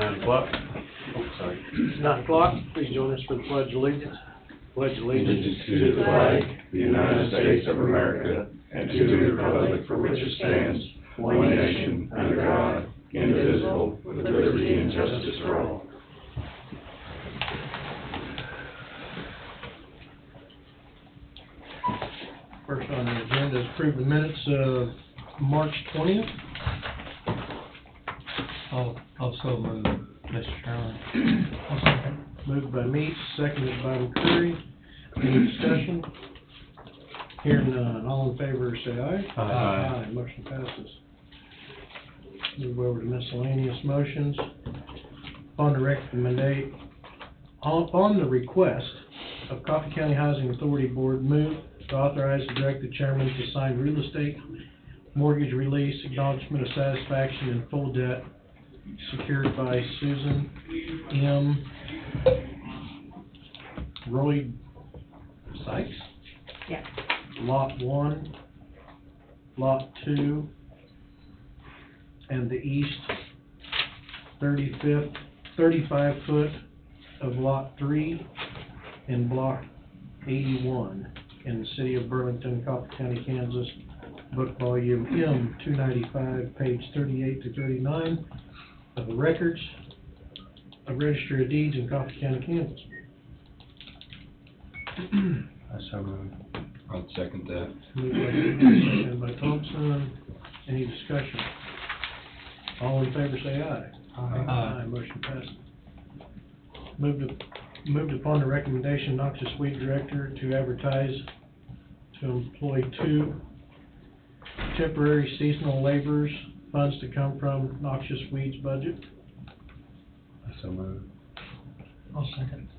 9 o'clock. Oh, sorry. 9 o'clock, please join us for the Pledge of Allegiance. Pledge Allegiance to the flag, the United States of America, and to the republic for which it stands, one nation, under God, indivisible, with liberty and justice for all. First on the agenda is approve the minutes of March 20th. Also move, Mr. Chairman. Moved by Meeks, seconded by McCurry. Any discussion? Hearing none, all in favor say aye. Aye. Motion passes. Move over to miscellaneous motions. Upon the request of Coffee County Housing Authority Board, move to authorize and direct the chairman to sign real estate mortgage release, acknowledgement of satisfaction and full debt secured by Susan M. Roy Sykes? Yes. Lot 1, Lot 2, and the east 35 foot of Lot 3 in Block 81 in the city of Burlington, Coffee County, Kansas, book volume M295, page 38 to 39 of the records of Register of Deeds in Coffee County, Kansas. I'll second that. Moved by Higgins, seconded by Thompson. Any discussion? All in favor say aye. Aye. Motion passes. Moved upon the recommendation of Noxious Weed Director to advertise to employ 2 temporary seasonal laborers, funds to come from Noxious Weeds budget. So moved. I'll second.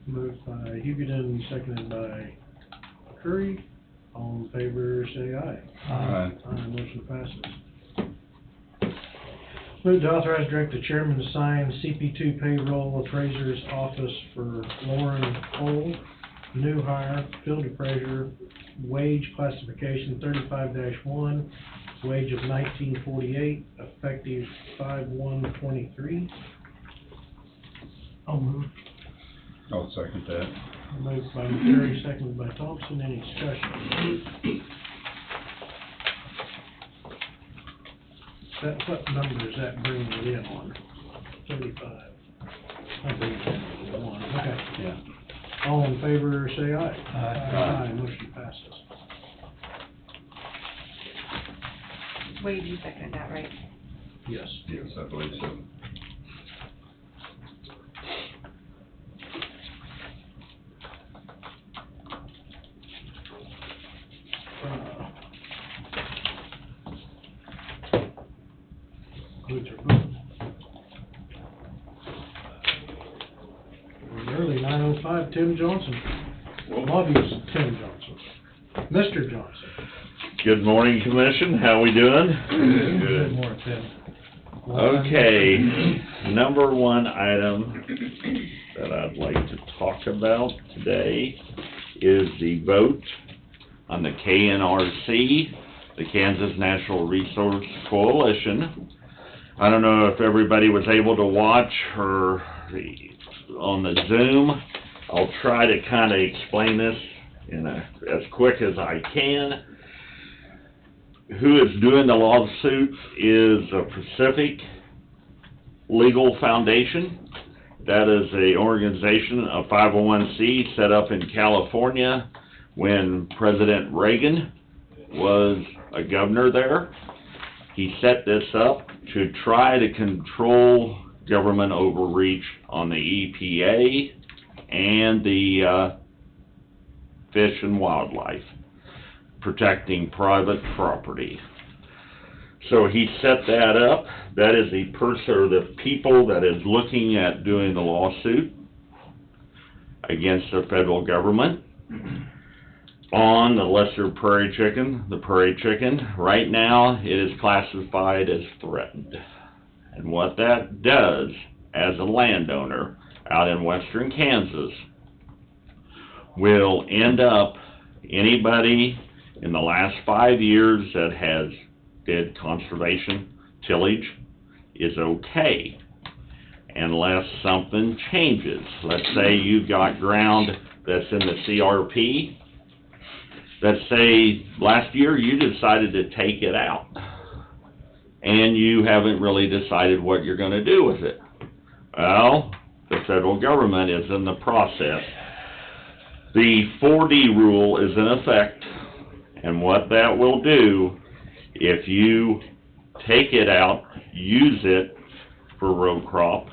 Moved by Hugoden, seconded by Curry. All in favor say aye. Aye. Motion passes. Move to authorize direct the chairman to sign CP2 payroll appraiser's office for Lauren Cole, new hire, field appraiser, wage classification 35-1, wage of $19.48, effective 5/1/23. I'll move. I'll second that. Moved by McCary, seconded by Thompson. Any discussion? What number is that bringing it in on? 35. I bring it in on 1. Okay. Yeah. All in favor, say aye. Aye. Motion passes. Wade, you seconded that, right? Yes. Yes, I believe so. Includes our vote. Early 9:05, Tim Johnson. Lobbyist Tim Johnson. Mr. Johnson. Good morning, Commission. How we doing? Good morning, Tim. Okay, number 1 item that I'd like to talk about today is the vote on the KNRC, the Kansas Natural Resource Coalition. I don't know if everybody was able to watch her on the Zoom. I'll try to kind of explain this as quick as I can. Who is doing the lawsuits is a Pacific Legal Foundation. That is an organization, a 501c set up in California when President Reagan was a governor there. He set this up to try to control government overreach on the EPA and the Fish and Wildlife, protecting private property. So he set that up. That is the person or the people that is looking at doing the lawsuit against the federal government on the lesser prairie chicken. The prairie chicken, right now, it is classified as threatened. And what that does, as a landowner out in western Kansas, will end up anybody in the last 5 years that has did conservation tillage is okay. unless something changes. Let's say you've got ground that's in the CRP. Let's say last year you decided to take it out, and you haven't really decided what you're gonna do with it. Well, the federal government is in the process. The 4D rule is in effect, and what that will do, if you take it out, use it for row crop,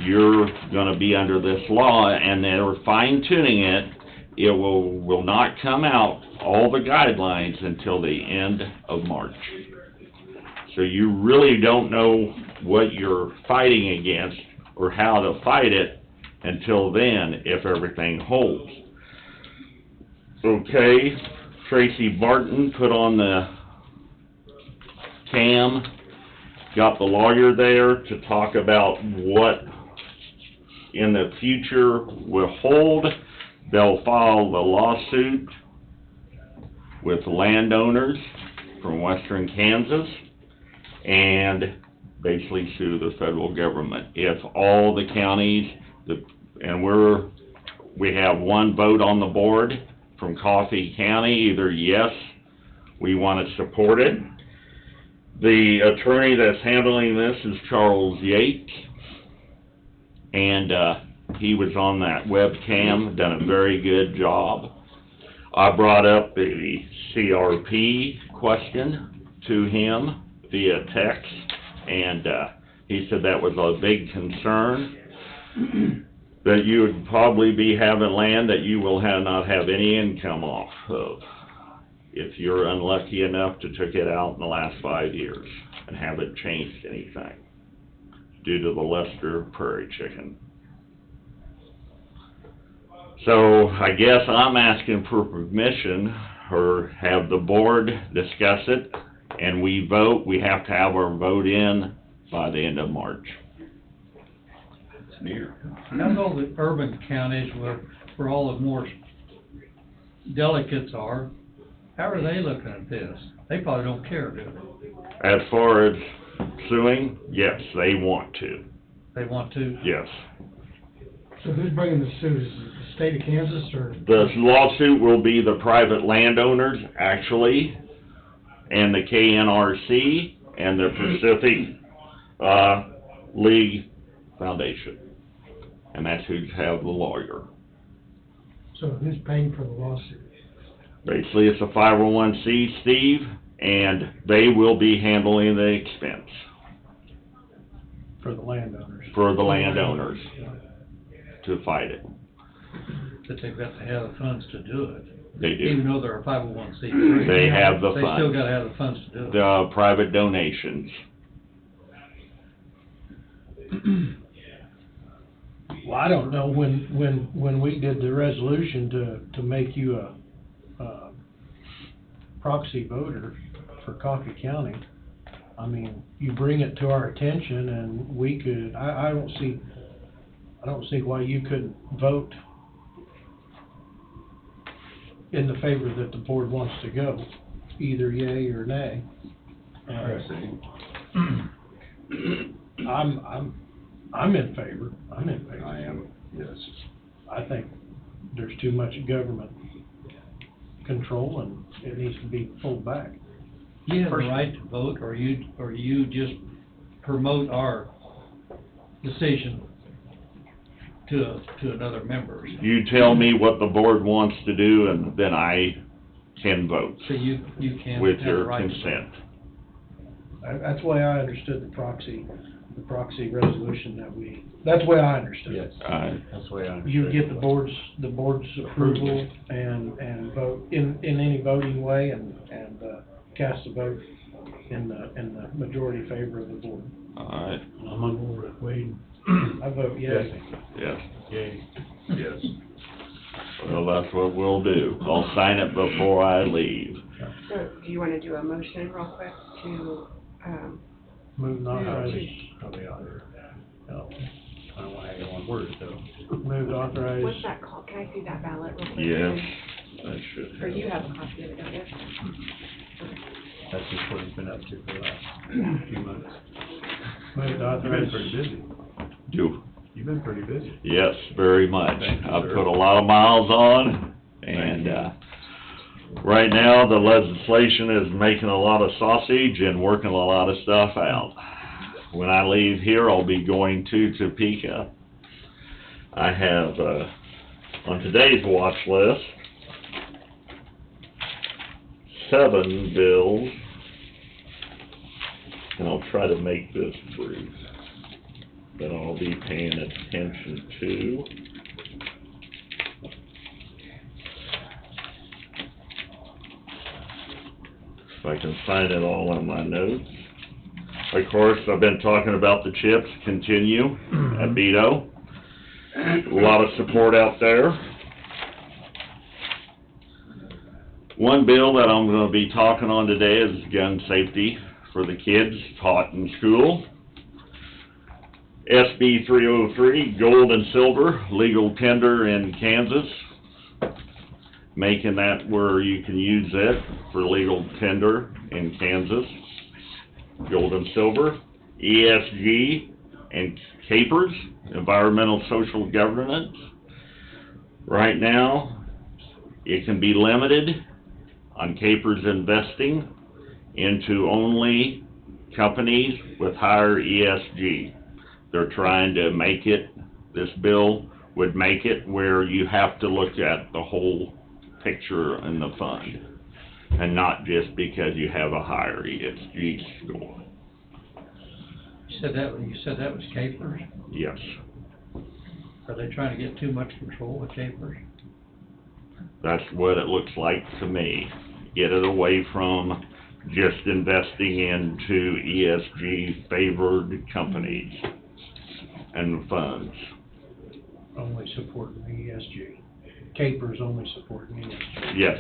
you're gonna be under this law, and they're fine tuning it. It will not come out, all the guidelines, until the end of March. So you really don't know what you're fighting against or how to fight it until then, if everything holds. Okay, Tracy Barton put on the cam, got the lawyer there to talk about what in the future will hold. They'll file the lawsuit with landowners from western Kansas and basically sue the federal government. If all the counties, and we have one vote on the board from Coffee County, either yes, we want to support it. The attorney that's handling this is Charles Yates, and he was on that webcam, done a very good job. I brought up the CRP question to him via text, and he said that was a big concern, that you would probably be having land that you will not have any income off of if you're unlucky enough to took it out in the last 5 years and haven't changed anything due to the Lester prairie chicken. So I guess I'm asking for permission, or have the board discuss it, and we vote. We have to have our vote in by the end of March. It's near. How's all the urban counties where all the more delegates are, how are they looking at this? They probably don't care, do they? As far as suing, yes, they want to, They want to? yes. So who's bringing the suit? Is it the state of Kansas or? The lawsuit will be the private landowners, actually, and the KNRC, and the Pacific, League Foundation. And that's who's have the lawyer. So who's paying for the lawsuit? Basically, it's a 501c, Steve, and they will be handling the expense For the landowners. for the landowners to fight it. But they've got to have the funds to do it. They Even do. though they're a 501c3. They have the They still funds, gotta have the funds to do it. the private donations. Well, I don't know, when we did the resolution to make you a proxy voter for Coffee County, I mean, you bring it to our attention and we could, I don't see why you couldn't vote in the favor that the board wants to go, either yay or nay. I see. I'm in favor. I am, yes. I think there's too much government control and it needs to be pulled back. You have the right to vote, or you just promote our decision to another member. You tell me what the board wants to do, and then I can vote So you can with have the your right to vote. consent. That's the way I understood the proxy resolution that's the way I understood it. That's the way I understand. You get the board's approval and vote in any voting way and cast a vote in the majority favor of the board. All right, I'm on board with Wade. I vote yes. yes. Yay. Yes. Well, that's what we'll do. I'll sign it before I leave. So, do you wanna do a motion real quick to, Move not authorize, Probably out there. No, I don't wanna hang on words though. move to authorize. what's that called? Can I see that ballot real quick? Yes, I should. Or you have a copy of it, don't you? That's just what he's been up to for the last few months. Move to You've been authorize. pretty busy. You've been pretty busy. Yes, very much. Thank you, I've sir. put a lot of miles on, and, right now, the legislation is making a lot of sausage and working a lot of stuff out. When I leave here, I'll be going to Topeka. I have, on today's watch list, 7 bills, and I'll try to make this brief, that I'll be paying attention to. If I can find it all in my notes. Of course, I've been talking about the chips continue at Beto. A lot of support out there. One bill that I'm gonna be talking on today is gun safety for the kids taught in school. SB 303, gold and silver, legal tender in Kansas. Making that where you can use it for legal tender in Kansas. Gold and silver, ESG and CAPERS, environmental social governance. Right now, it can be limited on CAPERS investing into only companies with higher ESG. They're trying to make it, this bill would make it where you have to look at the whole picture in the fund, and not just because you have a higher ESG score. You said that was capers? Yes, Are they trying to get too much control with capers? that's what it looks like to me. Get it away from just investing into ESG favored companies and funds. Only supporting the ESG. Capers only supporting ESG. Yes.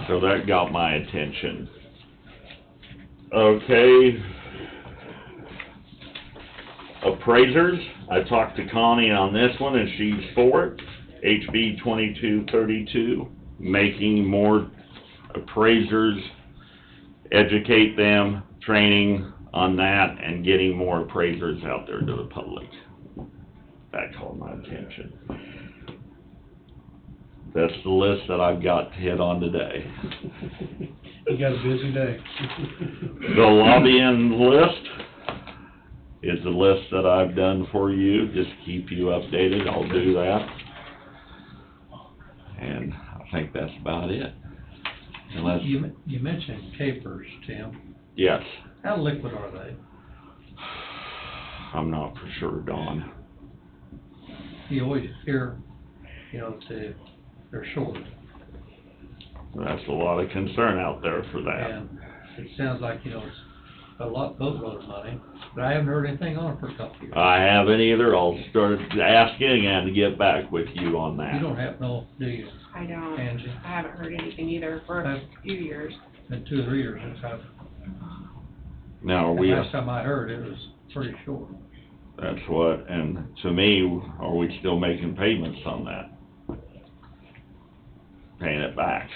So that got my attention. Okay. Appraisers, I talked to Connie on this one and she's for it. HB 2232, making more appraisers, educate them, training on that, and getting more appraisers out there to the public. That caught my attention. That's the list that I've got to hit on today. You got a busy day. The lobbying list is the list that I've done for you, just keep you updated, I'll do that. And I think that's about it. Unless, You mentioned capers, Tim. yes, How liquid are they? I'm not for sure, Don. You always hear, they're short. That's a lot of concern out there for that. And it sounds like, it's a boatload of money, but I haven't heard anything on it for a couple of years. I haven't either, I'll start asking and to get back with you on that. You don't have no, do you, I don't, Angie? I haven't heard anything either for a few years. Been 2 or 3 years since I've, Now, the we, last time I heard, it was pretty short. that's what, and to me, are we still making payments on that? Paying it back?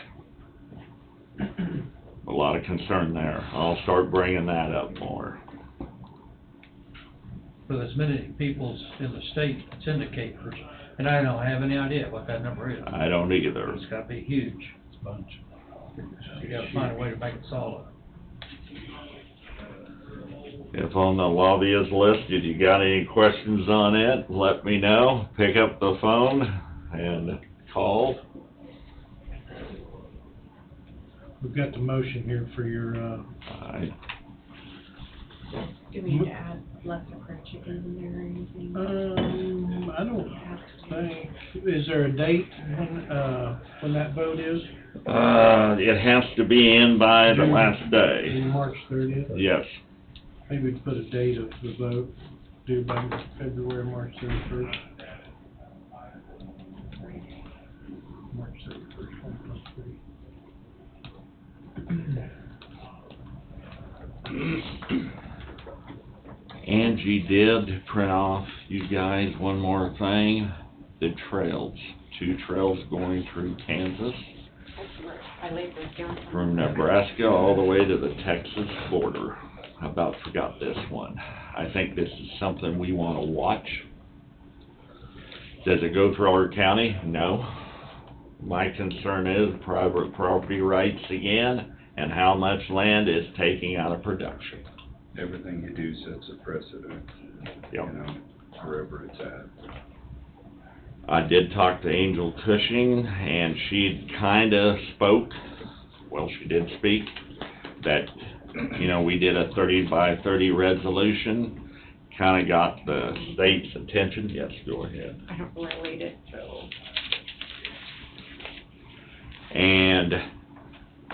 A lot of concern there. I'll start bringing that up more. With as many people in the state that's in the capers, and I don't have any idea what that number is. I don't either. It's gotta be huge. It's a bunch. You gotta find a way to make it solid. If on the lobbyist list, if you got any questions on it, let me know. Pick up the phone and call. We've got the motion here for your, Do we need to add lesser fried chicken in there or anything? I don't think, is there a date when that vote is? It has to be in by the last day. March 30th? Yes. Maybe we'd put a date of the vote, due by February, March 31st. March 31st, 2023. Angie did print off, you guys, one more thing, the trails. 2 trails going through Kansas, I laid this down. from Nebraska all the way to the Texas border. I about forgot this one. I think this is something we wanna watch. Does it go through our county? No. My concern is private property rights again, and how much land is taking out of production. Everything you do sets a precedent, you Yep. know, wherever it's at. I did talk to Angel Cushing, and she kinda spoke, well, she did speak, that, you know, we did a 30-by-30 resolution, kinda got the state's attention. Yes, go ahead. I don't relate it, so. And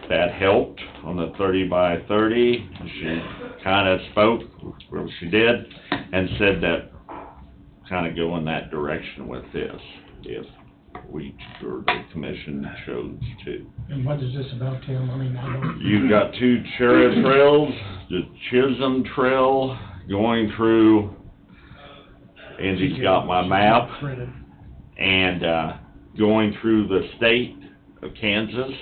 that helped on the 30-by-30. She kinda spoke, well, she did, and said that kinda go in that direction with this, if we, or the commission chose to. And what is this about, Tim? I mean, I don't. You've got two chariot trails, the Chisholm Trail going through, Angie's got my map, Printed. and, going through the state of Kansas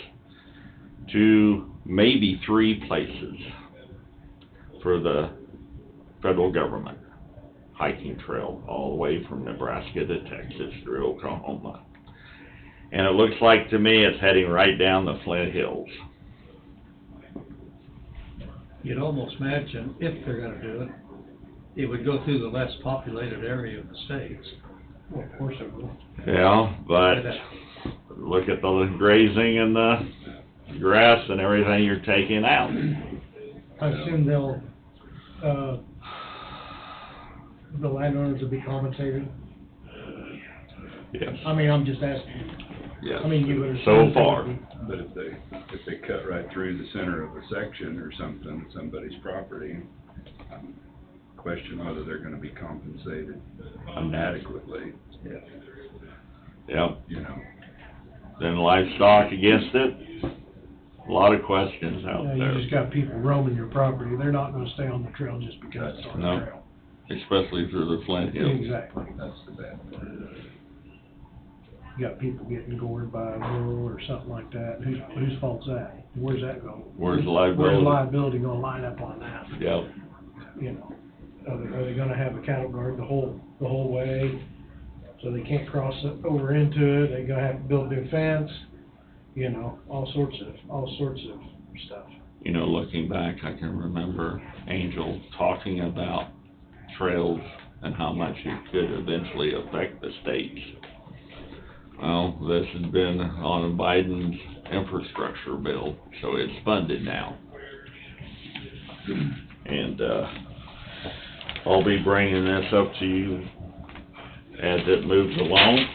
to maybe 3 places for the federal government hiking trail, all the way from Nebraska to Texas through Oklahoma. And it looks like to me it's heading right down the Flint Hills. You'd almost imagine, if they're gonna do it, it would go through the less populated area of the states. Well, of course it will. Yeah, but look at the grazing and the grass and everything you're taking out. I assume they'll, the landowners will be compensated. Yes, I mean, I'm just asking. yes. I mean, you would So assume. far. But if they cut right through the center of a section or something, somebody's property, question whether they're gonna be compensated adequately, Yep, you know. Yeah. then livestock against it, a lot of questions out Yeah, there. you just got people roaming your property, they're not gonna stay on the trail just because it's on the No. trail. Especially through the Flint Hills. Exactly. That's the bad part. You got people getting gored by a bull or something like that, whose fault's that? Where's that going? Where's the liability? Where's liability gonna line up on that? Yep, You know, are they gonna have a cattle guard the whole way, so they can't cross it over into it, they gonna have to build a new fence, you know, all sorts of stuff. you know, looking back, I can remember Angel talking about trails and how much it could eventually affect the states. Well, this has been on Biden's infrastructure bill, so it's funded now. And, I'll be bringing this up to you as it moves along.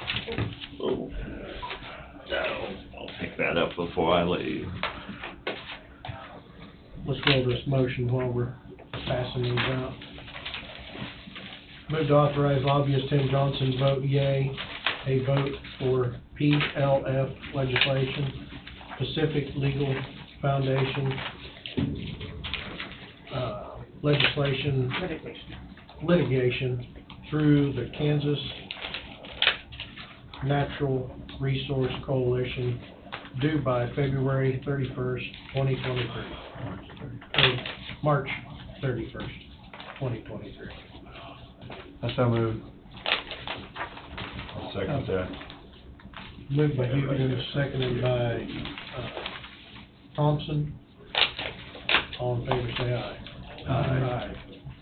So, I'll pick that up before I leave. Let's roll this motion while we're passing these out. Move to authorize lobbyist Tim Johnson vote yea, a vote for PLF legislation, Pacific Legal Foundation, legislation, litigation through the Kansas Natural Resource Coalition due by February 31st, 2023. Or March 31st, 2023. I so moved. I'll second that. Moved by Hugo, seconded by, Thompson. All in favor, say aye. Aye.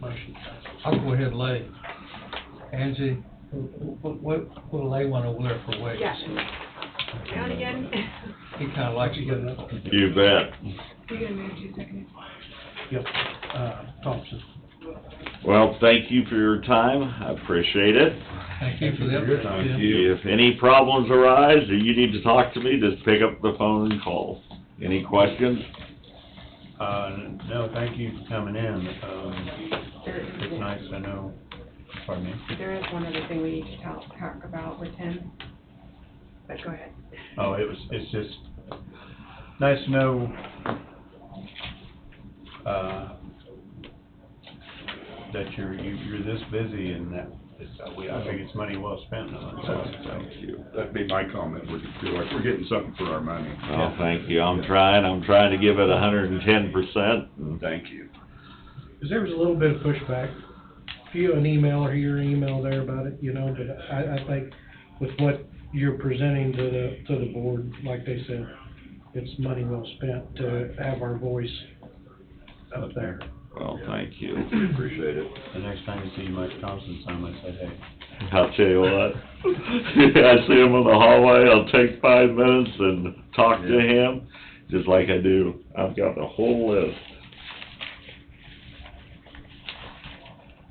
Motion passes. I'll go ahead and lay. Angie, we'll lay one over there for Wade. Yeah. Down again. He kinda likes to get it. You bet. You're gonna move 2 seconds. Yep, Thompson. Well, thank you for your time, I appreciate it. Thank you for the Thank you for your update, time. Tim. If any problems arise, or you need to talk to me, just pick up the phone and call. Any questions? No, thank you for coming in. It's There nice to know, pardon me. is one other thing we need to talk about with him, but go ahead. Oh, it's just nice to know, that you're this busy and that I think it's money well spent on it, so. Thank you. That'd be my comment, we feel like we're getting something for our money. Oh, thank you. I'm trying to give it 110%. Thank you. Because there was a little bit of pushback, an email here, an email there about it, you know, but I think with what you're presenting to the board, like they said, it's money well spent to have our voice up there. Well, thank you. Appreciate it. The next time you see Mike Thompson, I said, hey. I'll tell you what, I see him in the hallway, I'll take 5 minutes and talk to him, just like I do. I've got the whole list.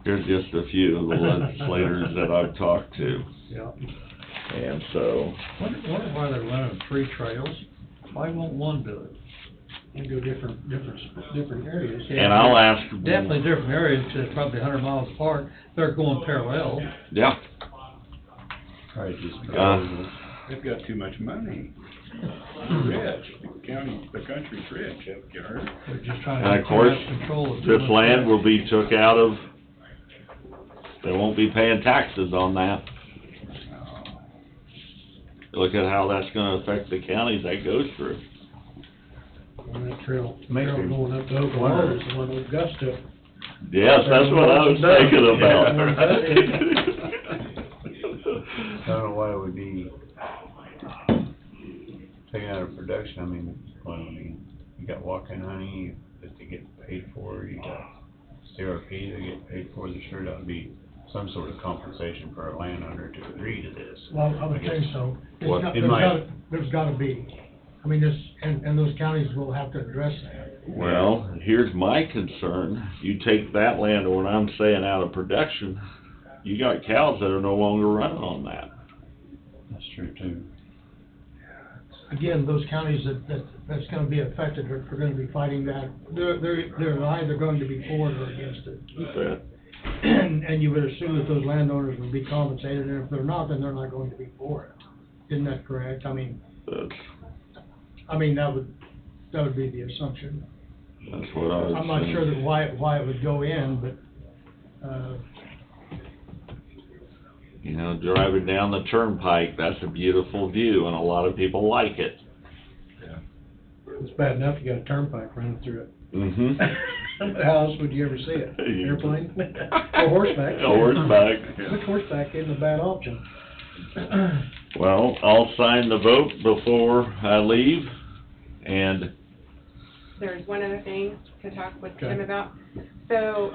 Here's just a few of the legislators that I've talked to, Yeah. and so, Wonder why they're running 3 trails? Why won't one do it? And go different areas. and I'll ask. Definitely different areas, 'cause it's probably 100 miles apart, they're going parallel. Yeah, Probably just. They've got too much money. They're rich. The country's rich, haven't you heard? They're just trying and to of course, have control of too this much land land. will be took out of, they won't be paying taxes on that. Look at how that's gonna affect the counties that goes through. And that trail Makes me going up to Oklahoma is the one with Augusta. Yes, that's what I was thinking about. I don't know why it would be taken out of production. I mean, you got walk-in honey that they get paid for, you got CRP they get paid for. There sure ought to be some sort of compensation for a landowner to agree to this. Well, I would think so. What, in my- There's gotta be. I mean, and those counties will have to address that. Well, here's my concern, you take that land, or what I'm saying, out of production, you got cows that are no longer running on that. That's true too. Again, those counties that's gonna be affected are gonna be fighting that. They're either going to be for it or against it. That, And you would assume that those landowners would be compensated, and if they're not, then they're not going to be for it. Isn't that correct? I mean, that's that would be the assumption. what I was I'm not saying. sure that why it would go in, but, You know, driving down the turnpike, that's a beautiful view, and a lot of people like it. It's bad enough you got a turnpike running through it. Mm-hmm. How else would you ever see it? Airplane? Or horseback? A horseback. Which horseback isn't a bad option? Well, I'll sign the vote before I leave, and There's one other thing to talk with Tim Okay. about. So,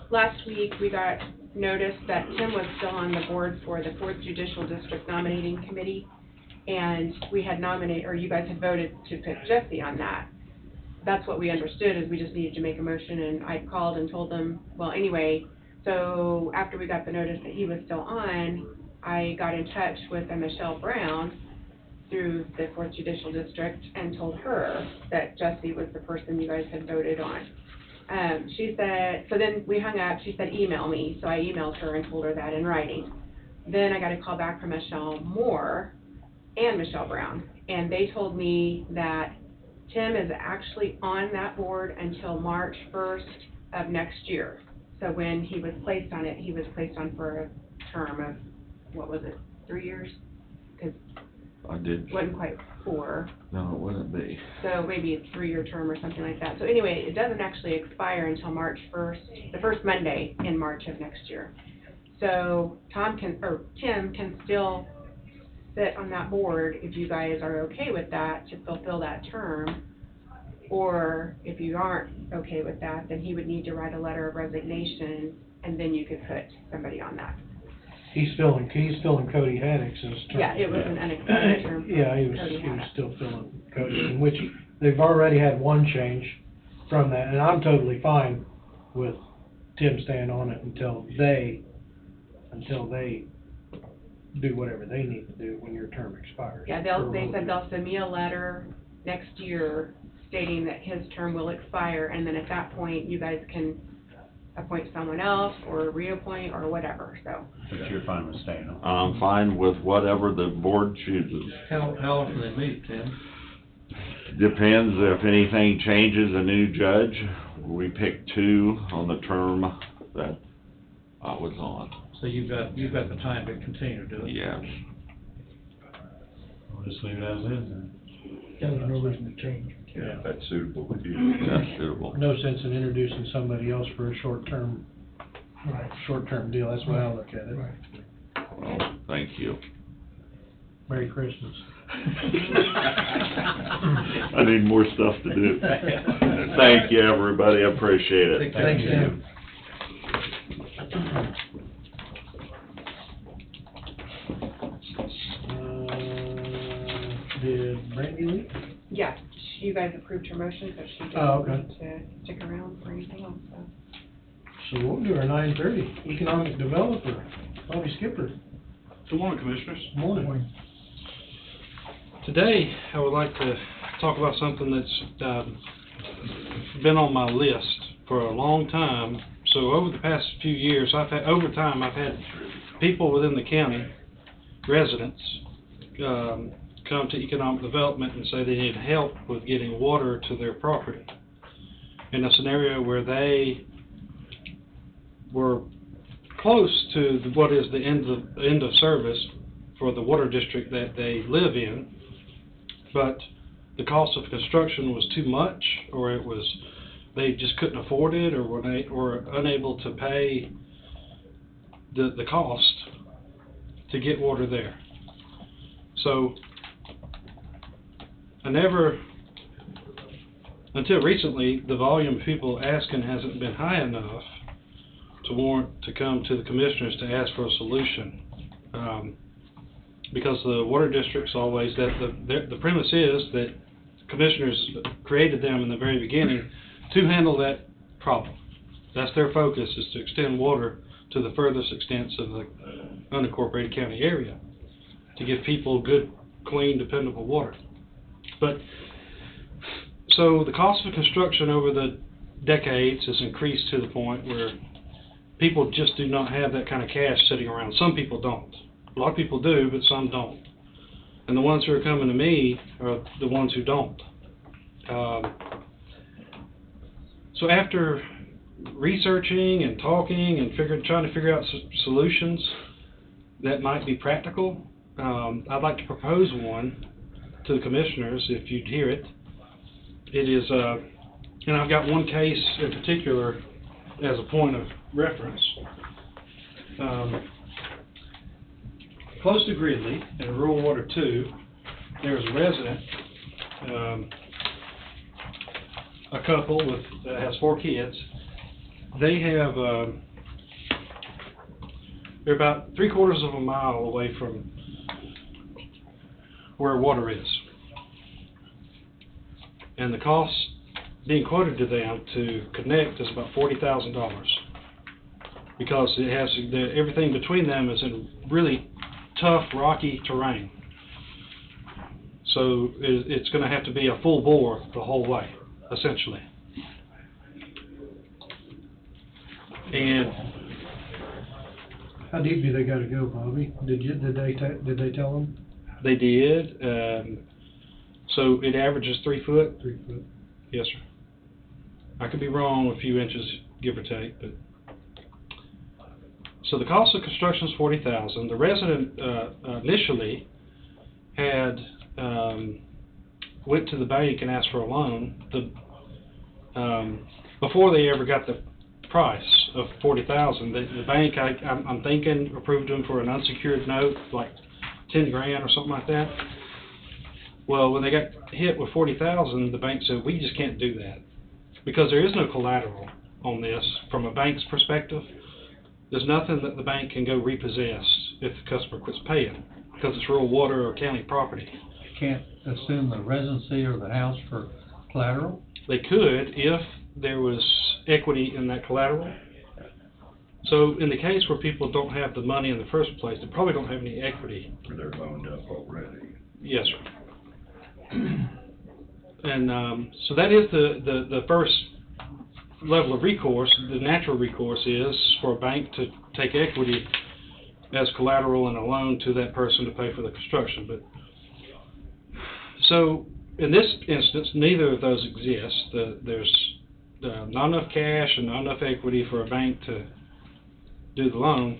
last week, we got notice that Tim was still on the board for the 4th Judicial District Nominating Committee, and we had or you guys had voted to put Jesse on that. That's what we understood, is we just needed to make a motion, and I called and told them, well, anyway, so after we got the notice that he was still on, I got in touch with Michelle Brown through the 4th Judicial District and told her that Jesse was the person you guys had voted on. She said, so then we hung up, she said, email me, so I emailed her and told her that in writing. Then I got a call back from Michelle Moore and Michelle Brown, and they told me that Tim is actually on that board until March 1st of next year. So when he was placed on it, he was placed on for a term of, 3 years? Because I did, it wasn't quite 4. no, it wouldn't be. So maybe a 3-year term or something like that. So anyway, it doesn't actually expire until March 1st, the first Monday in March of next year. So Tim can still sit on that board if you guys are okay with that to fulfill that term. Or if you aren't okay with that, then he would need to write a letter of resignation, and then you could put somebody on that. He's filling Cody Haddock's term. Yeah, it was an unexpired term. Yeah, he was still filling Cody, in which they've already had one change from that, and I'm totally fine with Tim staying on it until they do whatever they need to do when your term expires. Yeah, they said they'll send me a letter next year stating that his term will expire, and then at that point, you guys can appoint someone else or reappoint or whatever, so. But you're fine with staying on. I'm fine with whatever the board chooses. How often they meet, Tim? Depends if anything changes, a new judge. We picked 2 on the term that I was on. So you've got the time to continue to do it? Yes. We'll just leave it as is then. there's no reason to change. Yeah, if that's suitable with you. That's suitable. No sense in introducing somebody else for a short-term deal, that's the way I look at it. Right. Well, thank you. Merry Christmas. I need more stuff to do. Thank you, everybody, I appreciate it. Thanks, Tim. Did Brandy leave? Yeah, you guys approved her motion, so she Oh, doesn't okay. need to stick around for anything else, so. So we'll do our 9:30, economic developer, Bobby Skipper. Good morning, Commissioners. Morning. Today, I would like to talk about something that's been on my list for a long time. So over the past few years, I've had people within the county, residents, come to economic development and say they need help with getting water to their property. In a scenario where they were close to what is the end of service for the water district that they live in, but the cost of construction was too much, or they just couldn't afford it, or were unable to pay the cost to get water there. So until recently, the volume of people asking hasn't been high enough to warrant to come to the commissioners to ask for a solution. Because the water districts always, the premise is that commissioners created them in the very beginning to handle that problem. That's their focus, is to extend water to the furthest extents of the unincorporated county area, to give people good, clean, dependable water. But so the cost of construction over the decades has increased to the point where people just do not have that kind of cash sitting around. Some people don't. A lot of people do, but some don't. And the ones who are coming to me are the ones who don't. So after researching and talking and trying to figure out solutions that might be practical, I'd like to propose one to the commissioners, if you'd hear it. It is, and I've got one case in particular as a point of reference. Close to Gridley, in Rural Water 2, there's a resident, a couple that has 4 kids. They have, they're about 3/4 of a mile away from where water is. And the cost being quoted to them to connect is about $40,000, because it has everything between them is in really tough, rocky terrain. So it's going to have to be a full bore the whole way, essentially. And How deep do they gotta go, Bobby? Did they tell them? they did. So it averages 3 foot. 3 foot. Yes, sir. I could be wrong a few inches, give or take, but. So the cost of construction is $40,000. The resident initially had went to the bank and asked for a loan. Before they ever got the price of $40,000, the bank, I'm thinking, approved them for an unsecured note, like $10,000 or something like that. Well, when they got hit with $40,000, the bank said, we just can't do that, because there is no collateral on this from a bank's perspective. There's nothing that the bank can go repossess if the customer quits paying, because it's rural water or county property. You can't assume the residency or the house for collateral? They could if there was equity in that collateral. So in the case where people don't have the money in the first place, they probably don't have any equity. Or they're loaned up already. Yes, sir. And so that is the first level of recourse. The natural recourse is for a bank to take equity as collateral and a loan to that person to pay for the construction. But so in this instance, neither of those exist. There's not enough cash and not enough equity for a bank to do the loan.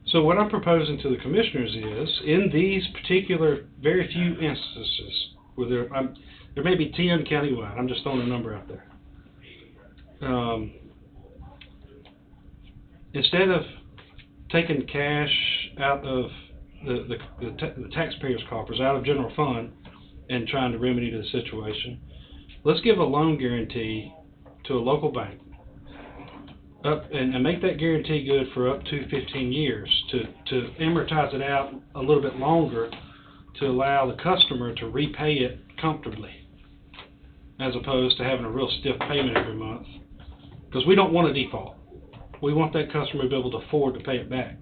So what I'm proposing to the commissioners is, in these particular very few instances, where there may be 10 countywide, I'm just throwing a number out there. Instead of taking cash out of the taxpayers' coffers, out of general fund, and trying to remedy the situation, let's give a loan guarantee to a local bank, and make that guarantee good for up to 15 years, to amortize it out a little bit longer, to allow the customer to repay it comfortably, as opposed to having a real stiff payment every month. Because we don't want a default. We want that customer to be able to afford to pay it back.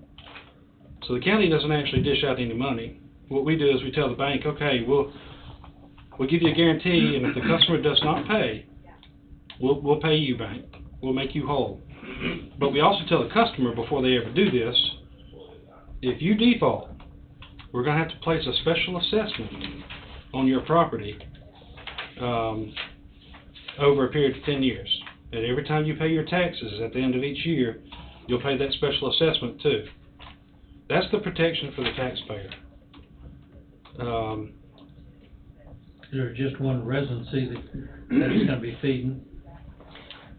So the county doesn't actually dish out any money. What we do is we tell the bank, okay, we'll give you a guarantee, and if the customer does not pay, we'll pay you, bank. We'll make you whole. But we also tell the customer before they ever do this, if you default, we're going to have to place a special assessment on your property over a period of 10 years. And every time you pay your taxes at the end of each year, you'll pay that special assessment too. That's the protection for the taxpayer. Is there just one residency that's gonna be feeding?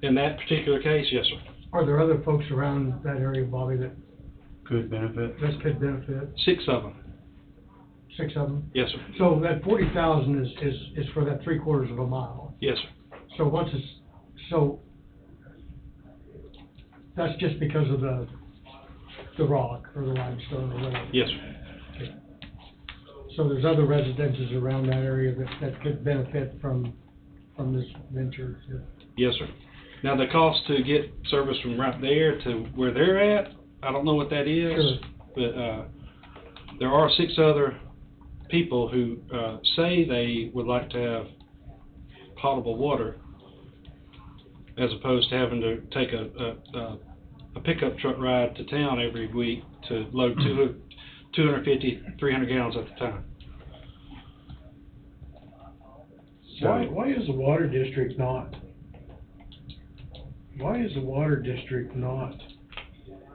In that particular case, yes, sir. Are there other folks around that area, Bobby, that Could benefit. this could benefit? 6 of them, 6 of them? yes, sir. So that 40,000 is for that 3/4 of a mile. Yes, sir. So once it's, so that's just because of the rock or the limestone or whatever? Yes, sir. Okay. So there's other residences around that area that could benefit from this venture? Yes, sir. Now, the cost to get service from right there to where they're at, I don't know what that is. Sure. But there are 6 other people who say they would like to have potable water, as opposed to having to take a pickup truck ride to town every week to load 250, 300 gallons at a time. Why is the water district not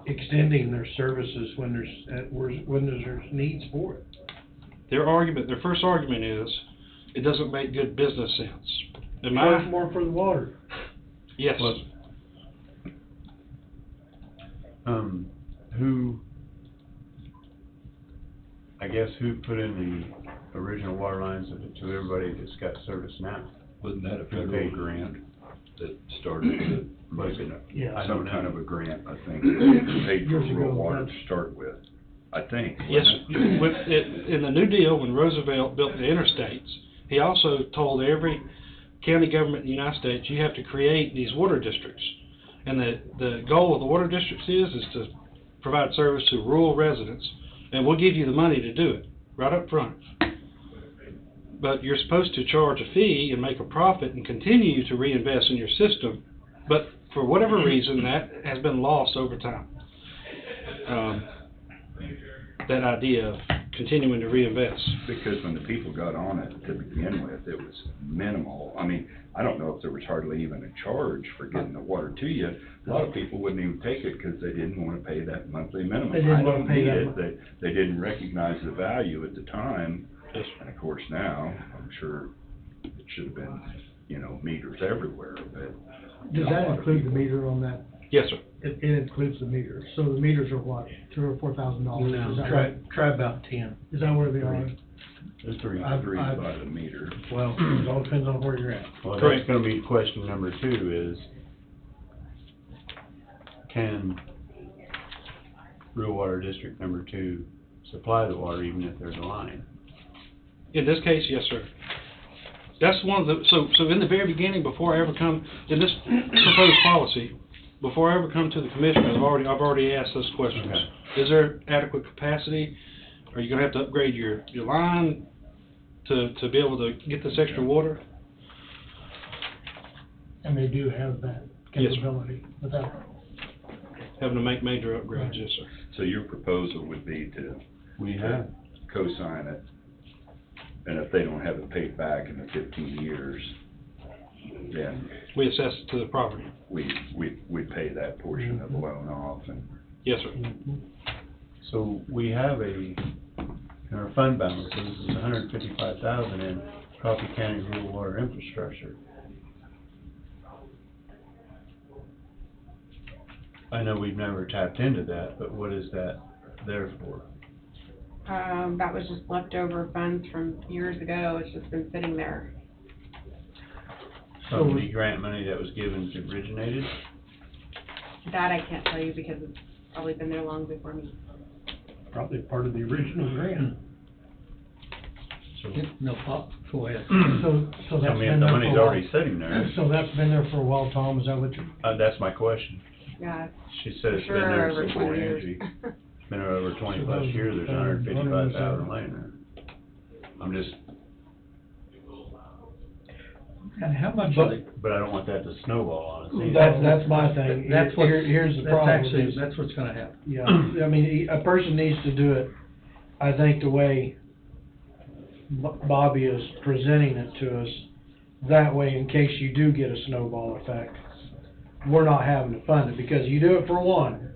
extending their services when there's needs for it? Their first argument is, it doesn't make good business sense. Charge more for the water. Yes. Well, who put in the original water lines to everybody that's got service now? Wasn't that a Who federal paid? grant that started to, maybe Yeah. I some don't know. kind of a grant, I think, that paid for Years ago, rural water to that's- start with, I think. Yes, wasn't it? in the New Deal, when Roosevelt built the interstates, he also told every county government in the United States, you have to create these water districts. And the goal of the water districts is to provide service to rural residents, and we'll give you the money to do it, right up front. But you're supposed to charge a fee and make a profit and continue to reinvest in your system, but for whatever reason, that has been lost over time. That idea of continuing to reinvest. Because when the people got on it to begin with, it was minimal. I mean, I don't know if there was hardly even a charge for getting the water to you. A lot of people wouldn't even take it because they didn't want to pay that monthly minimum. They didn't I wanna don't pay need that it. They didn't recognize the value at the time. Yes. And of course now, I'm sure it should have been, meters everywhere, but. Does that include the meter on that? Yes, sir. It includes the meters. So the meters are what, $2,000 or $4,000? Is that right? Try about 10. Is that where they are? There's 3. Three by the meter. Well, it all depends on where you're at. Well, Correct. that's gonna be question number 2 is, can Rural Water District number 2 supply the water even if there's a line? In this case, yes, sir. That's one of the, so in the very beginning, before I ever come, in this proposed policy, before I ever come to the commission, I've already asked those questions. Okay. Is there adequate capacity? Are you gonna have to upgrade your line to be able to get this extra water? And they do have that Yes, sir. capability without. Having to make major upgrades, yes, sir. So your proposal would be to We have. co-sign it, and if they don't have it paid back in the 15 years, then We assess it to the property. we pay that portion of the loan off, and Yes, sir. So we have in our fund balances is 155,000 in Coffee County Rural Water Infrastructure. I know we've never tapped into that, but what is that there for? That was just leftover funds from years ago, it's just been sitting there. Some of the grant money that was given to originated? That I can't tell you because it's probably been there long before me. Probably part of the original grant. So, No, go ahead. So I that's mean, been the there money's for a while. already sitting there. So that's been there for a while, Tom, is that what you? That's my question. Yeah, She said for it's been sure, there over since 20 Warren years. Energy. It's been there over 20 So plus those, years, there's $155,000 laying there. I'm just, And how much But- of it? but I don't want that to snowball on us either. That's my thing. That's what, Here's the that's problem actually, is- that's what's gonna happen. Yeah, I mean, a person needs to do it, I think, the way Bobby is presenting it to us. That way, in case you do get a snowball effect, we're not having to fund it, because you do it for one,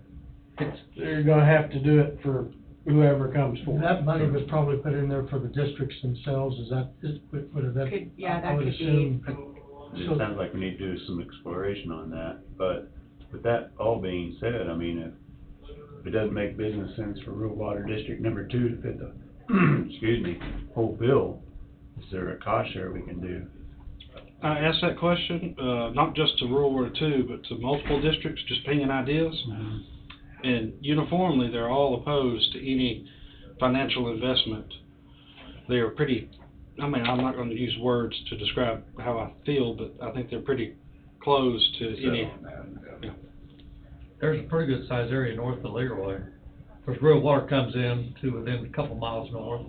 you're gonna have to do it for whoever comes forward. That money was probably put in there for the districts themselves, would that? Could- yeah, that I would could be. assume. It So- sounds like we need to do some exploration on that, but with that all being said, I mean, if it doesn't make business sense for Rural Water District Number 2 to fit the, excuse me, whole bill, is there a cost share we can do? I asked that question, not just to Rural Water 2, but to multiple districts, just pinging ideas. And uniformly, they're all opposed to any financial investment. They are pretty, I mean, I'm not gonna use words to describe how I feel, but I think they're pretty close to any. There's a pretty good sized area north of Leroy. Of course, real water comes in to within a couple miles north.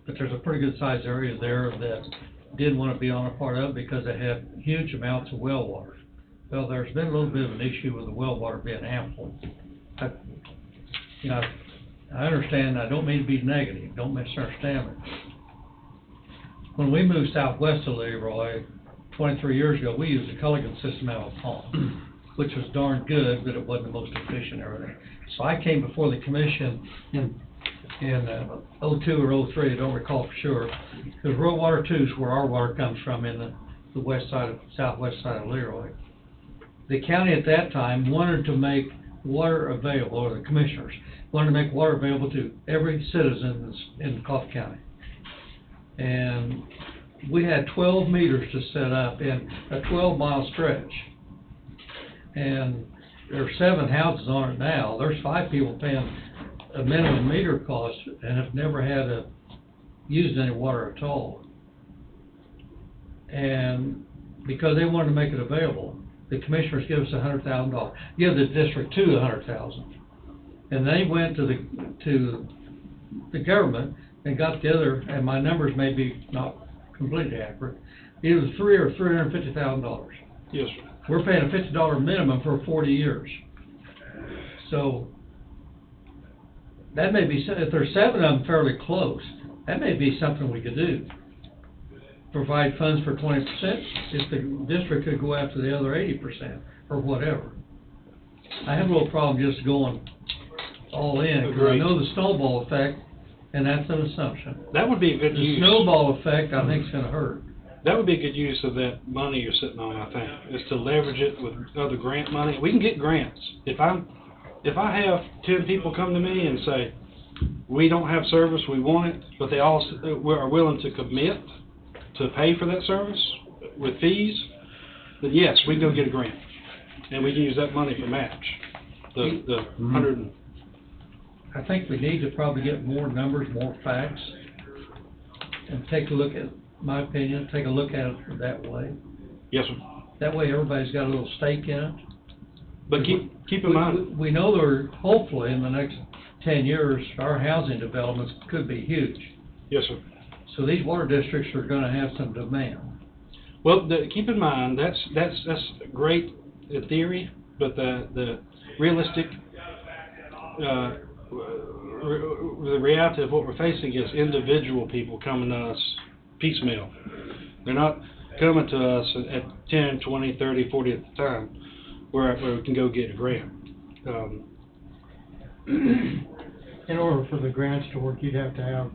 But there's a pretty good sized area there that didn't want to be on a part of it because they had huge amounts of well water. Well, there's been a little bit of an issue with the well water being ample. You know, I understand, I don't mean to be negative, don't misunderstand me. When we moved southwest of Leroy 23 years ago, we used a Culligan system out of a pond, which was darn good, but it wasn't the most efficient and everything. So I came before the commission in 02 or 03, I don't recall for sure, because Rural Water 2 is where our water comes from in the west side of, southwest side of Leroy. The county at that time wanted to make water available, or the commissioners wanted to make water available to every citizen in Coffee County. And we had 12 meters to set up in a 12-mile stretch. And there are 7 houses on it now. There's 5 people paying a minimum meter cost and have never had used any water at all. And because they wanted to make it available, the commissioners give us $100,000, give the district $200,000. And they went to the government and got together, and my numbers may be not completely accurate, it was $350,000. Yes, sir. We're paying a $50 minimum for 40 years. So that may be, if there's 7 of them fairly close, that may be something we could do. Provide funds for 20%, if the district could go after the other 80% or whatever. I have a little problem just going all in, because I Agreed. know the snowball effect, and that's an assumption. That would be a good The use. snowball effect, I think, is gonna hurt. That would be a good use of that money you're sitting on, I think, is to leverage it with other grant money. We can get grants. If I have 10 people come to me and say, we don't have service, we want it, but they all are willing to commit to pay for that service with fees, then yes, we can go get a grant. And we can use that money for match. The 100 and, I think we need to probably get more numbers, more facts, and take a look at, my opinion, take a look at it that way. yes, sir. That way everybody's got a little stake in it. But keep in mind, We know there, hopefully, in the next 10 years, our housing developments could be huge. yes, sir. So these water districts are gonna have some demand. Well, keep in mind, that's great in theory, but the realistic, the reality of what we're facing is individual people coming to us piecemeal. They're not coming to us at 10, 20, 30, 40 at the time, where we can go get a grant. In order for the grants to work, you'd have to have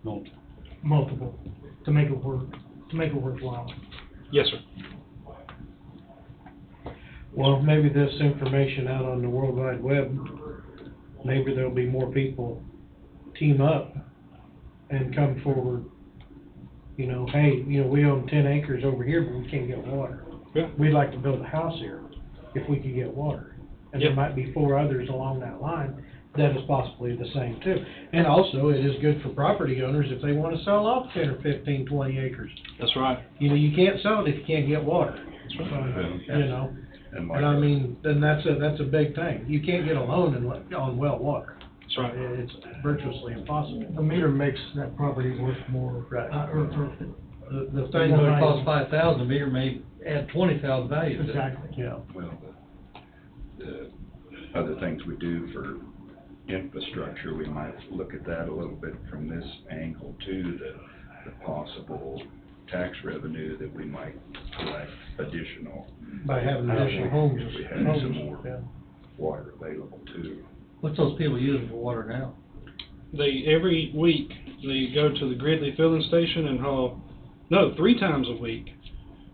multiple. to make it work, to make it worthwhile. Yes, sir. Well, maybe this information out on the World Wide Web, maybe there'll be more people team up and come forward. You know, hey, you know, we own 10 acres over here, but we can't get water. Yeah. We'd like to build a house here if we could get water. And there Yep. might be 4 others along that line that is possibly the same too. And also, it is good for property owners if they wanna sell off 10 or 15, 20 acres. That's right. You know, you can't sell it if you can't get water. That's right. You know, And and I mean, then that's a big thing. You can't get a loan on well water. That's right. It's virtually impossible. The meter makes that property worth more. Right. Or The Thing thing that that costs 5,000, the meter may add 20,000 value to it. Exactly. yeah, Well, the other things we do for infrastructure, we might look at that a little bit from this angle too, the possible tax revenue that we might collect additional. by having additional If homes. we had some more Yeah. water available too. What's those people using for water now? Every week, they go to the Gridley filling station and haul, 3 times a week,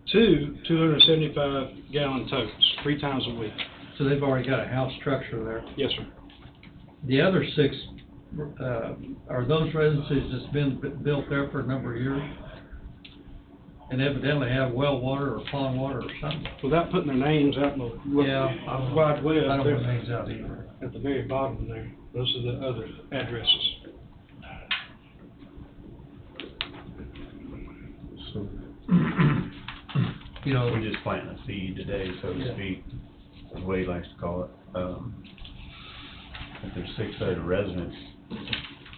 275-gallon totes, 3 times a week. So they've already got a house structure there. Yes, sir. The other 6, are those residences that's been built there for a number of years? And evidently have well water or pond water or something? Without putting their names out in the Yeah, wide web, I don't they're put names out either. at the very bottom there. Those are the other addresses. So, You know, we're just planting a seed today, so Yeah. to speak, as Wade likes to call it. If there's 6 other residents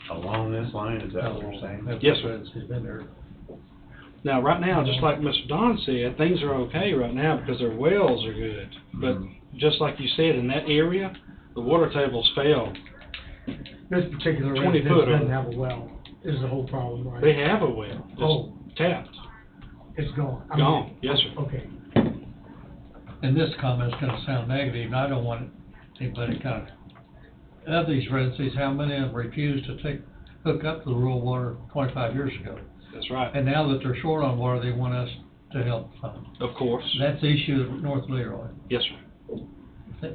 along this line, is that what you're saying? Yes, sir. Residences been there. Now, right now, just like Mr. Don said, things are okay right now because their wells are good. But just like you said, in that area, the water tables fell. This particular 20 residence foot doesn't of- have a well, is the whole problem, right? They have a well, Oh. it's tapped, It's gone. I mean, gone, yes, sir. Okay. And this comment's gonna sound negative, and I don't want anybody kind of these residences, how many of them refused to hook up to the rural water 25 years ago? That's right, And now that they're short on water, they want us to help fund. of course. That's the issue of North Leroy. Yes, sir.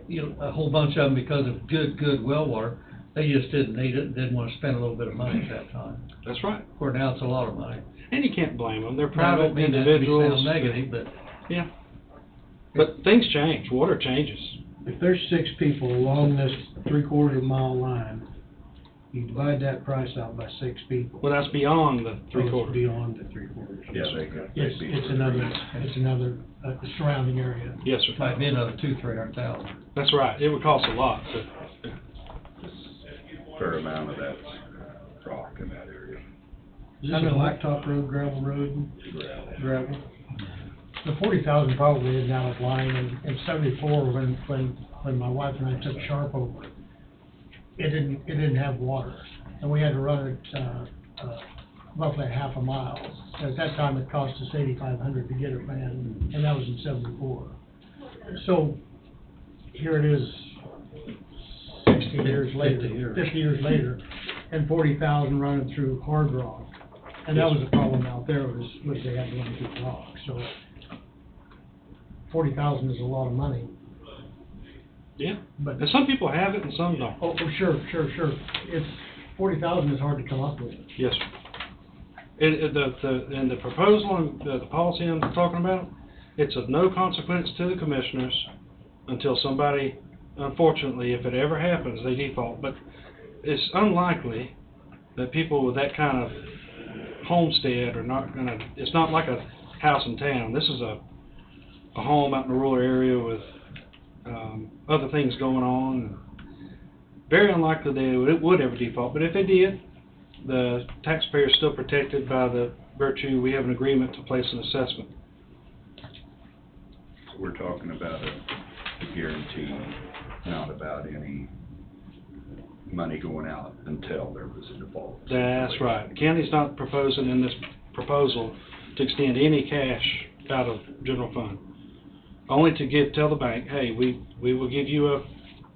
You know, a whole bunch of them, because of good well water, they just didn't need it, didn't want to spend a little bit of money at that time. That's right. Where now it's a lot of money. And you can't blame them, they're I private don't mean that to be individuals. sound negative, but Yeah. But things change, water changes. If there's 6 people along this 3/4 mile line, you divide that price out by 6 people. Well, that's beyond the So it's 3/4. beyond the 3/4. Yeah, they got. It's another surrounding area. Yes, sir. might be another 200,000-300,000. That's right, it would cost a lot, but, Fair amount of that's rock in that area. Is this a blacktop road, gravel road, gravel? The 40,000 probably is now at line in 74 when my wife and I took Sharp over. It didn't have water, and we had to run it, roughly half a mile. At that time, it cost us $8,500 to get it ran, and that was in 74. So, here it is, 60 years later, 50 years later, and 40,000 running through hard rock. And that was the problem out there, was they had to run through rock, so 40,000 is a lot of money, yeah. but, And some people have it and some don't. oh, sure. It's, 40,000 is hard to come up with. Yes, sir. And the proposal and the policy I'm talking about, it's of no consequence to the commissioners until somebody, unfortunately, if it ever happens, they default. But it's unlikely that people with that kind of homestead are not gonna, it's not like a house in town. This is a home out in a rural area with, other things going on. Very unlikely it would ever default, but if it did, the taxpayer is still protected by the virtue, we have an agreement to place an assessment. So we're talking about a guarantee, not about any money going out until there was a default. That's right. The county's not proposing in this proposal to extend any cash out of general fund. Only to tell the bank, hey, we will give you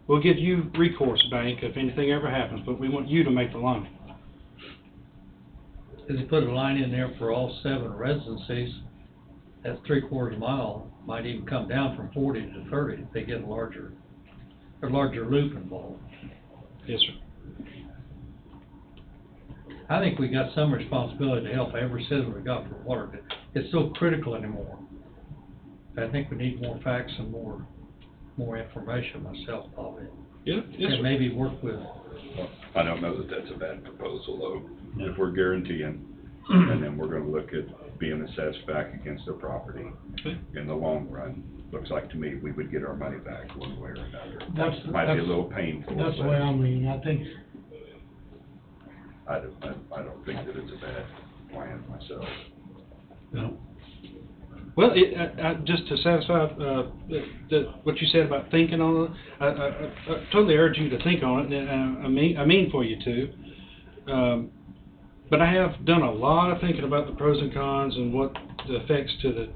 we'll give you recourse, bank, if anything ever happens, but we want you to make the loan. Cause you put a line in there for all 7 residencies, that's 3/4 mile, might even come down from 40 to 30 if they get a larger loop involved. Yes, sir. I think we got some responsibility to help every citizen we got for water. It's so critical anymore. I think we need more facts and more information myself, Bobby. Yeah, yes, And sir. maybe work with, I don't know that that's a bad proposal, though. If we're guaranteeing, and then we're gonna look at being assessed back against their property Okay. in the long run, looks like to me, we would get our money back one way or another. That's- Might be a that's- little painful, That's the way but I'm leaning. I think I don't think that it's a bad plan myself. No. Well, just to satisfy, what you said about thinking on it, I totally urge you to think on it, and I mean for you to. But I have done a lot of thinking about the pros and cons and what the effects to the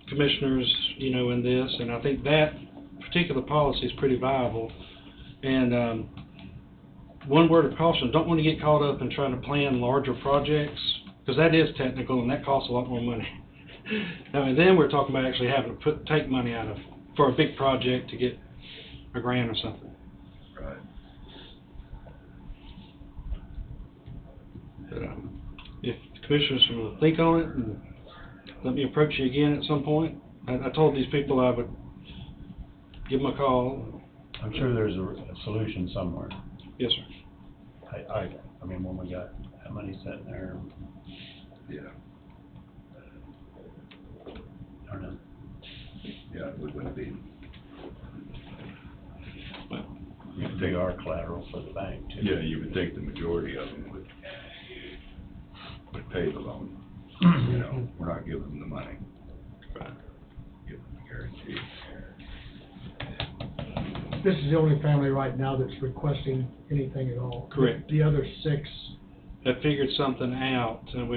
commissioners, in this, and I think that particular policy is pretty viable. And, one word of caution, don't want to get caught up in trying to plan larger projects, because that is technical and that costs a lot more money. I mean, then we're talking about actually having to take money out of, for a big project to get a grant or something. Right. But, if the commissioners will think on it and let me approach you again at some point. I told these people I would give them a call. I'm sure there's a solution somewhere. Yes, sir. I mean, when we got that money sitting there, Yeah, I don't know. yeah, we wouldn't be, Well, You could take our collateral for the bank too. yeah, you would think the majority of them would pay the loan. We're not giving them the money. right. Give them the guarantee. this is the only family right now that's requesting anything at all. Correct. The other 6, Have figured something out, and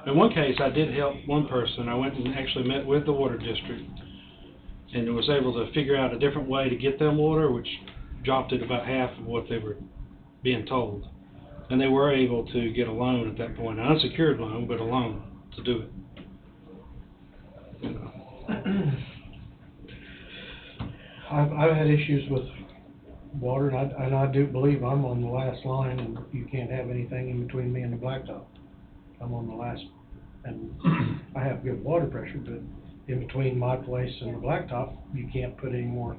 in one case, I did help one person. I went and actually met with the water district, and was able to figure out a different way to get them water, which dropped it about half of what they were being told. And they were able to get a loan at that point, an unsecured loan, but a loan to do it. I've had issues with water, and I do believe I'm on the last line, and you can't have anything in between me and the blacktop. I'm on the last, and I have good water pressure, but in between my place and the blacktop, you can't put any more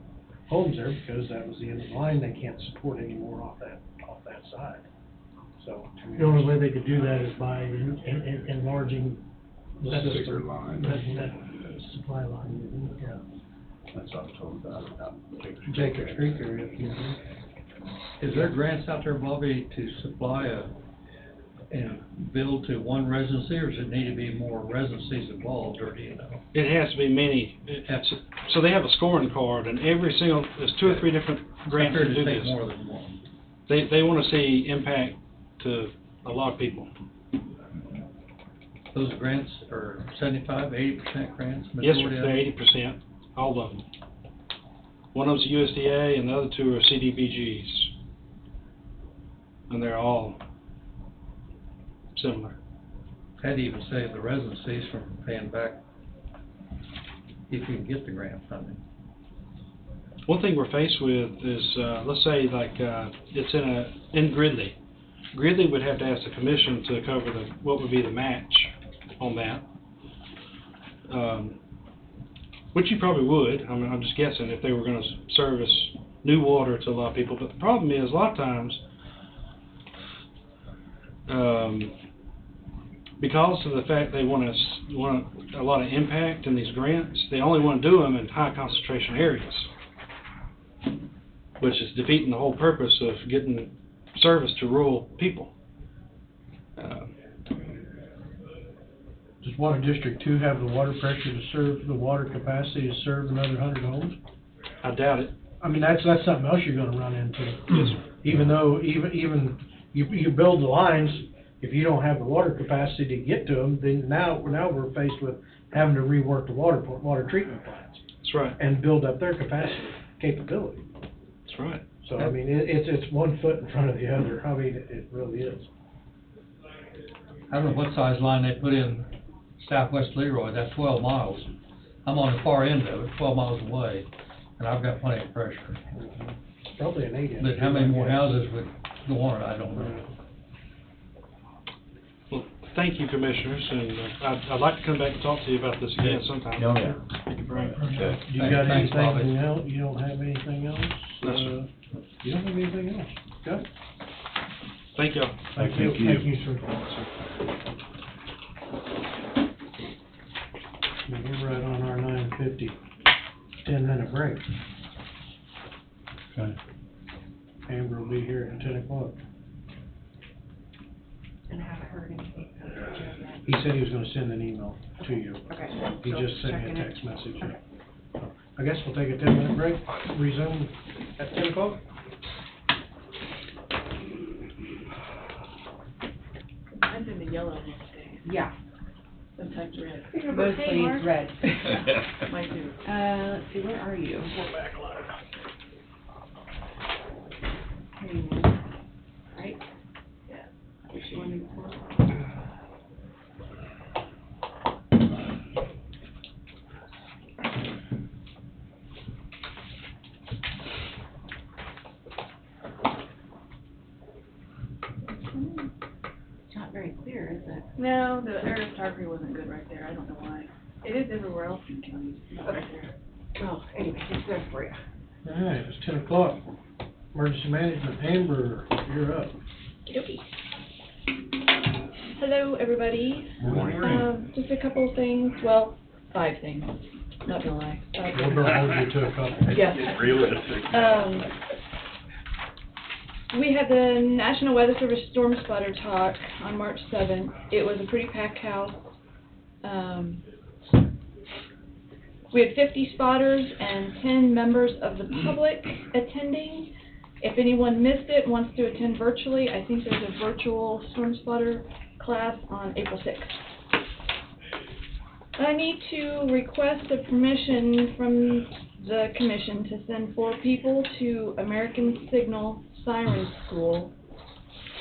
homes there, because that was the end of the line. They can't support any more off that side. So, to me, the only way they could do that is by enlarging the That's a system. bigger line. That supply line, yeah. That's what I'm told about. Jacob Street area. is there grants out there, Bobby, to supply and build to one residency, or does it need to be more residencies involved, or do you know? It has to be many. So they have a scoring card, and there's 2 or 3 different grants It's to do fair to this. take more than one. They want to see impact to a lot of people. Those grants are 75, 80% grants? Yes, sir, majority of they're them? 80%, all of them. One of them's USDA, and the other 2 are CDBGs. And they're all similar. That'd even save the residencies from paying back if you can get the grant funding. One thing we're faced with is, let's say it's in Gridley. Gridley would have to ask the commission to cover what would be the match on that. Which you probably would. I mean, I'm just guessing if they were gonna service new water to a lot of people. But the problem is, a lot of times, because of the fact they want a lot of impact in these grants, they only want to do them in high concentration areas, which is defeating the whole purpose of getting service to rural people. Does Water District 2 have the water pressure to serve, the water capacity to serve another 100 homes? I doubt it. I mean, that's something else you're gonna run into. Even though, even, you build the lines, if you don't have the water capacity to get to them, then now we're faced with having to rework the water treatment plants That's right. and build up their capability. That's right. So, I mean, it's one foot in front of the other. I mean, it really is. I don't know what size line they put in southwest Leroy, that's 12 miles. I'm on the far end of it, 12 miles away, and I've got plenty of pressure. Probably an 8 inch. But how many more houses would go on it, I don't know. Well, thank you, commissioners, and I'd like to come back and talk to you about this again sometime. Oh, yeah. Thank you very much. Okay. You got Thanks, Bobby. anything else? You don't have anything else? No, sir. You don't have anything else? Okay. Thank y'all. Thank you, sir. And we're right on our 9:50, 10-minute break. Okay. Amber will be here at 10 o'clock. And I haven't heard anything from Joe yet. He said he was gonna send an email to you. Okay. He So just sent me checking a it. text message. Okay. I guess we'll take a 10-minute break, resume at 10 o'clock. Mine's in the yellow most days, Yeah. sometimes red. Mostly it's red. Mine too. Let's see, where are you? We're back live. Here you are. Right? Yeah. Which one is it? It's not very clear, is it? No, the aerial photography wasn't good right there, I don't know why. It is everywhere else in the county, not right there. Oh, anyway, it's there for you. All right, it's 10 o'clock. Emergency management, Amber, you're up. Okey-dokey. Hello, everybody. Just a couple of things, well, 5 things, not gonna lie. We're gonna hold you to a couple. Yeah. Realistic. We had the National Weather Service Storm Spotter Talk on March 7th. It was a pretty packed house. We had 50 spotters and 10 members of the public attending. If anyone missed it, wants to attend virtually, I think there's a virtual storm spotter class on April 6th. I need to request a permission from the commission to send 4 people to American Signal Siren School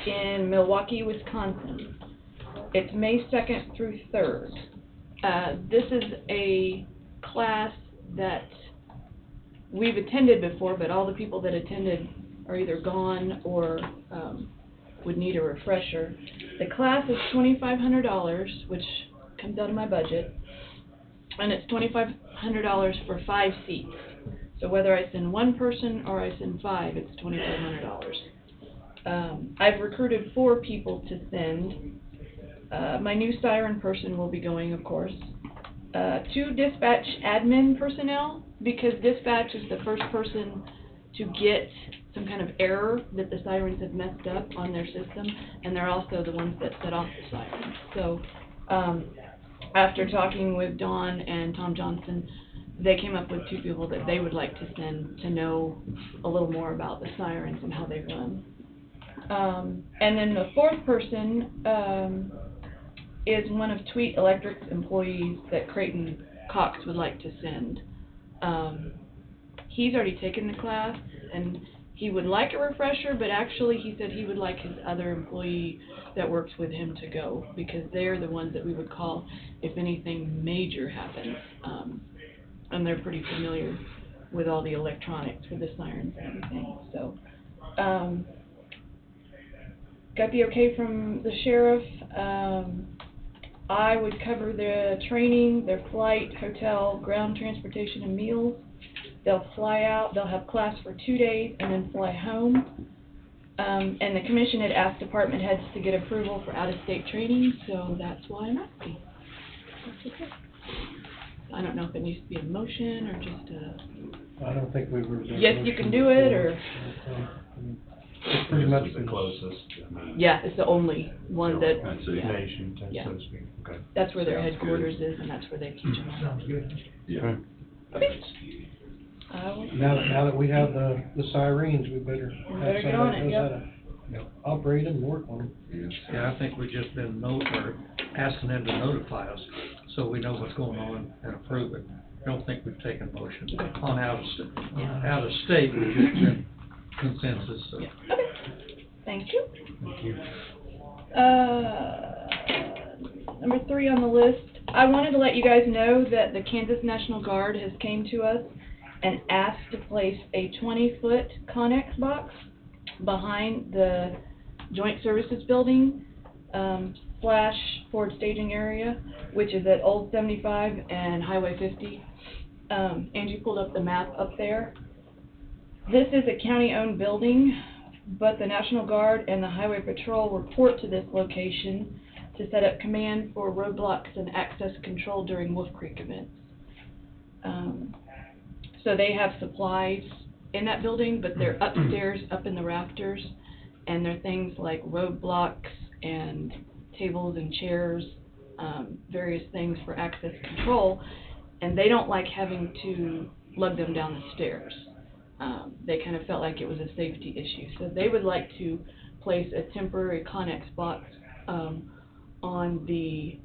in Milwaukee, Wisconsin. It's May 2nd through 3rd. This is a class that we've attended before, but all the people that attended are either gone or would need a refresher. The class is $2,500, which comes out of my budget, and it's $2,500 for 5 seats. So whether I send 1 person or I send 5, it's $2,500. I've recruited 4 people to send. My new siren person will be going, of course. 2 dispatch admin personnel, because dispatch is the first person to get some kind of error that the sirens have messed up on their system, and they're also the ones that set off the sirens. So, after talking with Dawn and Tom Johnson, they came up with 2 people that they would like to send to know a little more about the sirens and how they run. And then the 4th person, is one of Tweet Electric's employees that Creighton Cox would like to send. He's already taken the class, and he would like a refresher, but actually he said he would like his other employee that works with him to go, because they're the ones that we would call if anything major happens. And they're pretty familiar with all the electronics for the sirens and everything, so. Got the okay from the sheriff. I would cover their training, their flight, hotel, ground transportation, and meals. They'll fly out, they'll have class for 2 days, and then fly home. And the commission had asked department heads to get approval for out-of-state training, so that's why I'm asking. That's okay. I don't know if it needs to be a motion, or just a... I don't think we were. Yes, you can do it, or... It's pretty much the closest, I mean. Yeah, it's the only one that... That's the yeah. nation, Yeah. so to speak, okay. That's where their Sounds headquarters is, and that's where they teach them. Sounds good. Yeah. Now that we have the sirens, we better We have better get somebody on it, who knows yep. how to operate them and work on them. Yes. Yeah, I think we've just been asking them to notify us, so we know what's going on and approve it. I don't think we've taken motion on out of state, we've just been consensus, so. Yeah. Okay. Thank you. Thank you. Number 3 on the list, I wanted to let you guys know that the Kansas National Guard has came to us and asked to place a 20-foot Connex box behind the Joint Services Building, / Ford staging area, which is at Old 75 and Highway 50. Angie pulled up the map up there. This is a county-owned building, but the National Guard and the Highway Patrol report to this location to set up command for roadblocks and access control during Wolf Creek events. So they have supplies in that building, but they're upstairs, up in the rafters, and they're things like roadblocks and tables and chairs, various things for access control, and they don't like having to lug them down the stairs. They kind of felt like it was a safety issue, so they would like to place a temporary Connex box on the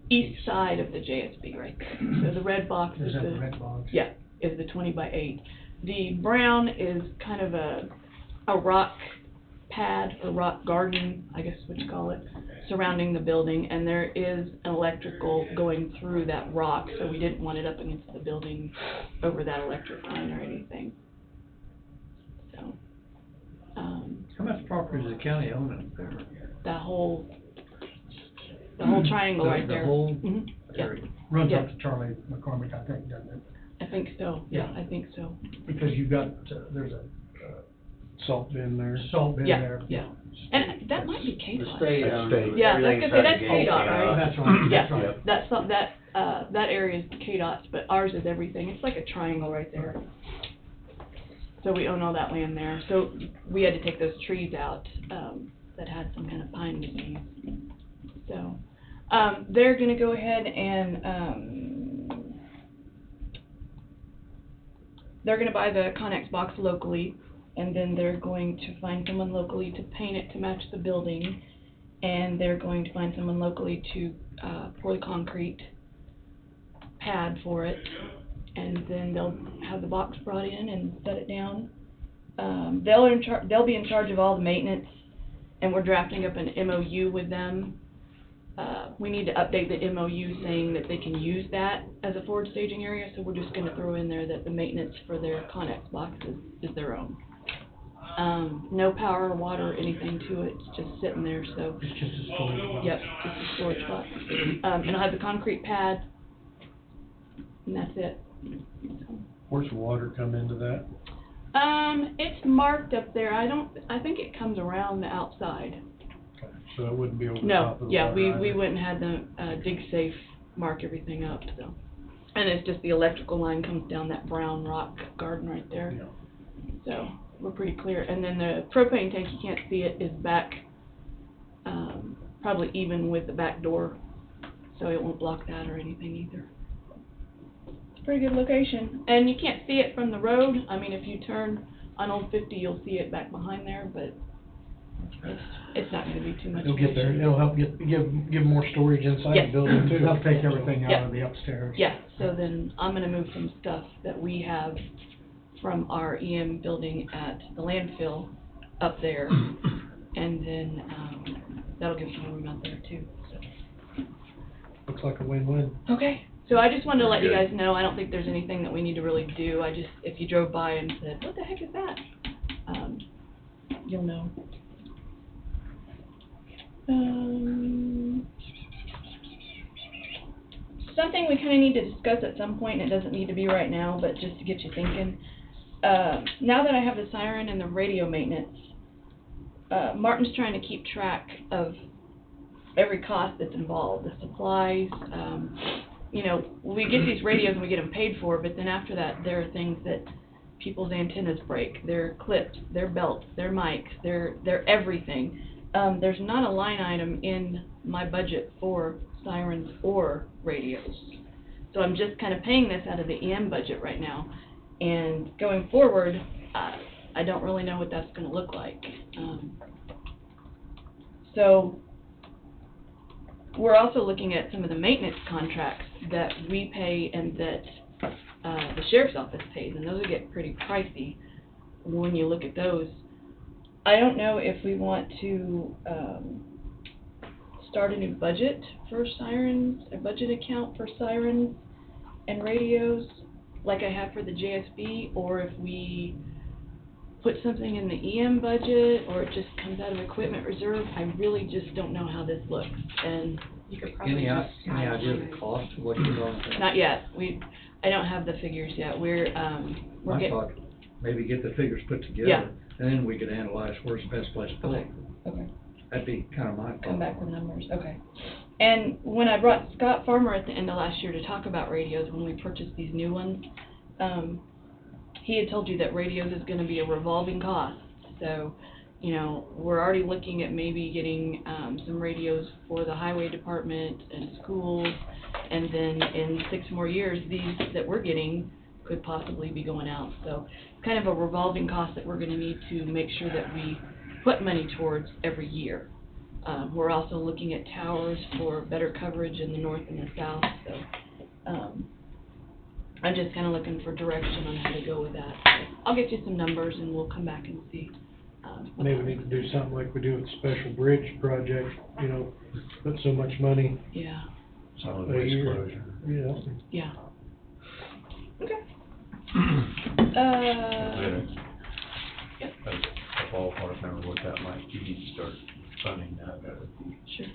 east side of the JSB right there. So the red box Is that the red box? Yeah, is the 20 by 8. The brown is kind of a rock pad or rock garden, I guess is what you call it, surrounding the building, and there is an electrical going through that rock, so we didn't want it up against the building over that electric line or anything. So, How much property does the county own up there? that whole triangle right there. The whole Mhm, yeah, area? Runs Yeah. up to Charlie McCormick, I think, doesn't it? I think so, yeah, I think so. Because you've got, there's a Salt bin there. salt bin Yeah, there. yeah. And that might be KDOT. state. Yeah, I was gonna say, that's KDOT, Oh, right? that's right, that's Yeah, right. that area is KDOT's, but ours is everything. It's like a triangle right there. So we own all that land there. So we had to take those trees out, that had some kind of pine disease. So, they're gonna go ahead and, they're gonna buy the Connex box locally, and then they're going to find someone locally to paint it to match the building, and they're going to find someone locally to pour the concrete pad for it, and then they'll have the box brought in and set it down. They'll be in charge of all the maintenance, and we're drafting up an MOU with them. We need to update the MOU saying that they can use that as a forward staging area, so we're just gonna throw in there that the maintenance for their Connex boxes is their own. No power or water or anything to it, it's just sitting there, so. It's just a storage box. Yep, just a storage box. And it'll have the concrete pad, and that's it. Where's the water come into that? It's marked up there, I think it comes around the outside. Okay, so it wouldn't be over the No, top of the yeah, water we either. went and had them, dig safe, mark everything up, so. And it's just the electrical line comes down that brown rock garden right there. Yeah. So, we're pretty clear. And then the propane tank, you can't see it, is back, probably even with the back door, so it won't block that or anything either. It's a pretty good location. And you can't see it from the road. I mean, if you turn on Old 50, you'll see it back behind there, but it's not gonna be too much. It'll get there, it'll help give more storage inside Yes. the building too. They'll take everything out Yeah. of the upstairs. Yeah, so then I'm gonna move some stuff that we have from our EM building at the landfill up there, and then, that'll give some room out there too, so. Looks like a win-win. Okay, so I just wanted to let you Good. guys know, I don't think there's anything that we need to really do, if you drove by and said, what the heck is that? You'll know. Something we kinda need to discuss at some point, and it doesn't need to be right now, but just to get you thinking. Now that I have the siren and the radio maintenance, Martin's trying to keep track of every cost that's involved, the supplies, you know, we get these radios and we get them paid for, but then after that, there are things that people's antennas break, their clips, their belts, their mics, their everything. There's not a line item in my budget for sirens or radios. So I'm just kind of paying this out of the EM budget right now. And going forward, I don't really know what that's gonna look like. So we're also looking at some of the maintenance contracts that we pay and that the sheriff's office pays, and those will get pretty pricey when you look at those. I don't know if we want to start a new budget for sirens, a budget account for sirens and radios, like I have for the JSB, or if we put something in the EM budget, or it just comes out of equipment reserve. I really just don't know how this looks, and You could probably Any just add idea of one. the cost of what you're going to? not yet. I don't have the figures yet. We're I getting, thought maybe get the figures put together. Yeah. And then we could analyze where's the best place to put it. okay. That'd be kind of my thought. Come back with numbers, okay. And when I brought Scott Farmer at the end of last year to talk about radios, when we purchased these new ones, he had told you that radios is gonna be a revolving cost. So, you know, we're already looking at maybe getting, some radios for the highway department and schools. And then in 6 more years, these that we're getting could possibly be going out. So it's kind of a revolving cost that we're gonna need to make sure that we put money towards every year. We're also looking at towers for better coverage in the north and the south, so, I'm just kinda looking for direction on how to go with that. So I'll get you some numbers and we'll come back and see. what Maybe we need to do something like we do with the special bridge project, you know, put so much money, Yeah, Solid A waste year. closure. yeah. Okay. A ballpark number, what that might be, to start funding that, that would be. Sure.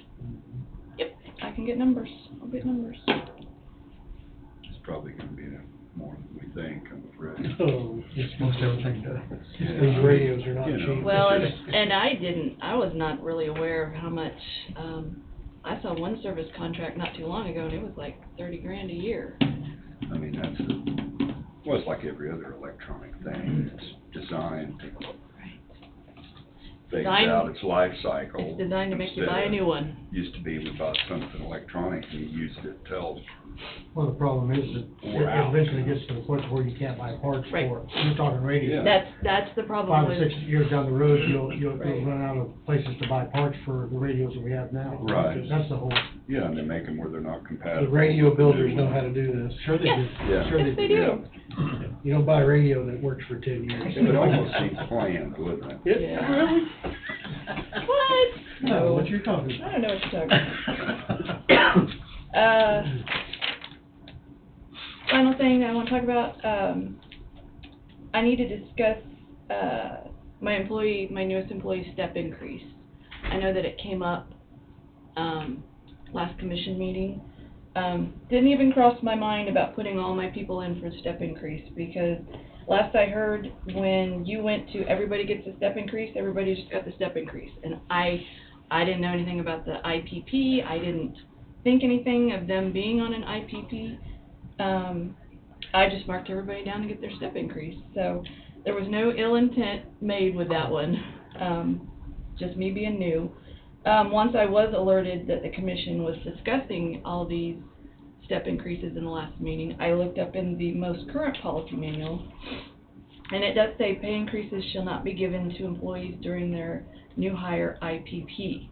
Yep, I can get numbers, I'll get numbers. It's probably gonna be more than we think, I'm afraid. Oh, Most everything does. these radios are not You know. cheap. Well, and I was not really aware of how much, I saw one service contract not too long ago and it was like $30,000 a year. I mean, well, it's like every other electronic thing, it's designed to phase Designed- out its life cycle. It's designed to make you buy a instead new of- one. Used to be, we bought something electronic and you used it till, Well, the problem is that We're it out. eventually gets to the point where you can't buy parts Right. for it. You're talking radio. Yeah. That's the problem 5 or with. 6 years down the road, you'll Right. run out of places to buy parts for the radios that we have now. Right. That's the whole, yeah, and they make them where they're not compatible. The radio builders know how to do this. sure they Yeah. do. Yeah. Sure Yes, they do. Yeah. You don't buy a radio that works for 10 years. It would almost seem planned, wouldn't it? Yeah. What? No, what you're talking I about. don't know what you're talking about. Final thing I want to talk about, I need to discuss, my newest employee's step increase. I know that it came up, last commission meeting. Didn't even cross my mind about putting all my people in for step increase, because last I heard, when you went to everybody gets a step increase, everybody just got the step increase. And I didn't know anything about the IPP, I didn't think anything of them being on an IPP. I just marked everybody down to get their step increase. So there was no ill intent made with that one, just me being new. Once I was alerted that the commission was discussing all these step increases in the last meeting, I looked up in the most current policy manual, and it does say pay increases shall not be given to employees during their new hire IPP.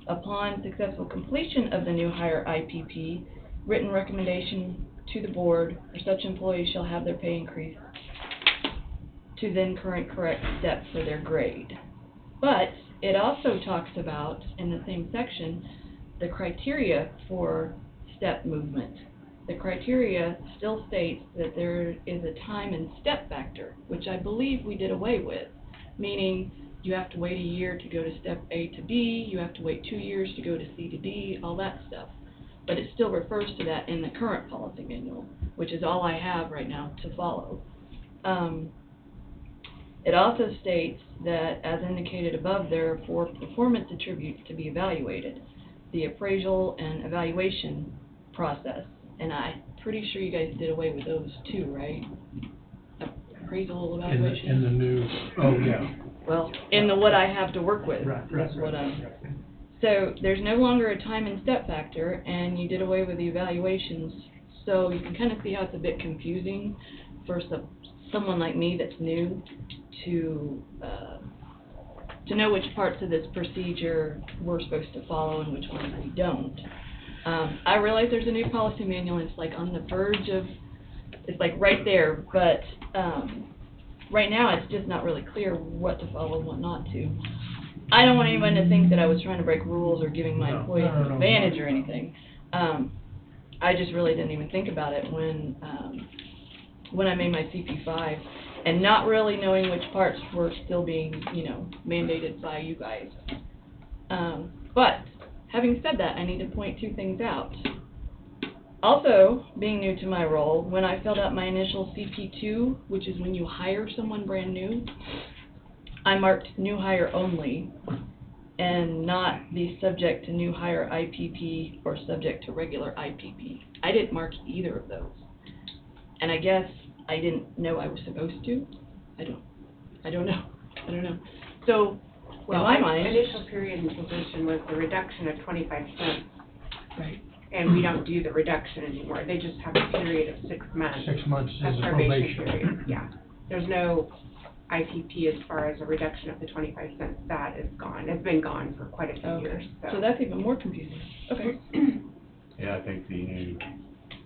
Upon successful completion of the new hire IPP, written recommendation to the board for such employees shall have their pay increase to then correct step for their grade. But it also talks about, in the same section, the criteria for step movement. The criteria still states that there is a time and step factor, which I believe we did away with, meaning you have to wait a year to go to step A to B, you have to wait 2 years to go to C to D, all that stuff. But it still refers to that in the current policy manual, which is all I have right now to follow. It also states that, as indicated above, there are 4 performance attributes to be evaluated: the appraisal and evaluation process. And I'm pretty sure you guys did away with those too, right? Appraisal, evaluation? In the new, oh, yeah. Well, in the what I have to work with, Right, is what I'm. So there's no longer a time and step factor, and you did away with the evaluations. So you can kind of see how it's a bit confusing for someone like me that's new to know which parts of this procedure we're supposed to follow and which ones we don't. I realize there's a new policy manual, and it's like on the verge of, it's like right there, but right now it's just not really clear what to follow and what not to. I don't want anyone to think that I was trying to break rules or giving my No. employees No, no, an no. advantage or anything. I just really didn't even think about it when I made my CP5, and not really knowing which parts were still being, you know, mandated by you guys. But, having said that, I need to point two things out. Also, being new to my role, when I filled out my initial CP2, which is when you hire someone brand new, I marked new hire only, and not be subject to new hire IPP or subject to regular IPP. I didn't mark either of those. And I guess I didn't know I was supposed to. I don't know. So, in my mind. Initial period in position was the reduction of 25 cents, Right. and we don't do the reduction anymore. They just have a period of 6 months. 6 months That's is a probation probation. period, yeah. There's no IPP as far as a reduction of the 25 cents. That is gone. It's been gone for quite a few years, So that's even more confusing. Okay. Yeah, I think the new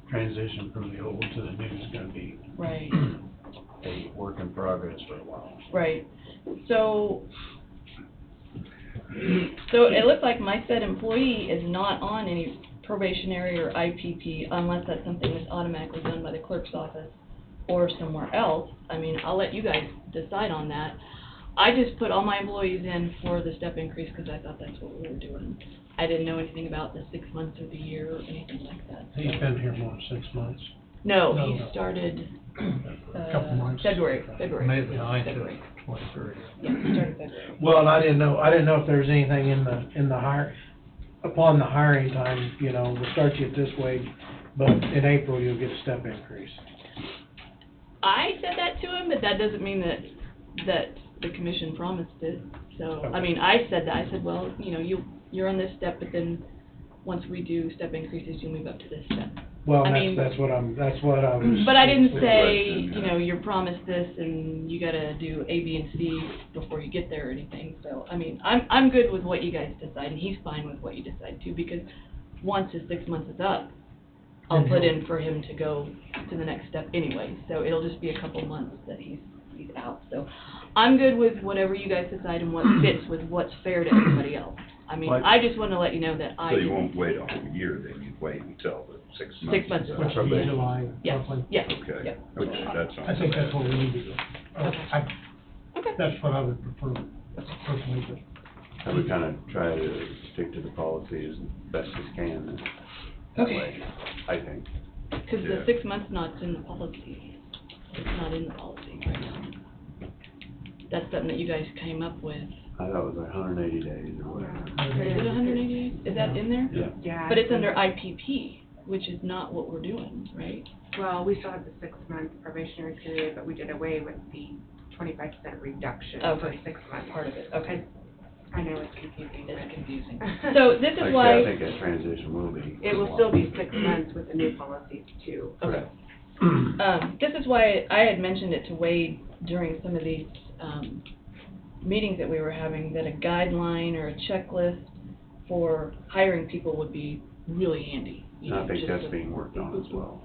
transition from the old to the new is gonna be Right. a work in progress for a while. Right. So it looks like my said employee is not on any probationary or IPP unless that's something that's automatically done by the clerk's office or somewhere else. I mean, I'll let you guys decide on that. I just put all my employees in for the step increase because I thought that's what we were doing. I didn't know anything about the 6 months or the year or anything like that. He's been here more than 6 months. No, No. he started, Couple months. February. Maybe nine to February. 23. Yeah, he started February. Well, and I didn't know if there was anything in the hire, upon the hiring time, you know, we'll start you at this wage, but in April you'll get a step increase. I said that to him, but that doesn't mean that the commission promised it. So, I mean, I said that, I said, well, you know, you're on this step, but then once we do step increases, you move up to this step. Well, I mean- that's what I was. But I didn't say, question, you know, you're promised this and you gotta do A, B, and C before you get there or anything. So, I mean, I'm good with what you guys decide, and he's fine with what you decide too, because once his 6 months is up, I'll put in for him to go to the next step anyway. So it'll just be a couple months that he's out. So I'm good with whatever you guys decide and what fits with what's fair to everybody else. I mean, Like- I just wanna let you know that I So you didn't- won't wait a whole year, then you'd wait until the 6 months? 6 months. is Which up. would be July, Yeah, roughly. yeah, Okay, yeah. okay, that's. I think that's what we need to do. Okay. Okay. That's what I would prefer personally, but. I would kind of try to stick to the policy as best as can. That Okay. way, I think. Because the Yeah. 6 months not in the policy. It's not in the policy right now. That's something that you guys came up with. I thought it was like 180 days or whatever. Is it 180 days? Is that in there? Yeah. Yeah. But it's under IPP, which is not what we're doing, right? Well, we still have the 6-month probationary period, but we did away with the 25% reduction for Okay. 6 months. Part of it, okay. I know it's confusing, It's but. confusing. So this is Like I why, think that transition will be. It will still be 6 months with the new policies too. okay. This is why I had mentioned it to Wade during some of these, meetings that we were having, that a guideline or a checklist for hiring people would be really handy. You And I know, think just that's so- being worked on as well.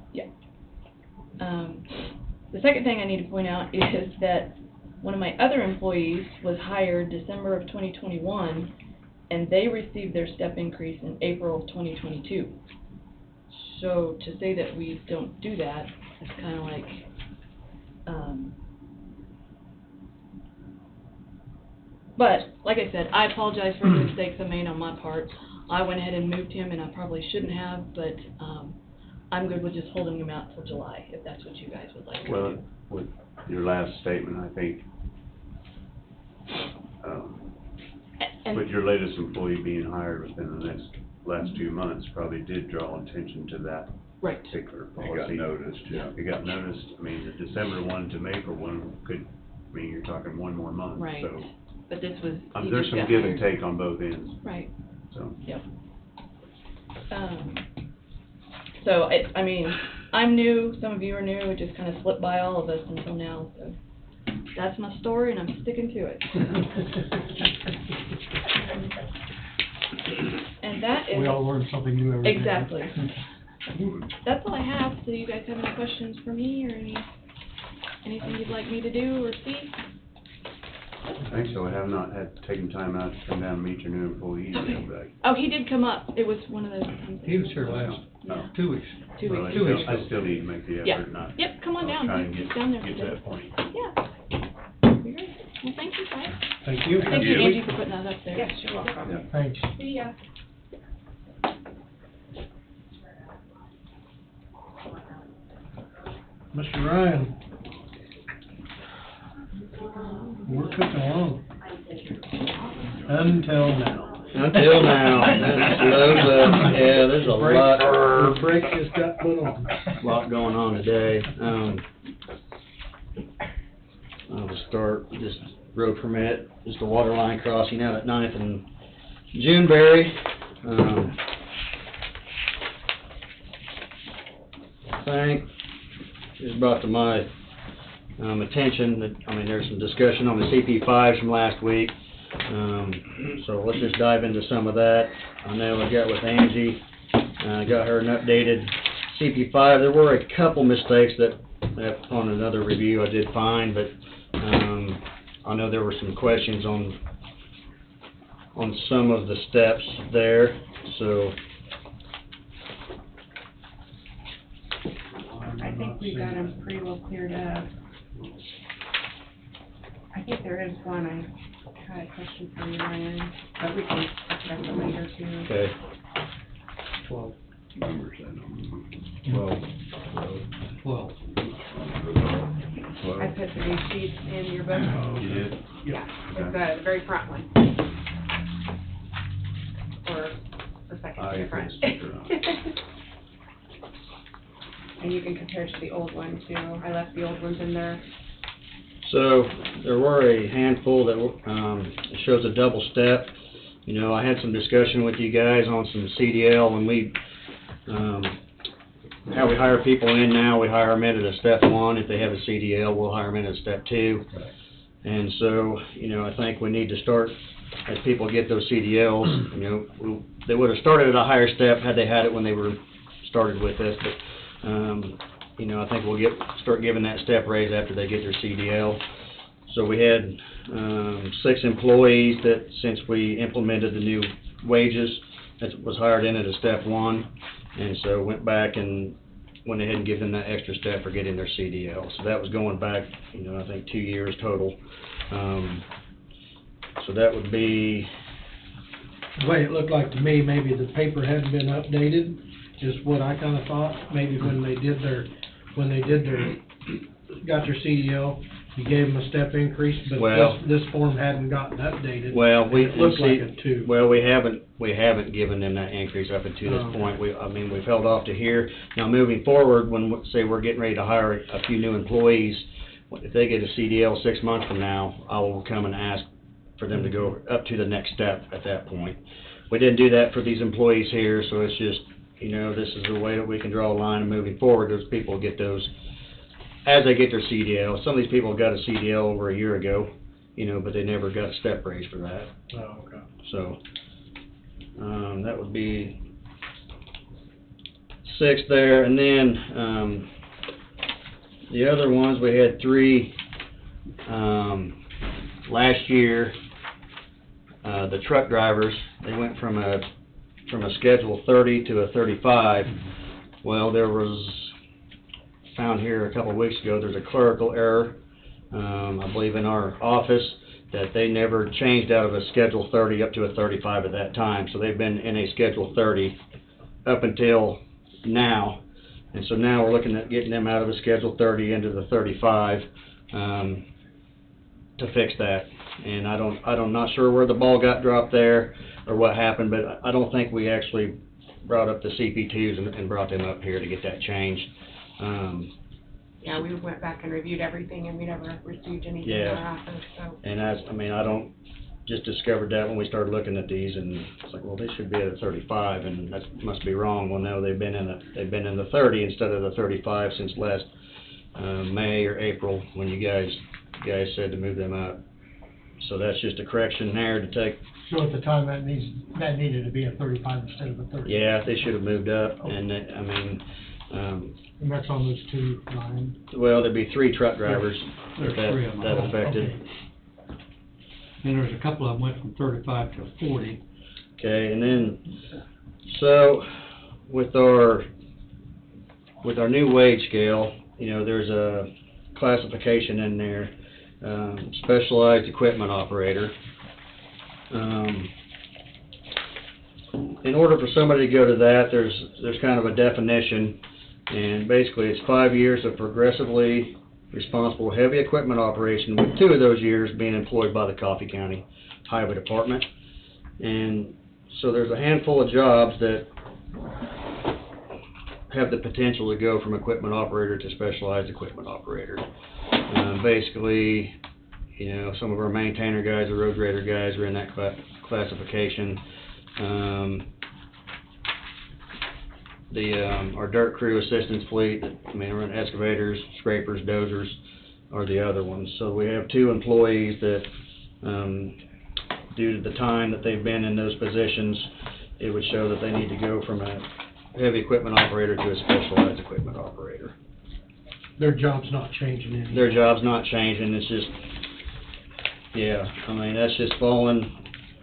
The second thing I need to point out is that one of my other employees was hired December of 2021, and they received their step increase in April of 2022. So to say that we don't do that is kind of like, but, like I said, I apologize for the mistakes I made on my part. I went ahead and moved him, and I probably shouldn't have, but, I'm good with just holding him out till July, if that's what you guys would like to do. Well, with your last statement, I think, And- with your latest employee being hired within the last 2 months, probably did draw attention to that Right. particular It got policy. noticed, yeah. It got noticed. I mean, the December 1 to April 1 could, I mean, you're talking 1 more month, Right. so. But this was, he There's just some got give and hired. take on both ends, Right, so. yep. So, I mean, I'm new, some of you are new, it just kind of slipped by all of us until now, so. That's my story, and I'm sticking to it. And that is. We all learn something new every day. Exactly. That's all I have. So you guys have any questions for me or anything you'd like me to do or see? Thanks, so I have not had taken time out to come down and meet your new employees and come back. Oh, he did come up. It was one of those things. He was here last, Yeah. 2 weeks. 2 Well, weeks. I 2 weeks still- ago. I still need to make the Yeah. effort, not. Yep, come on I'll down. try and He's get, down there get to today. that point. Yeah. Very good. Well, thank you, guys. Thank you. Thank you, Angie, for putting that up there. Yes, you're welcome. Yeah. Thanks. See ya. Mr. Ryan. We're cooking along. Until now. Until now, that's loads of, yeah, there's a The brake just got put on. lot going on today. I'll just start, just road permit, just a water line crossing out at 9th and Juneberry. I think it was brought to my attention that, I mean, there's some discussion on the CP5s from last week. So let's just dive into some of that. I know I got with Angie, got her an updated CP5. There were a couple mistakes that on another review I did find, but I know there were some questions on some of the steps there, so. I think we got them pretty well cleared up. I think there is one, I had a question for you, Ryan, but we can discuss it later too. Okay. 12. Numbers, I don't Well, know. I put the new sheets in your book. You did? Yeah, it's the very front one. Or the second I to the front. put a sticker on And you can compare to the old one too. I left the old ones in there. So, there were a handful that, shows a double step. You know, I had some discussion with you guys on some CDL, when we, how we hire people in now, we hire them in at a step 1. If they have a CDL, we'll hire them in at step 2. And so, you know, I think we need to start, as people get those CDLs, you know, they would have started at a higher step had they had it when they were started with us, but, you know, I think we'll start giving that step raise after they get their CDL. So we had 6 employees that, since we implemented the new wages, that was hired in at a step 1, and so went back and went ahead and gave them that extra step for getting their CDL. So that was going back, you know, I think 2 years total. So that would be, The way it looked like to me, maybe the paper hadn't been updated, is what I kinda thought. Maybe when they did their, got their CDL, you gave them a step increase, but Well- this form hadn't gotten updated. well, It looked like it too. Well, we haven't given them that increase up until this Oh. point. I mean, we've held off to here. Now, moving forward, when, say, we're getting ready to hire a few new employees, if they get a CDL 6 months from now, I will come and ask for them to go up to the next step at that point. We didn't do that for these employees here, so it's just, you know, this is the way that we can draw a line, and moving forward, those people get those as they get their CDL. Some of these people got a CDL over a year ago, you know, but they never got a step raise for that. Oh, okay. So, that would be 6 there, and then, the other ones, we had 3, last year. The truck drivers, they went from a Schedule 30 to a 35. Well, there was, found here a couple of weeks ago, there's a clerical error, I believe in our office, that they never changed out of a Schedule 30 up to a 35 at that time. So they've been in a Schedule 30 up until now. And so now we're looking at getting them out of a Schedule 30 into the 35, to fix that. And I'm not sure where the ball got dropped there or what happened, but I don't think we actually brought up the CP2s and brought them up here to get that changed. Yeah, we went back and reviewed everything and we never received anything in Yeah. our office, so. And I just discovered that when we started looking at these, and it's like, well, they should be at a 35, and that must be wrong. Well, no, they've been in the 30 instead of the 35 since last May or April, when you guys said to move them up. So that's just a correction there to take. So at the time, that needed to be a 35 instead of a 30. Yeah, they should have moved up, and And that's on those 2, Ryan. well, there'd be 3 truck drivers There's that 3 of them. that affected. Okay. and there's a couple of them went from 35 to 40. Okay, and then, so, with our new wage scale, you know, there's a classification in there, specialized equipment operator. In order for somebody to go to that, there's kind of a definition, and basically it's 5 years of progressively responsible heavy equipment operation, with 2 of those years being employed by the Coffee County Highway Department. And so there's a handful of jobs that have the potential to go from equipment operator to specialized equipment operator. Basically, you know, some of our maintainer guys, or road grader guys, are in that classification. Our dirt crew assistance fleet, we're in excavators, scrapers, dozers are the other ones. So we have 2 employees that, due to the time that they've been in those positions, it would show that they need to go from a heavy equipment operator to a specialized equipment operator. Their job's not changing any. Their job's not changing, it's just, yeah, I mean, that's just following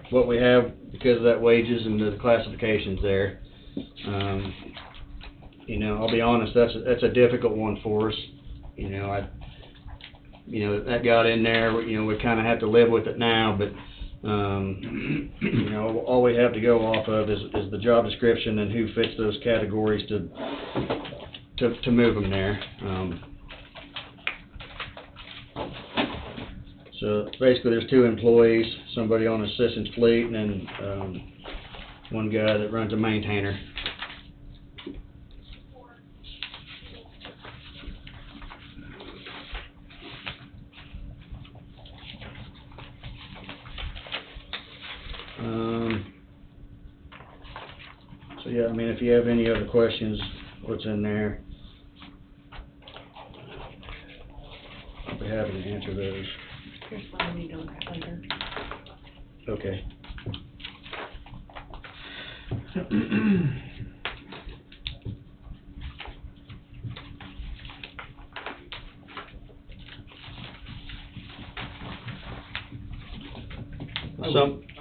what we have because of that wages and the classifications there. You know, I'll be honest, that's a difficult one for us. You know, that got in there, you know, we kinda have to live with it now, but, you know, all we have to go off of is the job description and who fits those categories to move them there. So basically there's 2 employees, somebody on assistance fleet, and then, 1 guy that runs a maintainer. So yeah, I mean, if you have any other questions, what's in there, I'll be happy to answer those. Here's one we don't have later. Okay.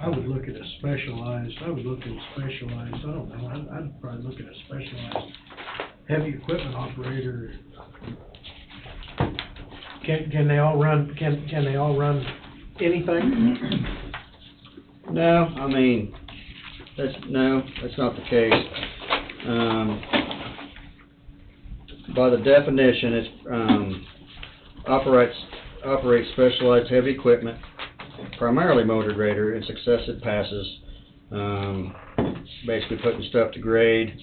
I would look at a specialized, I don't know, I'd probably look at a specialized heavy equipment operator. Can they all run, can they all run anything? No, I mean, that's not the case. By the definition, it's, operates specialized heavy equipment, primarily motor grader, in successive passes, basically putting stuff to grade,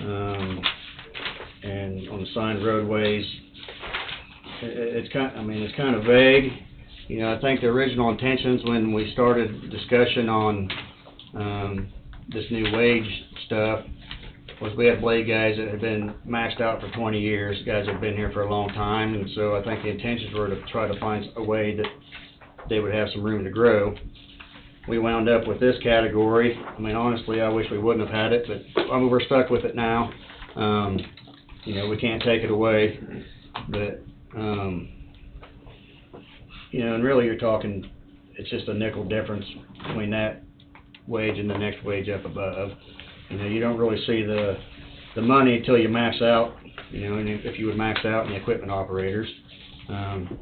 and on assigned roadways. It's kind of vague. You know, I think the original intentions when we started discussion on this new wage stuff was we had blade guys that had been maxed out for 20 years, guys that have been here for a long time, and so I think the intentions were to try to find a way that they would have some room to grow. We wound up with this category. I mean, honestly, I wish we wouldn't have had it, but I mean, we're stuck with it now. You know, we can't take it away, but you know, and really you're talking, it's just a nickel difference between that wage and the next wage up above. You know, you don't really see the money until you max out, you know, and if you would max out in the equipment operators, then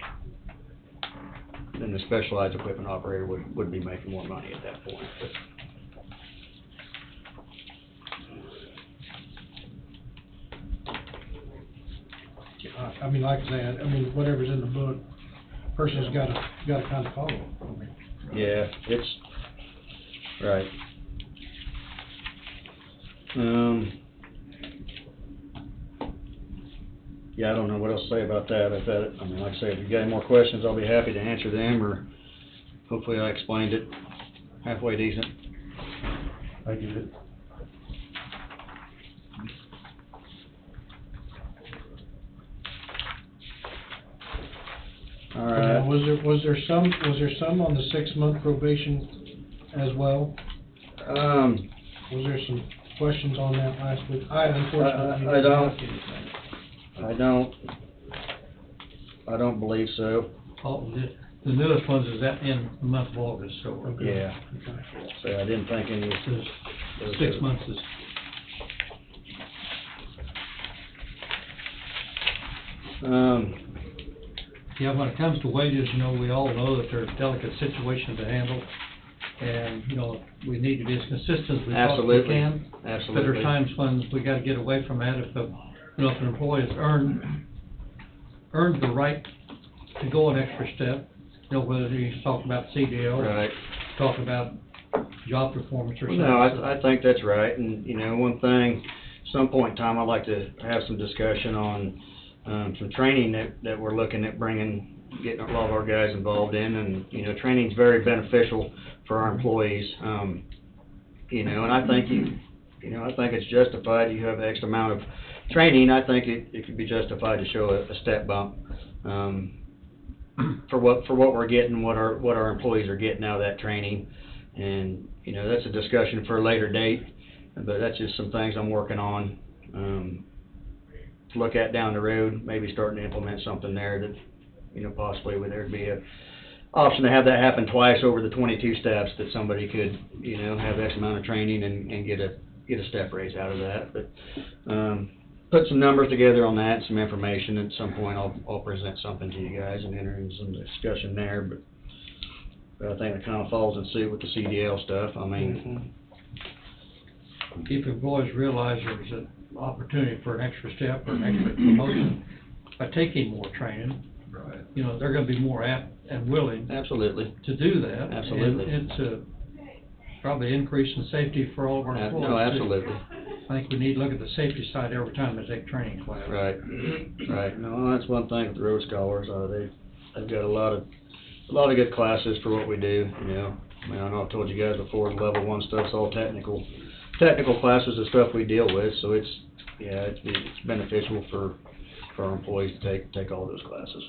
the specialized equipment operator would be making more money at that point. I mean, like I said, I mean, whatever's in the book, person's gotta kind of follow. I mean, Yeah, it's, right. Yeah, I don't know what else to say about that. I mean, like I say, if you got any more questions, I'll be happy to answer them, or hopefully I explained it halfway decent. I get it. All right. Now, was there some on the 6-month probation as well? Was there some questions on that last week? I unfortunately I don't. I don't believe so. Paul, The newest ones is that in the month of August, so. Yeah. So I didn't think any. This is 6 months is. Yeah, when it comes to wages, you know, we all know that there's delicate situations to handle. And, you know, we need to be as consistent as we possibly can. Absolutely. But there's times when we gotta get away from that. If you know, if an employee has earned the right to go an extra step, you know, whether you talk about CDL. Right. Talk about job performance or something. No, I think that's right, and, you know, one thing, some point in time, I'd like to have some discussion on, some training that we're looking at getting a lot of our guys involved in, and, you know, training's very beneficial for our employees, you know, and I think I think it's justified. You have X amount of training, I think it could be justified to show a step bump, for what we're getting, what our employees are getting out of that training. And, you know, that's a discussion for a later date, but that's just some things I'm working on, to look at down the road, maybe starting to implement something there that, you know, possibly there'd be a option to have that happen twice over the 22 steps, that somebody could, you know, have X amount of training and get a step raise out of that. But, put some numbers together on that, some information. At some point, I'll present something to you guys and enter into some discussion there, but I think it kind of falls in suit with the CDL stuff. I mean, If employees realize there's an opportunity for an extra step or an extra promotion by taking more training, Right. you know, they're gonna be more apt and willing absolutely. to do that. Absolutely. And it's probably increase in safety for all of our employees. No, too. absolutely. I think we need to look at the safety side every time they take training class. Right, right. No, that's one thing with the Road Scholars. They've got a lot of good classes for what we do, you know. I mean, I know I've told you guys before, the level 1 stuff's all technical classes of stuff we deal with, so it's beneficial for our employees to take all those classes.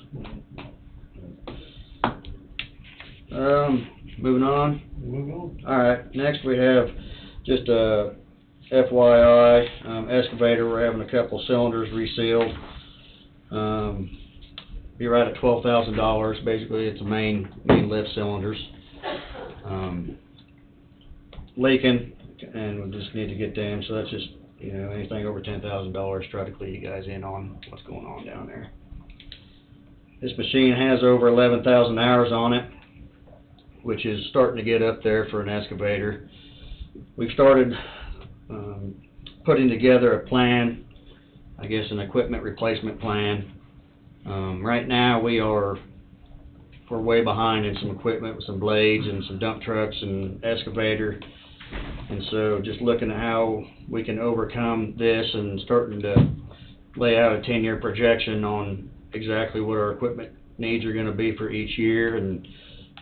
Moving on. Move on. All right, next we have just a FYI, excavator, we're having a couple cylinders resealed. Be right at $12,000, basically it's the main lift cylinders. Leaking, and we just need to get them, so that's just, you know, anything over $10,000, try to clue you guys in on what's going on down there. This machine has over 11,000 hours on it, which is starting to get up there for an excavator. We've started putting together a plan, I guess an equipment replacement plan. Right now we're way behind in some equipment with some blades and some dump trucks and excavator. And so just looking at how we can overcome this and starting to lay out a 10-year projection on exactly what our equipment needs are going to be for each year. And,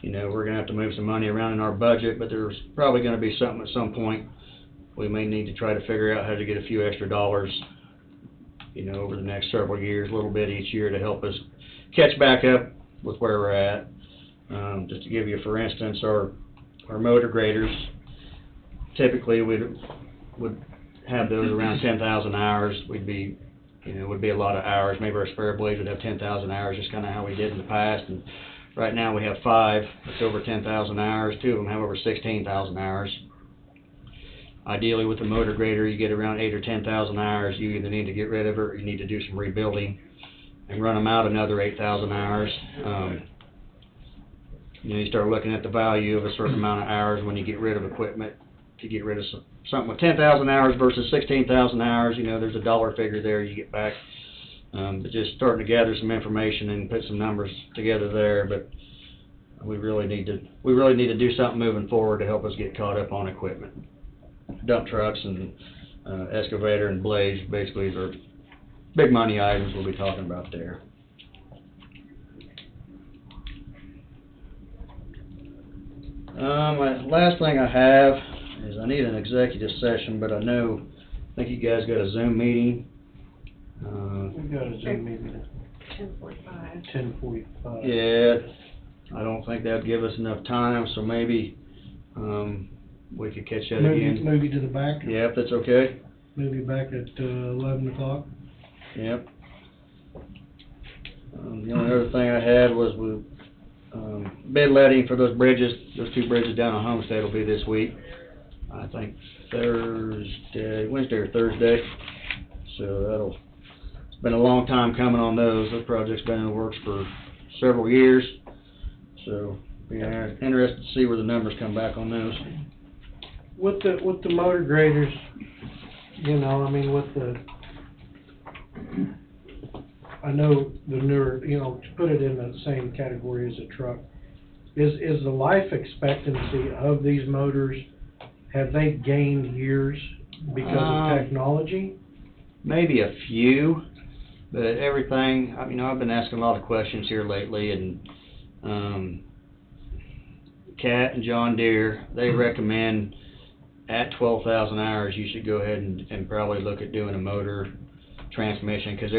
you know, we're going to have to move some money around in our budget, but there's probably going to be something at some point. We may need to try to figure out how to get a few extra dollars, you know, over the next several years, a little bit each year to help us catch back up with where we're at. Just to give you, for instance, our motor graders, typically would have those around 10,000 hours. Would be a lot of hours. Maybe our spare blades would have 10,000 hours, just kind of how we did in the past. And right now we have 5 that's over 10,000 hours. 2 of them have over 16,000 hours. Ideally, with the motor grader, you get around 8 or 10,000 hours. You either need to get rid of it or you need to do some rebuilding and run them out another 8,000 hours. You start looking at the value of a certain amount of hours when you get rid of equipment. If you get rid of something with 10,000 hours versus 16,000 hours, you know, there's a dollar figure there you get back. But just starting to gather some information and put some numbers together there. But we really need to do something moving forward to help us get caught up on equipment. Dump trucks and excavator and blades basically are big money items we'll be talking about there. Last thing I have is I need an executive session, but I think you guys got a Zoom meeting. We've got a Zoom meeting 10:45. 10:45. Yeah, I don't think that'd give us enough time, so maybe we could catch that again. Move you to the back. Yeah, if that's okay. Move you back at 11 o'clock. Yep. The only other thing I had was bid letting for those bridges, those 2 bridges down on Homestead will be this week. I think Wednesday or Thursday. So it's been a long time coming on those. Those projects been in the works for several years. So, yeah, interested to see where the numbers come back on those. With the motor graders, you know, I mean, I know the newer, you know, to put it in the same category as a truck, is the life expectancy of these motors, have they gained years because of technology? Maybe a few, but everything, I mean, I've been asking a lot of questions here lately, and Cat and John Deere, they recommend at 12,000 hours, you should go ahead and probably look at doing a motor transmission, because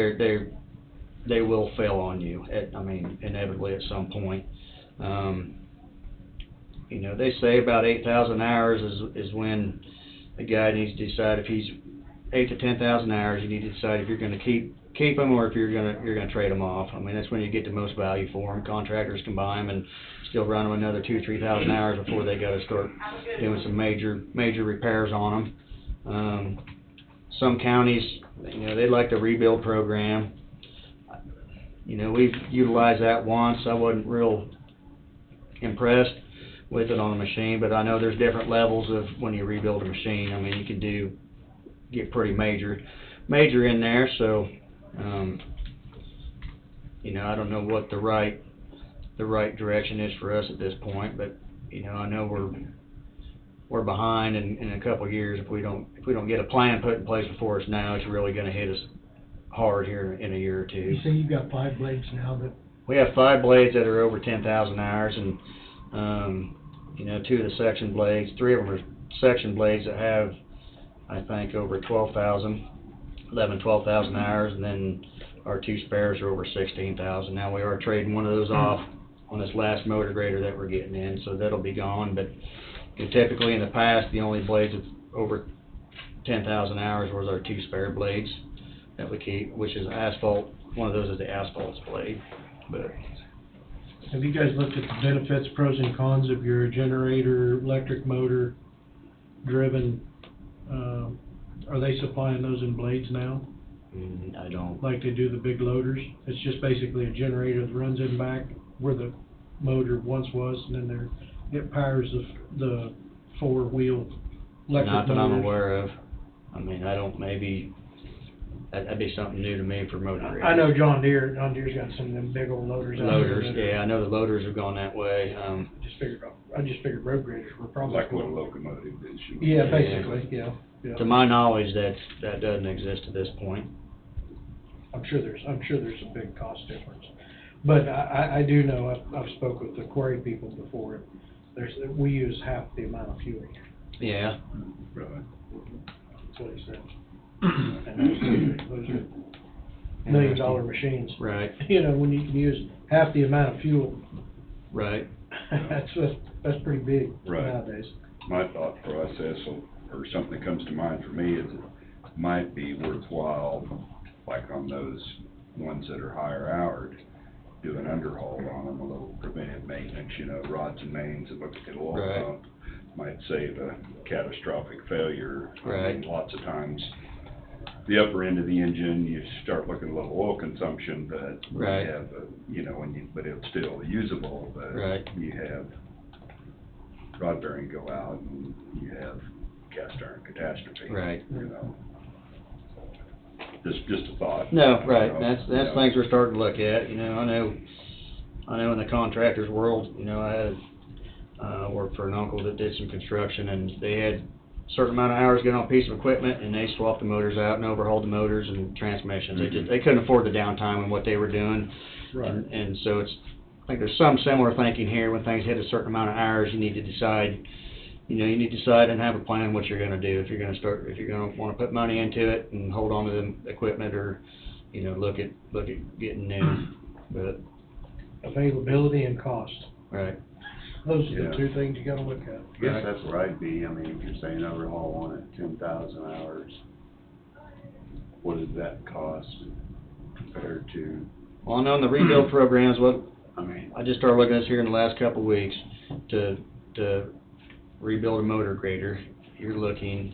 they will fail on you, inevitably at some point. You know, they say about 8,000 hours is when a guy needs to decide if he's 8,000 to 10,000 hours. You need to decide if you're going to keep them or if you're going to trade them off. I mean, that's when you get the most value for them. Contractors can buy them and still run them another 2,000 to 3,000 hours before they got to start doing some major repairs on them. Some counties, you know, they like the rebuild program. You know, we've utilized that once. I wasn't real impressed with it on a machine, but I know there's different levels of when you rebuild a machine. I mean, you can get pretty major in there. So, you know, I don't know what the right direction is for us at this point, but you know, I know we're behind in a couple of years if we don't get a plan put in place before us now. It's really going to hit us hard here in a year or two. You say you've got 5 blades now that... We have 5 blades that are over 10,000 hours, and you know, 2 of the section blades, 3 of them are section blades that have, I think, over 12,000 hours, and then our 2 spares are over 16,000. Now we are trading one of those off on this last motor grader that we're getting in, so that'll be gone. But typically in the past, the only blades of over 10,000 hours was our 2 spare blades that we keep, which is asphalt. One of those is the asphalt blade. But have you guys looked at the benefits, pros and cons of your generator, electric motor driven? Are they supplying those in blades now? I don't. Like they do the big loaders? It's just basically a generator that runs in back where the motor once was, and then it powers the 4-wheel electric Not that I'm motors. aware of. I mean, I don't, maybe, that'd be something new to me for motor graders. I know John Deere's got some of them big old loaders out there. Loaders, yeah, I know the loaders have gone that way. I just figured road graders were probably... Like what a locomotive is. Yeah, basically, yeah. To my knowledge, that doesn't exist at this point. I'm sure there's a big cost difference. But I do know, I've spoke with the quarry people before, we use half the amount of fuel. Yeah. Right. That's what he said. And those are $1 million machines. Right. You know, when you can use half the amount of fuel, Right. that's pretty big nowadays. My thought process, or something that comes to mind for me, is it might be worthwhile, like on those ones that are higher houred, do an underhaul on them, a little preventive maintenance, you know, rods and mains and look at the oil Right. pump. Might save a catastrophic failure. Right. I mean, lots of times, the upper end of the engine, you start looking at a little oil consumption, but Right. you have, but it's still usable, but Right. you have rod bearing go out and you have cast iron catastrophe. Right. You know, just a thought. No, right, You know, that's you know. things we're starting to look at, you know, I know in the contractor's world, you know, I had, worked for an uncle that did some construction, and they had a certain amount of hours getting on a piece of equipment, and they swapped the motors out and overhauled the motors and transmissions. They couldn't afford the downtime and what they were doing. Right. And so I think there's some similar thinking here. When things hit a certain amount of hours, you need to decide, and have a plan what you're gonna do. If you're gonna wanna put money into it and hold on to the equipment, or, you know, look at getting new. But, Availability and cost. right. Those are Yeah. the 2 things you gotta look at. I guess that's where I'd be, I mean, if you're saying overhaul one at 10,000 hours, what does that cost compared to? Well, I know in the rebuild programs, what I mean, I just started looking at this here in the last couple of weeks, to rebuild a motor grader, you're looking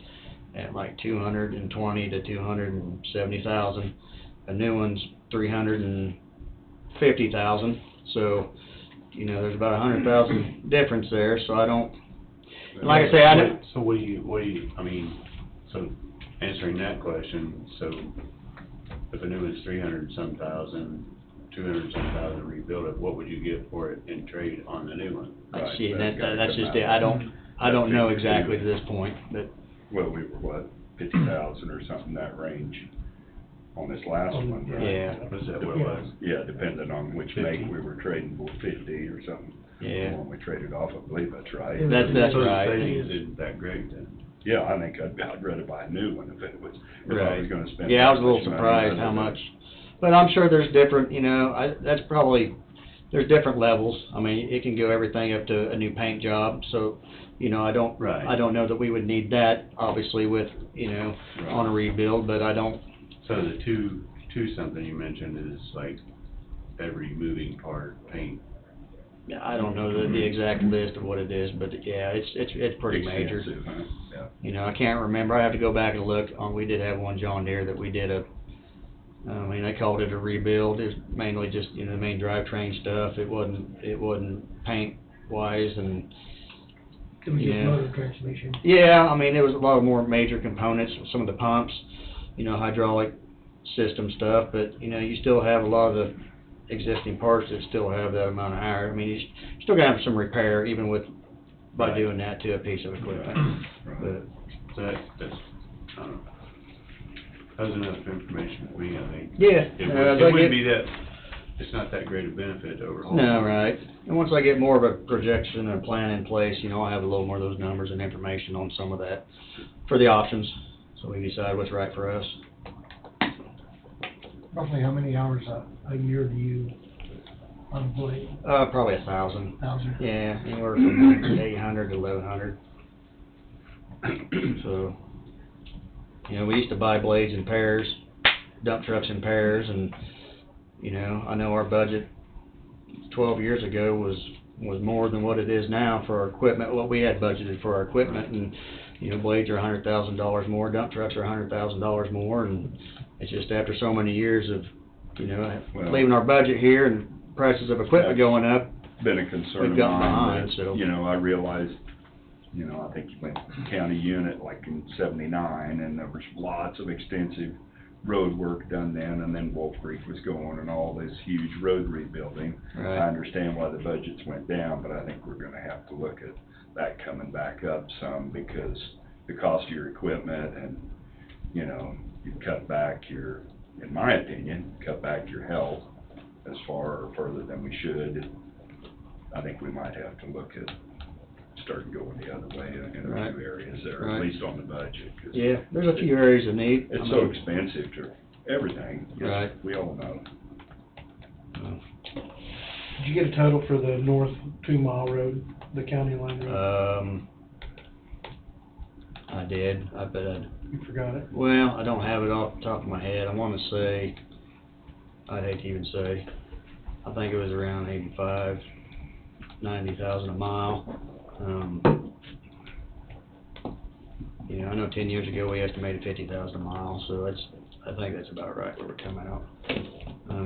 at like 220 to 270,000. A new one's 350,000, so, you know, there's about 100,000 difference there, so I don't, like I say, I don't. So what do you, I mean, so answering that question, so if a new one's 300 and some thousand, 200 and some thousand, rebuild it, what would you get for it in trade on the new one? Right, See, that's gotta that's come just out. it, I don't know exactly to 52. this point, but, Well, we were what, 50,000 or something, that range on this last one, right? yeah, Was that what it was? Yeah, depending on which 50. make we were trading for, 50 or something. Yeah. The one we traded off, I believe that's right. That's So the right. savings isn't that great then? Yeah, I think I'd rather buy a new one if I was Right. gonna spend. Yeah, I was a that little much money, surprised rather how than- much, but I'm sure there's different, you know, that's probably, there's different levels. I mean, it can go everything up to a new paint job, so, you know, I don't know that we would need that, obviously, with, you know, on a rebuild, but I don't. So the two something you mentioned is like every moving part, paint. I don't know the exact list of what it is, but yeah, it's pretty major. Expensive, huh? Yeah. You know, I can't remember, I have to go back and look, we did have one John Deere that we did I mean, they called it a rebuild, it was mainly just, you know, the main drivetrain stuff, it wasn't paint wise, and It was just Yeah. motor transmission. yeah, I mean, there was a lot of more major components, some of the pumps, you know, hydraulic system stuff, but, you know, you still have a lot of the existing parts that still have that amount of hour. I mean, you still gotta have some repair, even by Right. doing that to a piece of equipment. Right. But, so that's, I don't know. That's enough information for me, I think. Yeah, It as I wouldn't get- be that, it's not that great a benefit to overhaul. No, right. And once I get more of a projection and a plan in place, you know, I'll have a little more of those numbers and information on some of that for the options, so we decide what's right for us. Roughly how many hours a year do you unblade? Probably 1,000. 1,000? Yeah, anywhere from 800 to 1,100. So, you know, we used to buy blades in pairs, dump trucks in pairs, and, you know, I know our budget 12 years ago was more than what it is now for our equipment, what we had budgeted for our equipment, and, you know, blades are $100,000 more, dump trucks are $100,000 more, and it's just after so many years of, you know, Well- leaving our budget here and prices of equipment going up. Been a concern We've of gotten mine, behind, that, so. you know, I realized, you know, I think you went county unit like in '79, and there was lots of extensive road work done then, and then Wolf Creek was going and all this huge road rebuilding. Right. I understand why the budgets went down, but I think we're gonna have to look at that coming back up some, because the cost of your equipment and, you know, you cut back your, in my opinion, cut back your health as far or further than we should. I think we might have to look at starting going the other way in a Right. few areas there, Right. at least on the budget. 'cause Yeah, there's a few areas of need. It's I so mean, expensive to everything. Yes, Right. We all know. Did you get a total for the north 2-mile road, the county line road? I did, I bet You forgot it? well, I don't have it off the top of my head, I wanna say, I'd hate to even say, I think it was around 90,000 a mile. You know, I know 10 years ago, we estimated 50,000 a mile, so I think that's about right where we're coming out.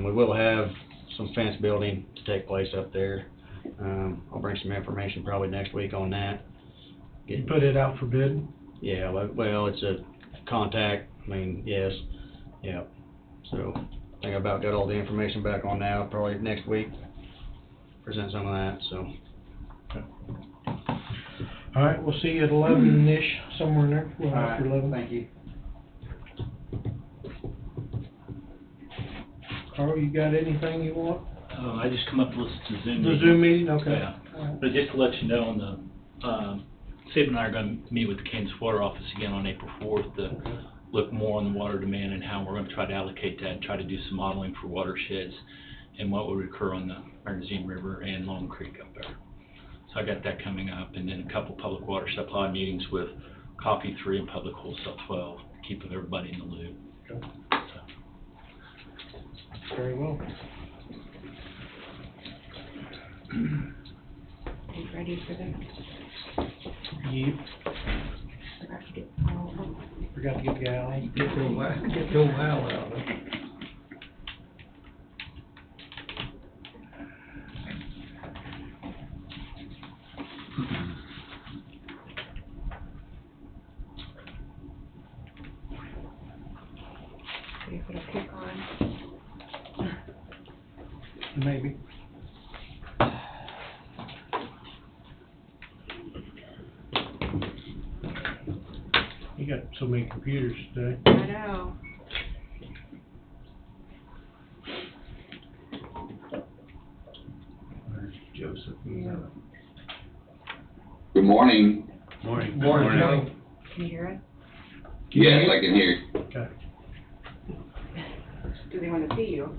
We will have some fence building to take place up there. I'll bring some information probably next week on that. You put it out for bid? Yeah, well, it's a contact, I mean, yes, yeah. So, I think I about got all the information back on that, probably next week, present some of that, so. All right, we'll see you at 11-ish, somewhere in there, a little after 11. Thank you. Carl, you got anything you want? I just come up to listen to Zoom. The Zoom meeting, okay. Yeah. All right. But just to let you know, on the, Sid and I are gonna meet with the Kansas Water Office again on April 4th to look more on the water demand and how we're gonna try to allocate that and try to do some modeling for watersheds and what would occur on the Bernazine River and Long Creek up there. So I got that coming up, and then a couple public water supply meetings with Coffee 3 and Public Wholesale 12, keeping everybody in the loop. Okay. So. Very well. Are you ready for this? Yep, Forgot to get, oh, forgot to get Gal. Get your Val out of it. see if it'll kick on. Maybe. You got so many computers today. I know. Where's Joseph? Yeah. Good morning. Morning. Morning, Joe. Can you hear us? Yes, I can hear you. Okay. Do they want to see you?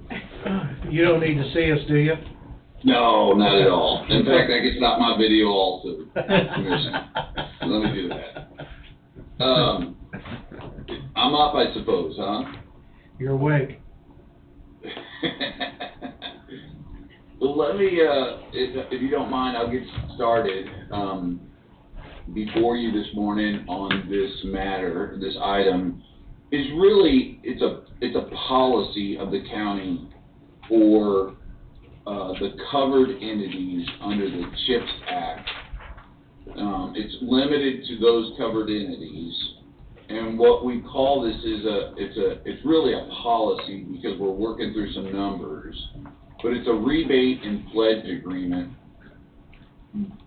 You don't need to see us, do you? No, not at all. In fact, I can stop my video also. Commissioner. Let me do that. I'm up, I suppose, huh? You're awake. Well, let me, if you don't mind, I'll get started, before you this morning on this matter, this item. Is really, it's a policy of the county for, the covered entities under the CHIPS Act. It's limited to those covered entities. And what we call this is it's really a policy because we're working through some numbers, but it's a rebate and pledge agreement,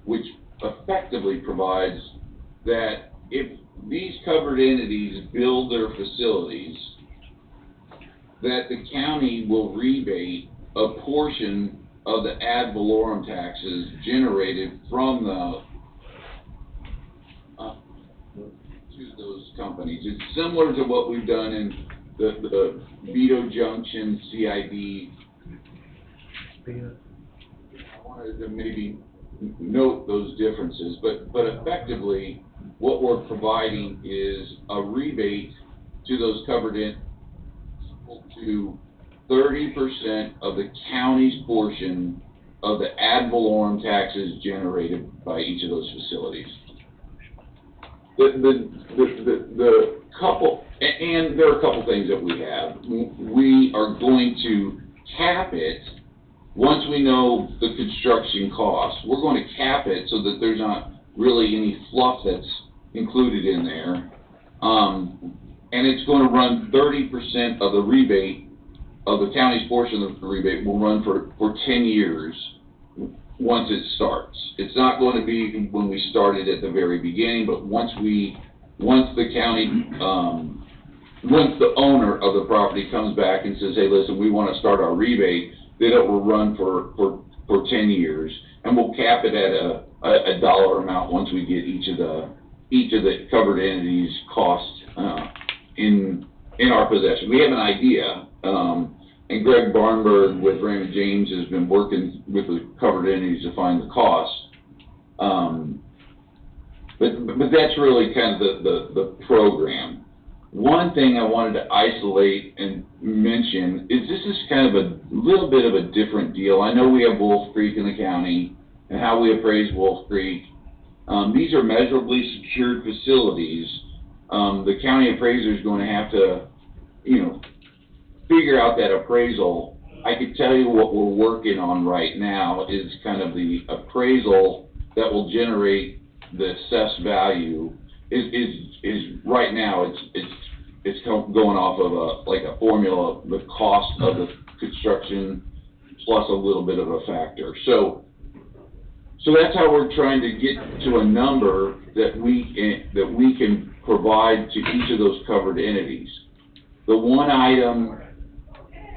which effectively provides that if these covered entities build their facilities, that the county will rebate a portion of the ad valorem taxes generated from to those companies. It's similar to what we've done in the Vito Junction CID. I wanted to maybe note those differences, but effectively, what we're providing is a rebate to those covered entities to 30% of the county's portion of the ad valorem taxes generated by each of those facilities. The couple, and there are a couple things that we have. We are going to cap it once we know the construction costs. We're going to cap it so that there's not really any fluff that's included in there. And it's going to run 30% of the rebate, of the county's portion of the rebate will run for 10 years once it starts. It's not going to be when we started at the very beginning, but once the county, once the owner of the property comes back and says, hey, listen, we want to start our rebate, then it will run for 10 years, and we'll cap it at a dollar amount once we get each of the covered entities' costs in our possession. We have an idea, and Greg Barnberg with Raymond James has been working with the covered entities to find the cost. But that's really kind of the program. One thing I wanted to isolate and mention is this is kind of a little bit of a different deal. I know we have Wolf Creek in the county and how we appraise Wolf Creek. These are measurably secured facilities. The county appraiser is going to have to, figure out that appraisal. I could tell you what we're working on right now is kind of the appraisal that will generate the assessed value is right now it's going off of a formula, the cost of the construction plus a little bit of a factor. So that's how we're trying to get to a number that we can provide to each of those covered entities. The one item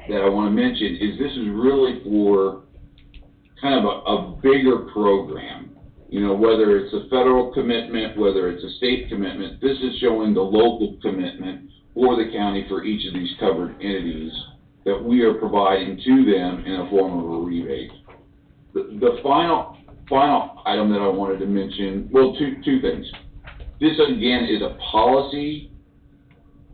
that I want to mention is this is really for kind of a bigger program. Whether it's a federal commitment, whether it's a state commitment, this is showing the local commitment for the county for each of these covered entities that we are providing to them in a form of a rebate. The final item that I wanted to mention, well, two things. This again is a policy.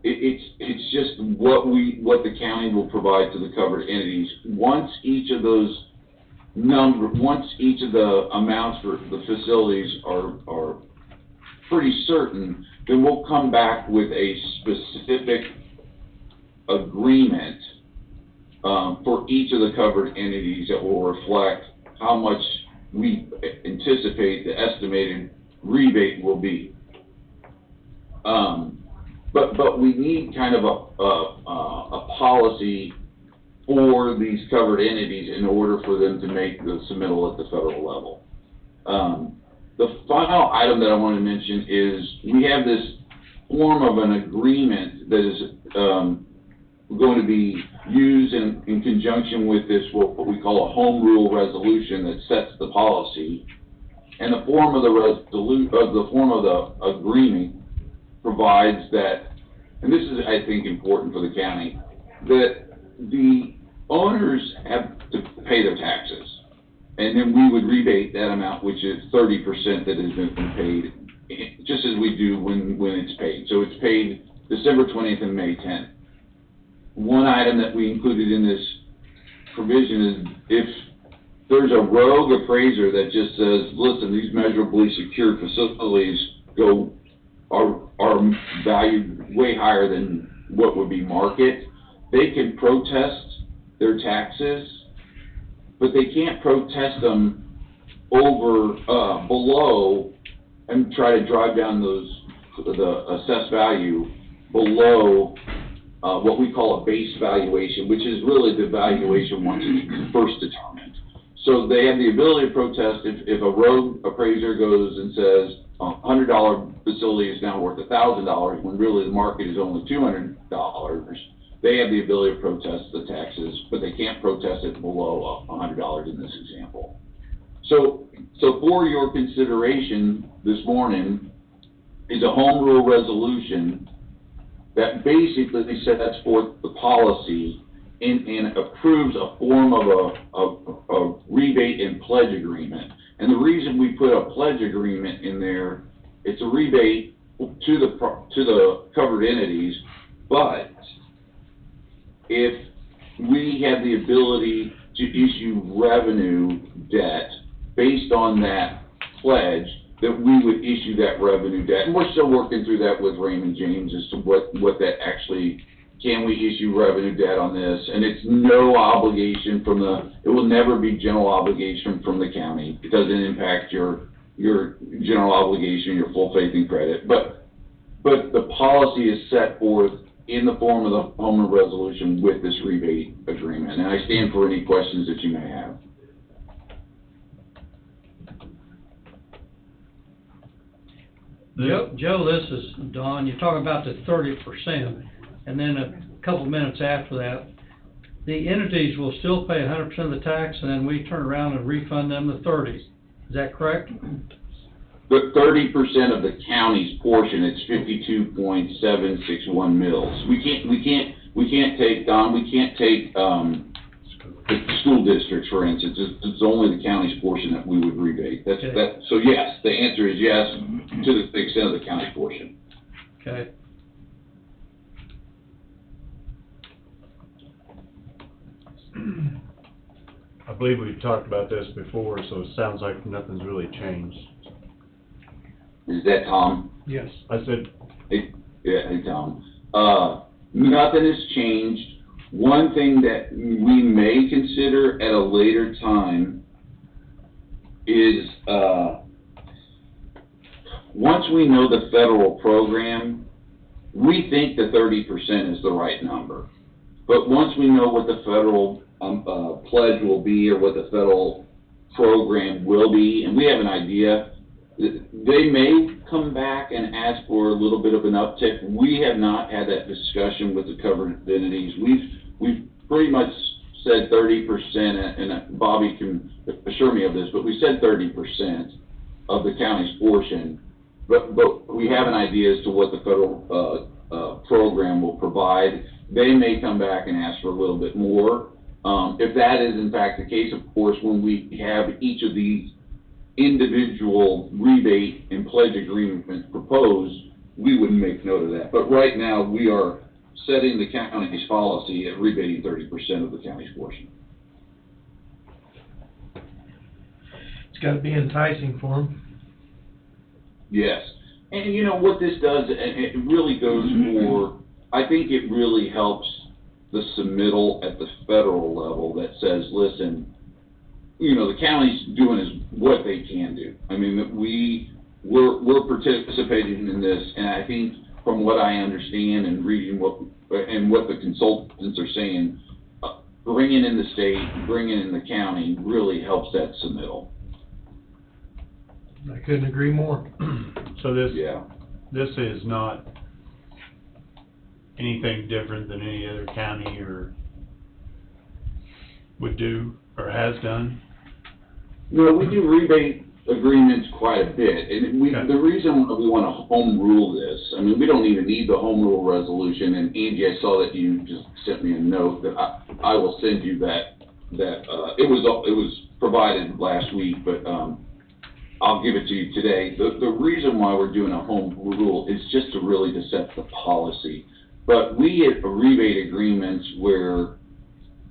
It's just what the county will provide to the covered entities. Once each of those once each of the amounts for the facilities are pretty certain, then we'll come back with a specific agreement for each of the covered entities that will reflect how much we anticipate the estimated rebate will be. But we need kind of a policy for these covered entities in order for them to make the submittal at the federal level. The final item that I want to mention is we have this form of an agreement that is going to be used in conjunction with this, what we call a home rule resolution that sets the policy. And the form of the agreement provides that, and this is, I think, important for the county, that the owners have to pay their taxes. And then we would rebate that amount, which is 30% that has been paid, just as we do when it's paid. So it's paid December 20th and May 10th. One item that we included in this provision is if there's a rogue appraiser that just says, listen, these measurably secured facilities are valued way higher than what would be market, they can protest their taxes, but they can't protest them over, below, and try to drive down the assessed value below what we call a base valuation, which is really the valuation once it's first determined. So they have the ability to protest if a rogue appraiser goes and says $100 facility is now worth $1,000 when really the market is only $200. They have the ability to protest the taxes, but they can't protest it below $100 in this example. So for your consideration this morning is a home rule resolution that basically sets forth the policy and approves a form of a rebate and pledge agreement. And the reason we put a pledge agreement in there, it's a rebate to the covered entities, but if we have the ability to issue revenue debt based on that pledge, that we would issue that revenue debt. And we're still working through that with Raymond James as to what that actually, can we issue revenue debt on this? And it's no obligation it will never be general obligation from the county. It doesn't impact your general obligation, your full faith and credit. But the policy is set forth in the form of the home rule resolution with this rebate agreement. And I stand for any questions that you may have. Joe, this is Don. You're talking about the 30%, and then a couple minutes after that, the entities will still pay 100% of the tax, and then we turn around and refund them the 30%. Is that correct? The 30% of the county's portion, it's 52.761 mils. We can't take, Don, we can't take, the school districts, for instance. It's only the county's portion that we would rebate. So yes, the answer is yes, to the extent of the county portion. Okay. I believe we've talked about this before, so it sounds like nothing's really changed. Is that Tom? Yes. I said, Hey, Tom. Nothing has changed. One thing that we may consider at a later time is, once we know the federal program, we think the 30% is the right number. But once we know what the federal pledge will be or what the federal program will be, and we have an idea, they may come back and ask for a little bit of an uptick. We have not had that discussion with the covered entities. We've pretty much said 30%, and Bobby can assure me of this, but we said 30% of the county's portion. But we have an idea as to what the federal program will provide. They may come back and ask for a little bit more. If that is in fact the case, of course, when we have each of these individual rebate and pledge agreements proposed, we would make note of that. But right now, we are setting the county's policy at rebating 30% of the county's portion. It's gotta be enticing for them. Yes, and you know what this does, and it really goes for, I think it really helps the submittal at the federal level that says, listen, you know, the county's doing is what they can do. I mean, that we're participating in this, and I think from what I understand and reading what the consultants are saying, bringing in the state, bringing in the county really helps that submittal. I couldn't agree more. So this, Yeah. this is not anything different than any other county or would do or has done? No, we do rebate agreements quite a bit, and the reason we want to home rule this, I mean, we don't even need the home rule resolution, and Angie, I saw that you just sent me a note that I will send you that, it was provided last week, but, I'll give it to you today. The reason why we're doing a home rule is just to really to set the policy. But we have rebate agreements where,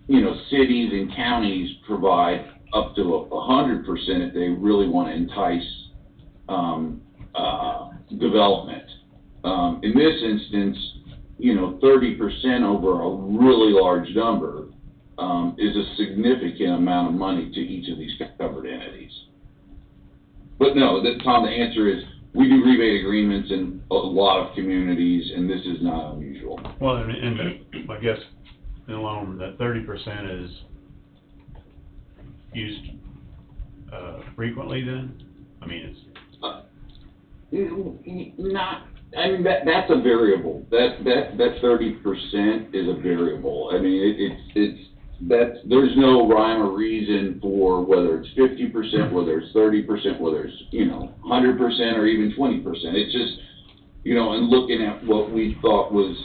you know, cities and counties provide up to 100% if they really want to entice development. In this instance, you know, 30% over a really large number is a significant amount of money to each of these covered entities. But no, Tom, the answer is we do rebate agreements in a lot of communities, and this is not unusual. Well, and I guess along that 30% is used frequently then? I mean, it's not. I mean, that's a variable. That 30% is a variable. I mean, there's no rhyme or reason for whether it's 50%, whether it's 30%, whether it's, you know, 100% or even 20%. It's just, you know, and looking at what we thought was,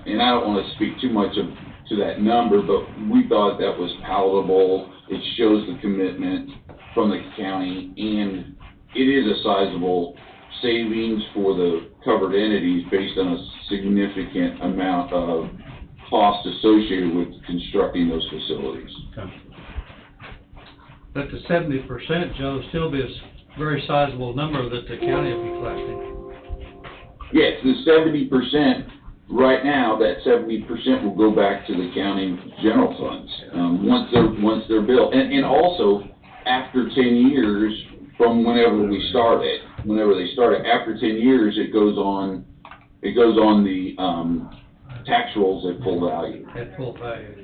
and I don't want to speak too much to that number, but we thought that was palatable. It shows the commitment from the county, and it is a sizable savings for the covered entities based on a significant amount of cost associated with constructing those facilities. okay. But the 70%, Joe, still be a very sizable number that the county will be collecting. Yes, the 70%, right now, that 70% will go back to the county general funds, once they're built. And also, after 10 years from whenever they start it, after 10 years, it goes on the, tax rolls at full value. At full value.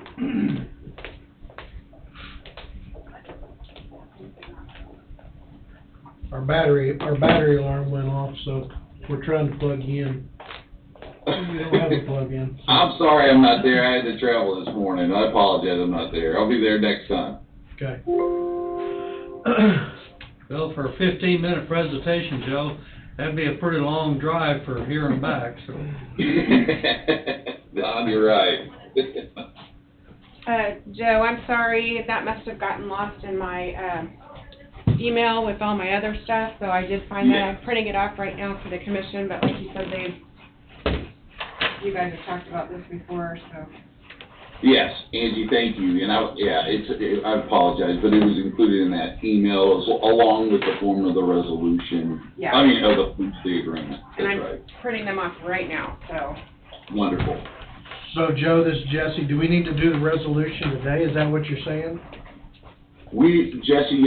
Our battery alarm went off, so we're trying to plug you in. We don't have a plug-in. I'm sorry I'm not there. I had to travel this morning. I apologize I'm not there. I'll be there next time. Okay. Well, for a 15-minute presentation, Joe, that'd be a pretty long drive for here and back, so. Don, you're right. Joe, I'm sorry, that must have gotten lost in my, email with all my other stuff, so I did find that. I'm printing it off right now for the commission, but like you said, you guys have talked about this before, so. Yes, Angie, thank you. And I apologize, but it was included in that email along with the form of the resolution. Yeah. I mean, of the agreement. And That's I'm right. printing them off right now, so. Wonderful. So, Joe, this is Jesse. Do we need to do the resolution today? Is that what you're saying? Jesse,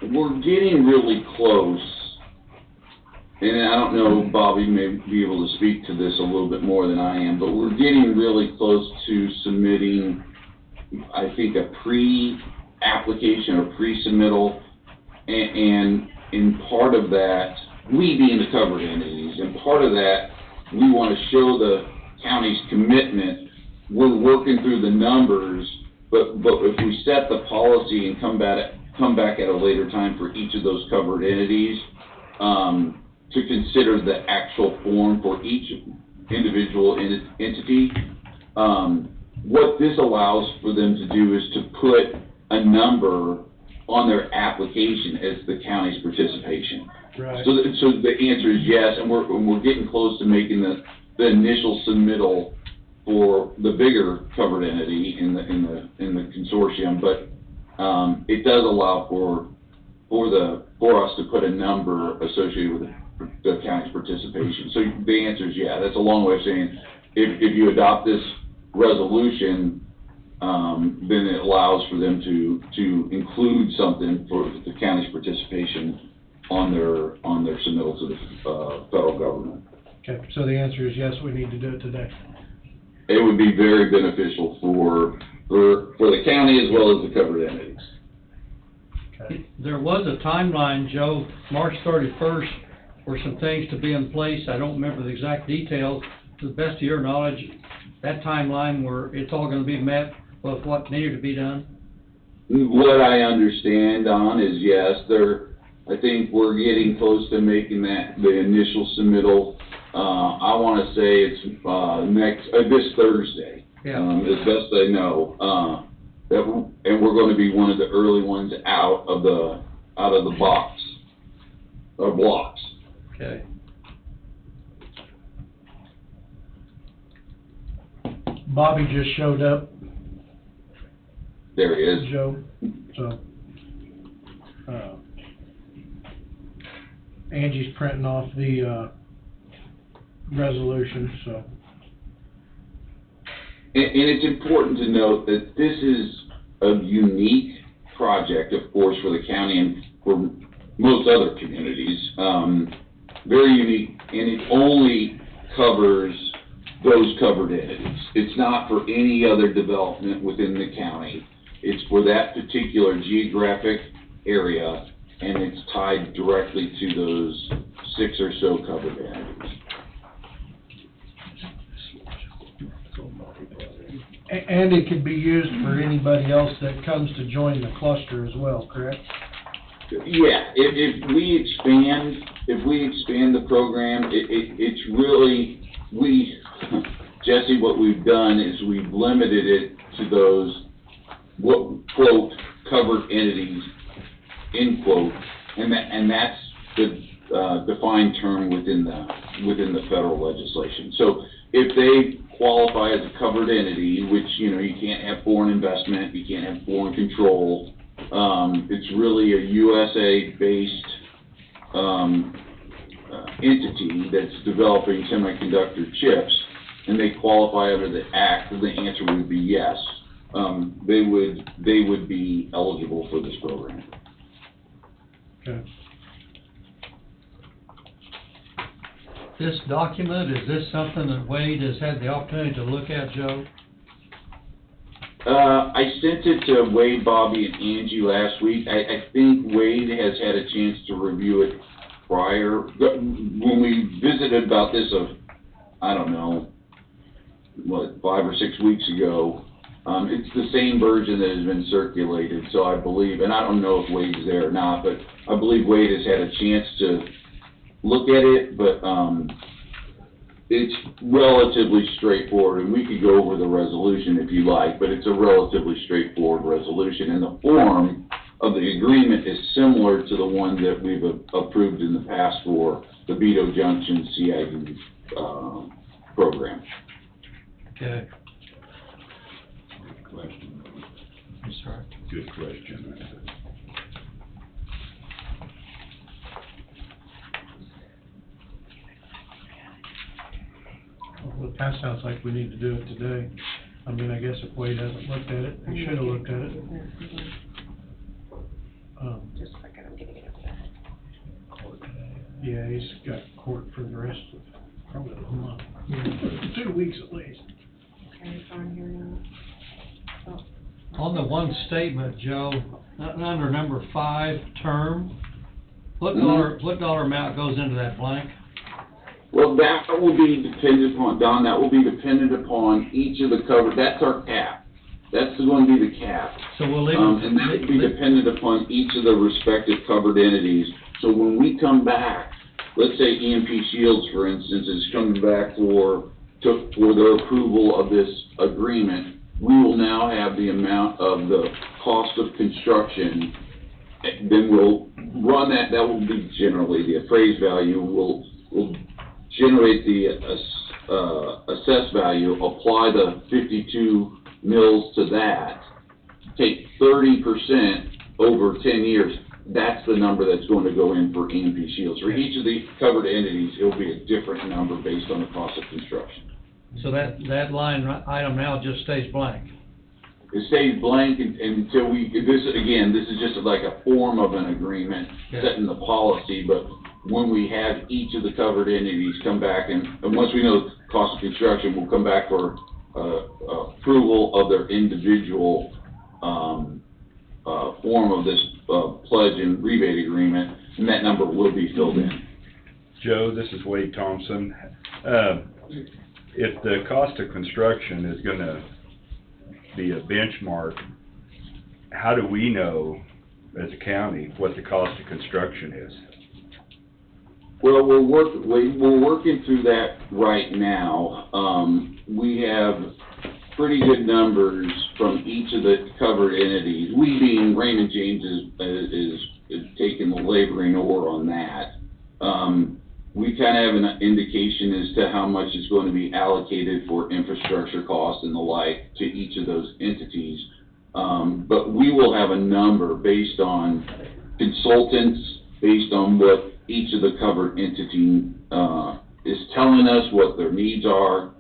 we're getting really close. And I don't know, Bobby may be able to speak to this a little bit more than I am, but we're getting really close to submitting, I think, a pre-application or pre-submittal. And in part of that, we being the covered entities, and part of that, we want to show the county's commitment. We're working through the numbers, but if we set the policy and come back at a later time for each of those covered entities, to consider the actual form for each individual entity, what this allows for them to do is to put a number on their application as the county's participation. Right. So the answer is yes, and we're getting close to making the initial submittal for the bigger covered entity in the consortium, but it does allow for us to put a number associated with the county's participation. So the answer is yeah. That's a long way of saying, if you adopt this resolution, then it allows for them to include something for the county's participation on their submittal to the federal government. Okay, so the answer is yes, we need to do it today. It would be very beneficial for the county as well as the covered entities. Okay. There was a timeline, Joe, March 31st, for some things to be in place. I don't remember the exact details. To the best of your knowledge, that timeline where it's all gonna be met with what needed to be done? What I understand, Don, is yes, I think we're getting close to making the initial submittal. I wanna say it's, this Thursday. Yeah. As best I know, and we're gonna be one of the early ones out of the box, or blocks. Okay. Bobby just showed up, There he is. Joe, so, Angie's printing off the, resolution, so. And it's important to note that this is a unique project, of course, for the county and for most other communities. Very unique, and it only covers those covered entities. It's not for any other development within the county. It's for that particular geographic area, and it's tied directly to those 6 or so covered entities. And it could be used for anybody else that comes to join the cluster as well, correct? Yeah, if we expand the program, it's really, Jesse, what we've done is we've limited it to those, quote, covered entities, end quote, and that's the defined term within the federal legislation. So if they qualify as a covered entity, which, you can't have foreign investment, you can't have foreign control, it's really a USA-based entity that's developing semiconductor chips, and they qualify under the Act, and the answer would be yes. They would be eligible for this program. Okay. This document, is this something that Wade has had the opportunity to look at, Joe? I sent it to Wade, Bobby, and Angie last week. I think Wade has had a chance to review it prior. When we visited about this I don't know, 5 or 6 weeks ago, it's the same version that has been circulated, so I believe, and I don't know if Wade's there or not, but I believe Wade has had a chance to look at it, but it's relatively straightforward, and we could go over the resolution if you like, but it's a relatively straightforward resolution, and the form of the agreement is similar to the one that we've approved in the past for the Vito Junction CID program. Okay. Good question. I'm sorry. Good question. Well, that sounds like we need to do it today. I mean, I guess if Wade hasn't looked at it, he should have looked at it. Just a second, I'm getting it up there. Yeah, he's got court for the rest of, probably the month, 2 weeks at least. Okay, it's on here now. On the one statement, Joe, under number 5, term, what dollar amount goes into that blank? Well, that will be dependent upon, Don, that will be dependent upon each of the covered, that's our cap. That's going to be the cap. So we'll leave And that will be dependent upon each of the respective covered entities. So when we come back, let's say EMP Shields, for instance, is coming back for their approval of this agreement, we will now have the amount of the cost of construction. Then we'll run that will be generally the appraised value. We'll generate the assessed value, apply the 52 mills to that, take 30% over 10 years, that's the number that's going to go in for EMP shields. For each of the covered entities, it'll be a different number based on the cost of construction. So that line item now just stays blank. It stays blank until we, this is just like a form of an agreement, setting the policy, but when we have each of the covered entities come back and once we know the cost of construction, we'll come back for, approval of their individual, form of this, pledge and rebate agreement, and that number will be filled in. Joe, this is Wade Thompson. If the cost of construction is gonna be a benchmark, how do we know as a county what the cost of construction is? Well, we're working through that right now. We have pretty good numbers from each of the covered entities. We being Raymond James is taking the laboring oar on that. We kind of have an indication as to how much is going to be allocated for infrastructure costs and the like to each of those entities. But we will have a number based on consultants, based on what each of the covered entity is telling us what their needs are.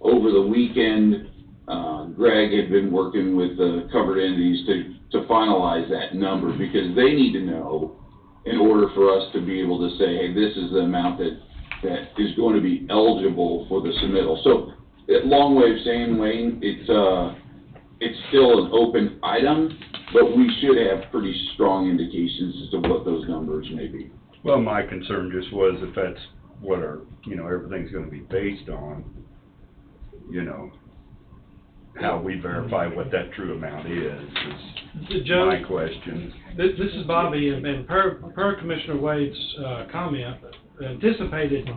Over the weekend, Greg had been working with the covered entities to finalize that number because they need to know in order for us to be able to say, hey, this is the amount that is going to be eligible for the submittal. So, long way of saying, Wayne, it's still an open item, but we should have pretty strong indications as to what those numbers may be. Well, my concern just was if that's what everything's gonna be based on, how we verify what that true amount is Joe, my question. This is Bobby, and per Commissioner Wade's comment, anticipated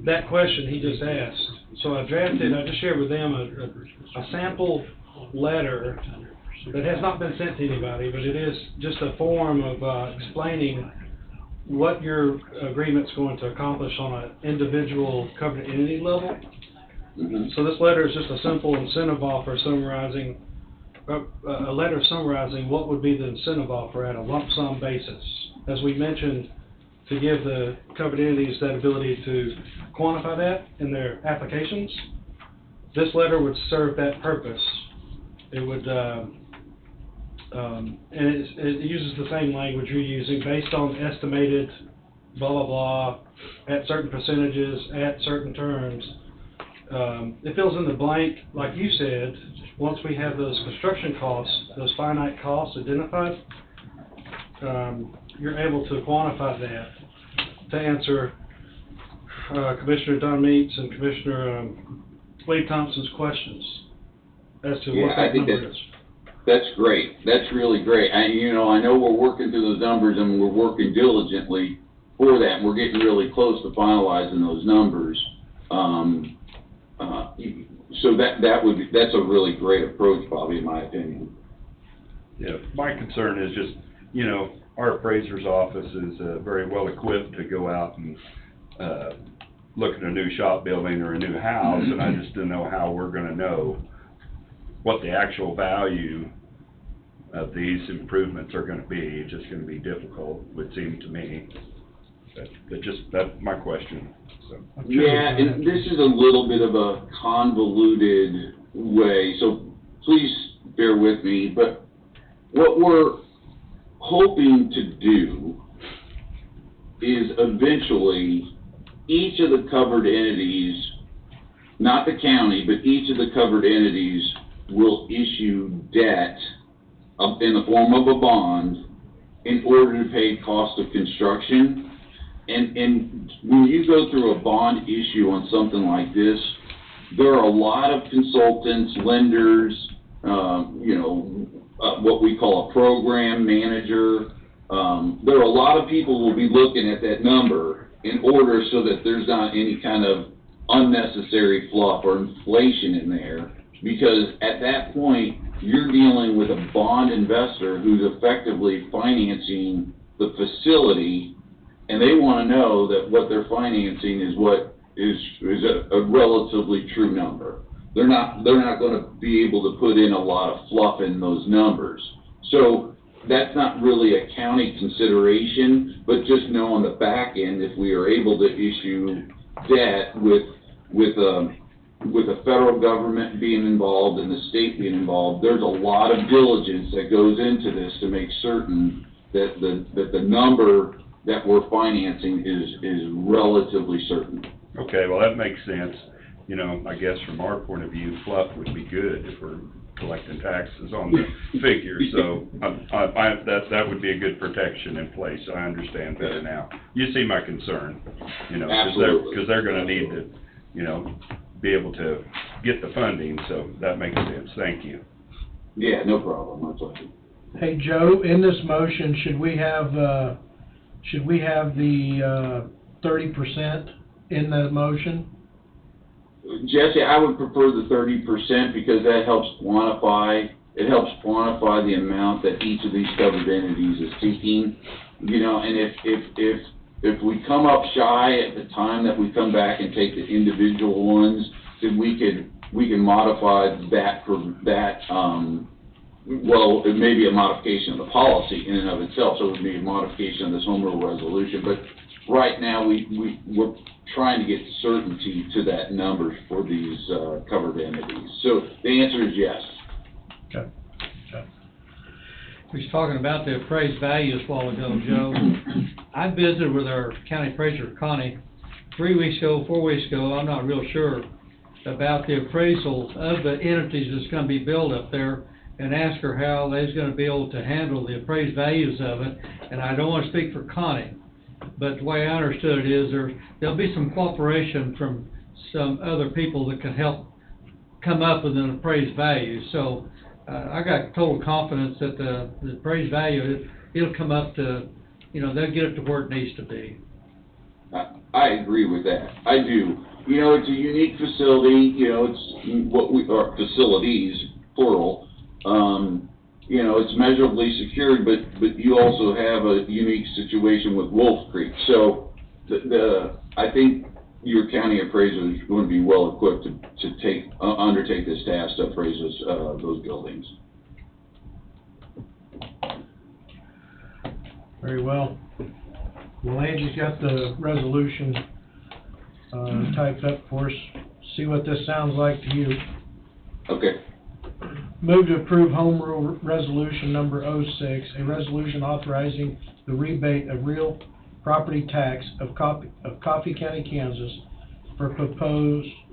that question he just asked. So I just shared with them a sample letter that has not been sent to anybody, but it is just a form of explaining what your agreement's going to accomplish on an individual covered entity level. Mm-hmm. So this letter is just a simple incentive offer summarizing, a letter summarizing what would be the incentive offer at a lump sum basis. As we mentioned, to give the covered entities that ability to quantify that in their applications, this letter would serve that purpose. It would, and it uses the same language you're using based on estimated blah, blah, blah, at certain percentages, at certain terms. It fills in the blank, like you said, once we have those construction costs, those finite costs identified, you're able to quantify that to answer Commissioner Don Meeks and Commissioner Wade Thompson's questions as to what that number is. That's great. That's really great. I know we're working through those numbers and we're working diligently for that. And we're getting really close to finalizing those numbers. So that's a really great approach, Bobby, in my opinion. Yeah, my concern is just, our appraiser's office is very well equipped to go out and look at a new shop building or a new house, and I just don't know how we're gonna know what the actual value of these improvements are gonna be. It's just gonna be difficult, would seem to me. That's my question. So. Yeah, and this is a little bit of a convoluted way, so please bear with me, but what we're hoping to do is eventually each of the covered entities, not the county, but each of the covered entities will issue debt in the form of a bond in order to pay cost of construction. And when you go through a bond issue on something like this, there are a lot of consultants, lenders, what we call a program manager. There are a lot of people who will be looking at that number in order so that there's not any kind of unnecessary fluff or inflation in there, because at that point, you're dealing with a bond investor who's effectively financing the facility, and they want to know that what they're financing is what is a relatively true number. they're not gonna be able to put in a lot of fluff in those numbers. So that's not really a county consideration, but just know on the back end, if we are able to issue debt with the federal government being involved and the state being involved, there's a lot of diligence that goes into this to make certain that the number that we're financing is relatively certain. Okay, well, that makes sense. You know, I guess from our point of view, fluff would be good if we're collecting taxes on the figure, so that would be a good protection in place. I understand better now. You see my concern, you know, because they're gonna need to, you know, be able to get the funding, so that makes sense. Thank you. Yeah, no problem, my pleasure. Hey, Joe, in this motion, should we have the 30% in the motion? Jesse, I would prefer the 30% because that helps quantify the amount that each of these covered entities is seeking. You know, and if we come up shy at the time that we come back and take the individual ones, then we can modify that for that, well, it may be a modification of the policy in and of itself, so it would be a modification of this home rule resolution, but right now, we're trying to get certainty to that number for these, covered entities. So the answer is yes. Okay. We was talking about the appraised values a while ago, Joe. I visited with our county appraiser, Connie, 3 weeks ago, 4 weeks ago, I'm not real sure, about the appraisal of the entities that's gonna be built up there, and asked her how they's gonna be able to handle the appraised values of it. And I don't wanna speak for Connie, but the way I understood it is there'll be some cooperation from some other people that can help come up with an appraised value. So, I got total confidence that the appraised value, it'll come up to, you know, they'll get it to where it needs to be. I agree with that. I do. You know, it's a unique facility, you know, it's or facilities, plural. You know, it's measurably secured, but you also have a unique situation with Wolf Creek. So I think your county appraiser is going to be well equipped to undertake this task to appraise those buildings. Very well. Well, Angie's got the resolution typed up for us. See what this sounds like to you. Okay. Move to approve Home Rule Resolution Number 06, a resolution authorizing the rebate of real property tax of Coffee County, Kansas, for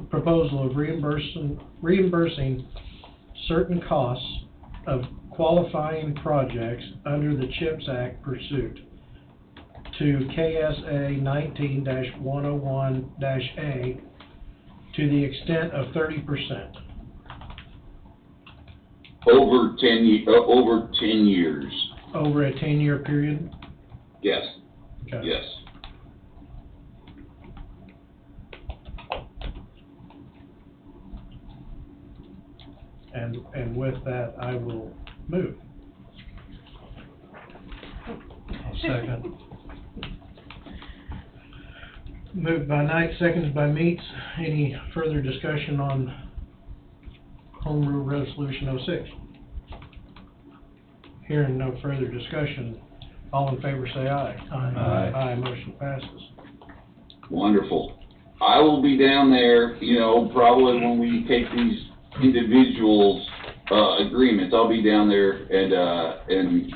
proposal of reimbursing certain costs of qualifying projects under the CHIPS Act pursuit to KSA 19-101-A to the extent of 30%. Over 10 years. Over a 10-year period? Yes. Okay. Yes. And with that, I will move. I'll second. Moved by Knight, seconded by Meats. Any further discussion on Home Rule Resolution 06? Hearing no further discussion, all in favor say aye. Aye. Aye, motion passes. Wonderful. I will be down there, you know, probably when we take these individuals, agreements, I'll be down there and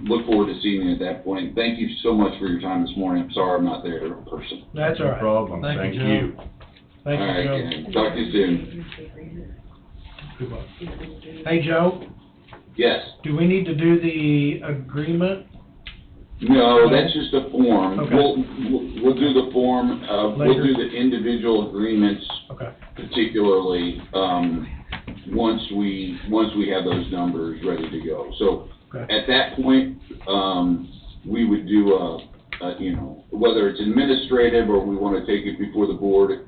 look forward to seeing you at that point. Thank you so much for your time this morning. I'm sorry I'm not there in person. That's all right. No problem. Thank you, you. Thank All you, right, Joe. gang. Talk to you soon. Hey, Joe, Yes. do we need to do the agreement? No, that's just a form. Okay. We'll do the form, we'll Later. do the individual agreements Okay. particularly, once we have those numbers ready to go. So Okay. at that point, we would do you know, whether it's administrative or we want to take it before the board,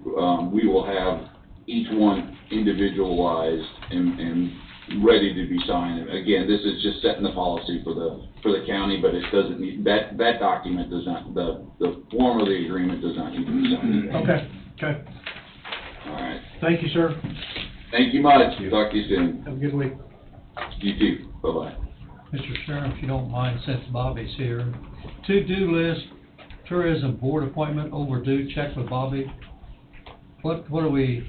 we will have each one individualized and ready to be signed. Again, this is just setting the policy for the county, but it doesn't need, that document does not, the form of the agreement does not need to be signed. Okay, okay. All right. Thank you, sir. Thank you much. Talk to you soon. Have a good week. You too. Bye-bye. Mr. Sharon, if you don't mind, since Bobby's here, to-do list, tourism board appointment overdue, check with Bobby. What are we,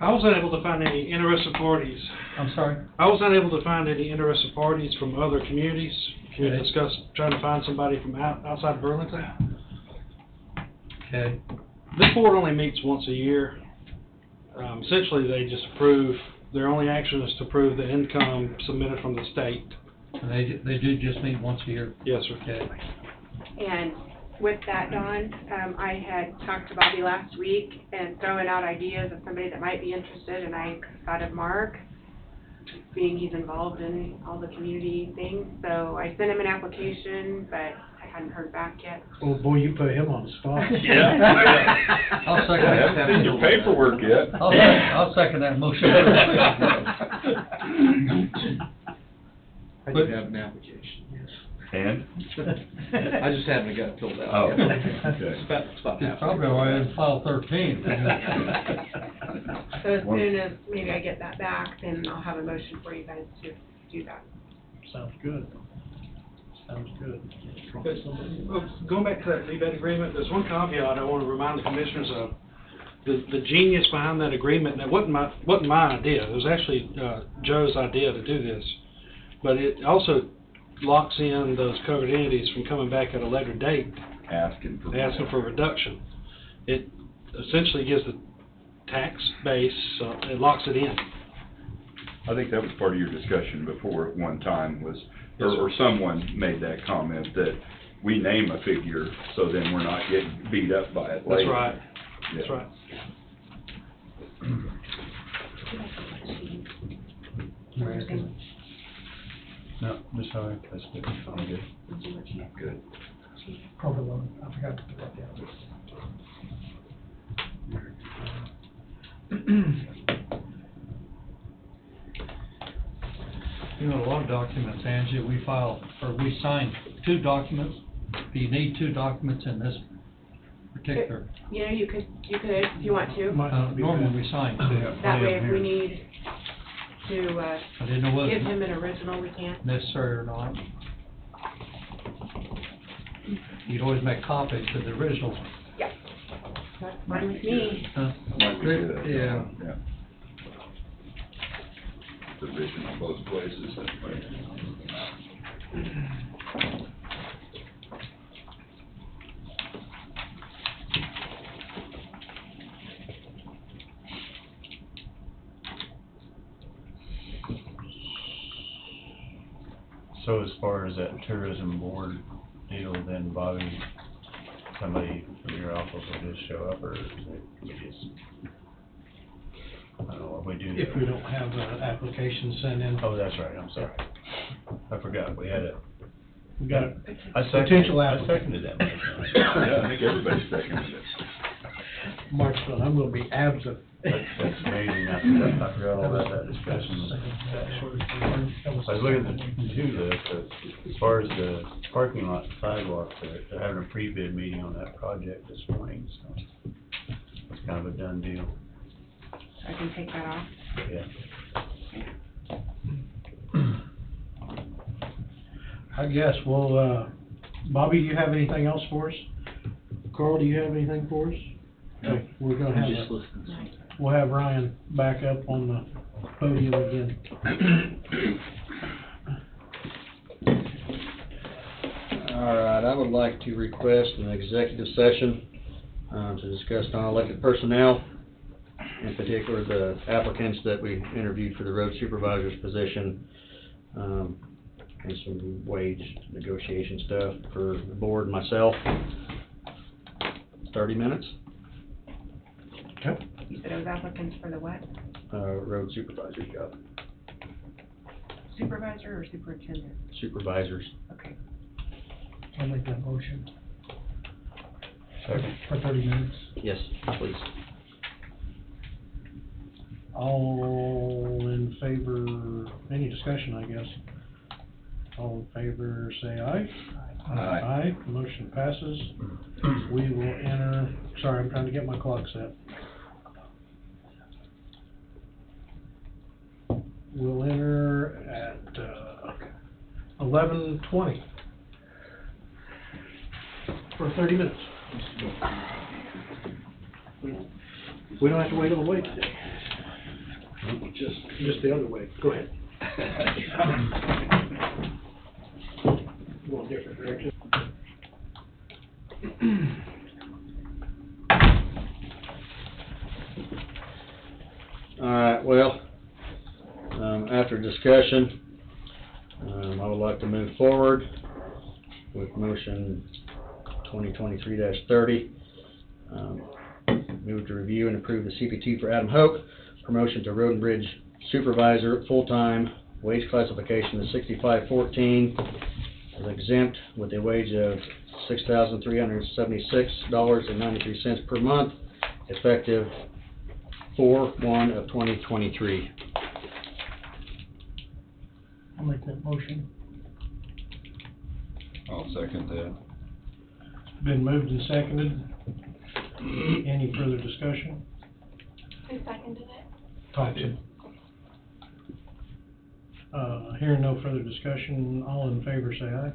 I was unable to find any interested parties. I'm sorry? I was unable to find any interested parties from other communities. We Okay. discussed trying to find somebody from outside Burlington. Okay, This board only meets once a year. Essentially, they just approve, their only action is to approve the income submitted from the state. and they do just meet once a year? Yes, sir. Okay. And with that, Dawn, I had talked to Bobby last week and throwing out ideas of somebody that might be interested, and I thought of Mark, being he's involved in all the community things. So I sent him an application, but I hadn't heard back yet. Oh, boy, you put him on the spot. I'll I second haven't that. seen your paperwork yet. I'll second that motion. I did have an application, yes. And? I just haven't got it filled out Oh, yet. okay. It's about It's halfway. probably already in file 13. So as soon as maybe I get that back, then I'll have a motion for you guys to do that. Sounds good. Sounds good. Going back to that rebate agreement, there's one caveat I want to remind the commissioners of. The genius behind that agreement, and it wasn't my idea, it was actually Joe's idea to do this, but it also locks in those covered entities from coming back at a later date Asking for. reduction. It essentially gives the tax base, it locks it in. I think that was part of your discussion before at one time was, Yes, sir. or someone made that comment that we name a figure, so then we're not getting beat up by it later. That's right, Yeah. that's right. No, just all right, that's good, I'm good. Good. Probably one, I forgot to put that down. You know, a lot of documents, Angie, we signed 2 documents. Do you need 2 documents in this particular? You know, you could, if you want to. Normally we sign 2. That way, if we need to, I didn't know whether give him an original, we can. necessary or not. You'd always make copies of the originals. Yeah. That's fine with me. Might be good. Yeah. Yeah. Division of both places, that's right. So as far as that tourism board deal, then Bobby, somebody from your office will just show up, or is it, we just, I don't know what we do. If we don't have an application sent in. Oh, that's right, I'm sorry. I forgot, we had a, We got a I potential seconded applicant. that motion. Yeah, I think everybody seconded it. Mark's going, I'm gonna be absent. That's amazing, I forgot all about that discussion. I was looking at the two list, but as far as the parking lot sidewalks, they're having a pre-bid meeting on that project this morning, so it's kind of a done deal, I can take that off. yeah. I guess, well, Bobby, do you have anything else for us? Carl, do you have anything for us? Okay, we're gonna have Just listening. we'll have Ryan back up on the podium again. All right, I would like to request an executive session to discuss non-elected personnel, in particular the applicants that we interviewed for the road supervisor's position, and some wage negotiation stuff for the board and myself. 30 minutes, Okay. You said it was applicants for the what? road supervisor's job, Supervisor or superintendent? supervisors. Okay. I'll make that motion Second. for 30 minutes. Yes, please. All in favor, any discussion, I guess? All in favor, say aye. Aye. Aye, motion passes. We will enter, sorry, I'm trying to get my clock set. we'll enter at, 11:20 for 30 minutes. We don't have to wait all the way today. Just the other way. Go ahead. Go a different direction. All right, well, after discussion, I would like to move forward with motion 2023-30. Move to review and approve the CPT for Adam Hoke, promotion to Road and Bridge Supervisor, full-time, wage classification of $65.14, is exempt with a wage of $6,376.93 per month, effective 4/1/2023. I'll make that motion. I'll second that. Been moved and seconded. Any further discussion? Who seconded it? Thompson. Hearing no further discussion, all in favor say aye.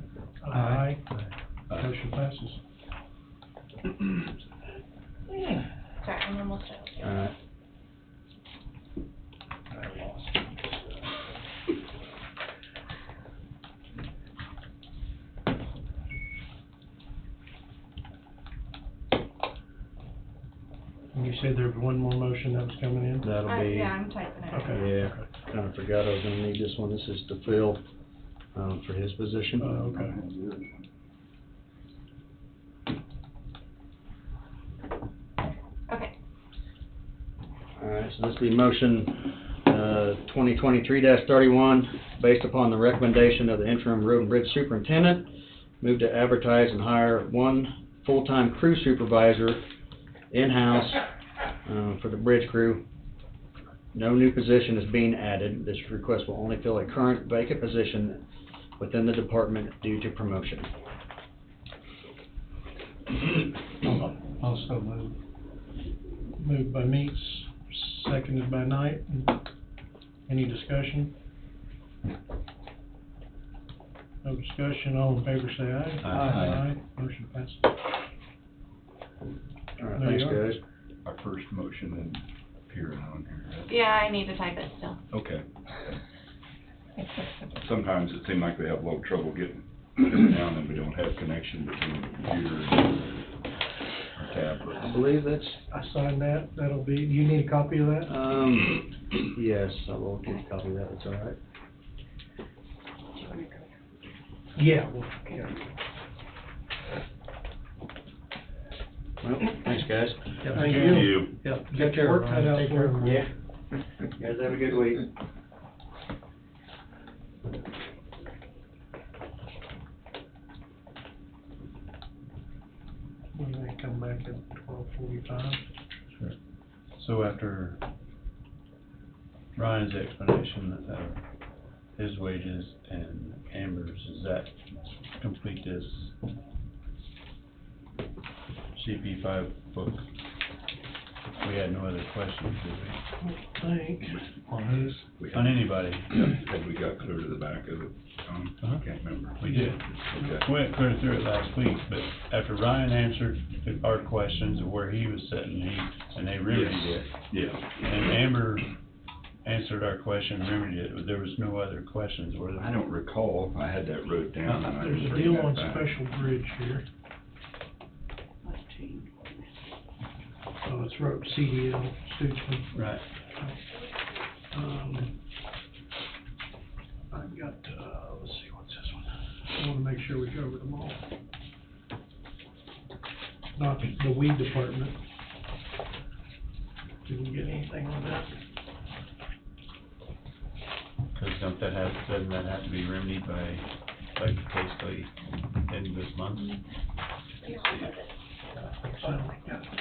Aye. Motion passes. Sorry, I'm almost done. All right. You said there was one more motion that was coming in? That'll be. Yeah, I'm typing it. Okay. Yeah, kinda forgot I was gonna need this one. This is to fill, for his position. Okay. Okay. All right, so this will be motion, 2023-31, based upon the recommendation of the interim road and bridge superintendent. Move to advertise and hire one full-time crew supervisor in-house, for the bridge crew. No new position is being added. This request will only fill a current vacant position within the department due to promotion. Also moved. Moved by Meeks, seconded by Knight. Any discussion? No discussion, all in favor say aye. Aye. Motion passes. All right, There thanks, you are. guys. Our first motion and appearing on here, right? Yeah, I need to type it still. Okay. Sometimes it seems like we have a little trouble getting it down and we don't have connection between the computer and our tablet. I believe that's, I signed that, that'll be, you need a copy of that? yes, I will get a copy of that, that's all right. Yeah. Well, Well, thanks, guys. yeah, thank you. Yep. Got your work cut out Take for care. you. Yeah. Guys, have a good week. We may come back at 12:45. Sure. So after Ryan's explanation, his wages and Amber's, does that complete this CP5 book? We had no other questions, did I think. On whose? On anybody? Had we got clear to the back of it, Tom? I can't remember. We did. Okay. We went clear through it last week, but after Ryan answered our questions of where he was sitting, and they remedied it. Yeah. And Amber answered our question, remedied it, but there was no other questions, were there? I don't recall, I had that wrote down and I There's didn't a bring deal that on back. special bridge here. Oh, it's wrote CDL, Stootsman. Right. I've got, let's see, what's this one? I wanna make sure we covered them all. Not the weed department. Did we get anything on that? Cause doesn't that have to be remedied by, like, basically, end of this month? So, I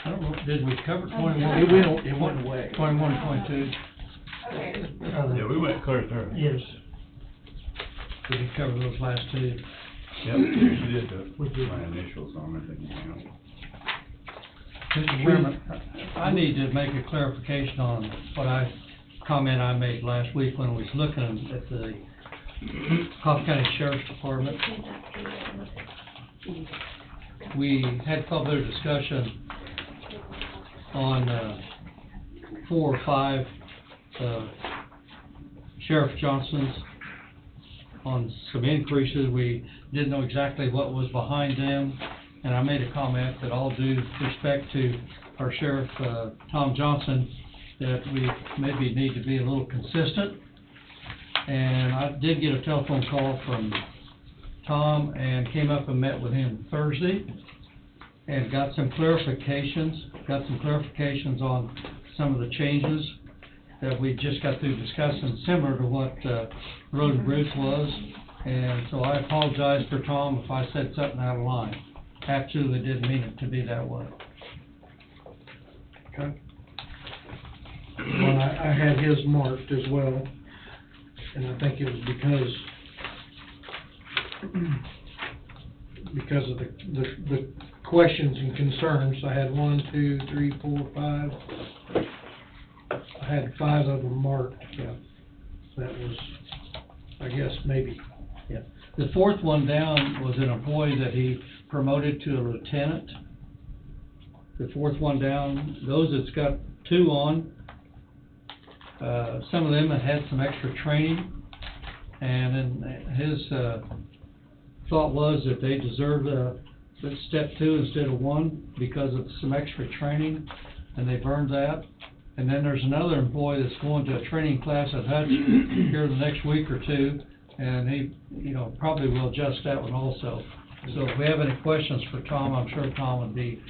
don't know, did we cover it went away. 21, 22? Yeah, we went clear through. Yes. We did cover those last two. Yep, we did do it. We did. My initials on it, and, Mr. Chairman, I need to make a clarification on what I comment I made last week when we was looking at the Coffee County Sheriff's Department. We had quite a bit of discussion on, 4 or 5, Sheriff Johnson's on some increases. We didn't know exactly what was behind them, and I made a comment that all due respect to our Sheriff, Tom Johnson, that we maybe need to be a little consistent. And I did get a telephone call from Tom and came up and met with him Thursday and got some clarifications on some of the changes that we just got through discussing, similar to what, Road and Bridge was. And so I apologize for Tom if I said something out of line. Absolutely didn't mean it to be that way. Okay. Well, I had his marked as well, and I think it was because of the questions and concerns. I had 1, 2, 3, 4, 5. I had 5 of them marked, yeah. That was, I guess, maybe, yeah. The 4th one down was an employee that he promoted to a lieutenant. The 4th one down, those that's got 2 on, some of them have had some extra training, and then his, thought was that they deserved, step 2 instead of 1 because of some extra training, and they've earned that. And then there's another employee that's going to a training class at Hutch here the next week or 2, and he, probably will adjust that one also. So if we have any questions for Tom, I'm sure Tom would be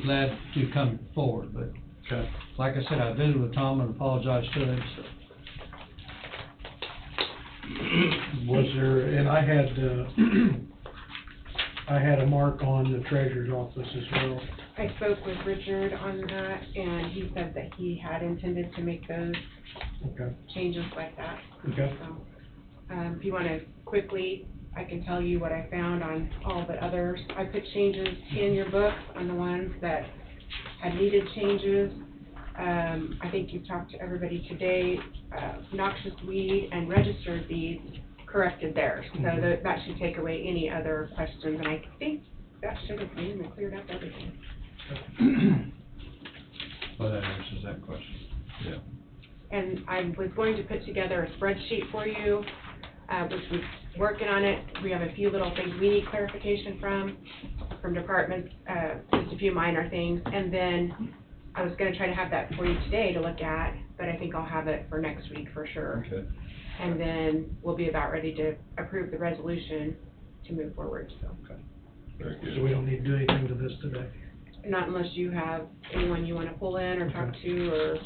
glad to come forward, but, like I said, I visited with Tom and apologized to him, so. Was there, and I had a mark on the treasurer's office as well. I spoke with Richard on that, and he said that he had intended to make those Okay. changes like that. Okay. So, if you wanna quickly, I can tell you what I found on all the others. I put changes in your book on the ones that had needed changes. I think you've talked to everybody today, noxious weed and registered deeds corrected theirs. So that should take away any other questions, and I think that should have mainly cleared up everything. Well, that answers that question. Yeah. And I was going to put together a spreadsheet for you, which we're working on it. We have a few little things we need clarification from departments, just a few minor things. And then I was gonna try to have that for you today to look at, but I think I'll have it for next week for sure. Okay. And then we'll be about ready to approve the resolution to move forward, so. Very good. So we don't need to do anything to this today. Not unless you have anyone you wanna pull in or talk to, or,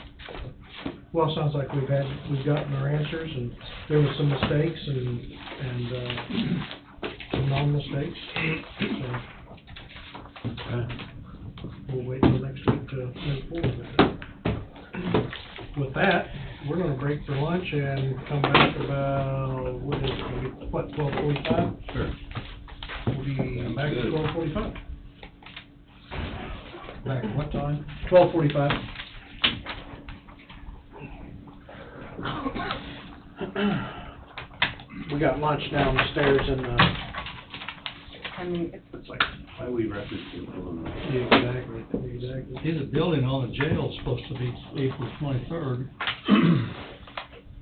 Well, it sounds like we've gotten our answers, and there were some mistakes and some non-mistakes. So we'll wait till next week to move forward with it. With that, we're gonna break for lunch and come back about, what is it, gonna be, 12:45? Sure. We'll be back at 12:45. Back at what time? 12:45. We got lunch downstairs in the, I mean, it's Like, why we reference people? exactly. The building on the jail is supposed to be April 23rd.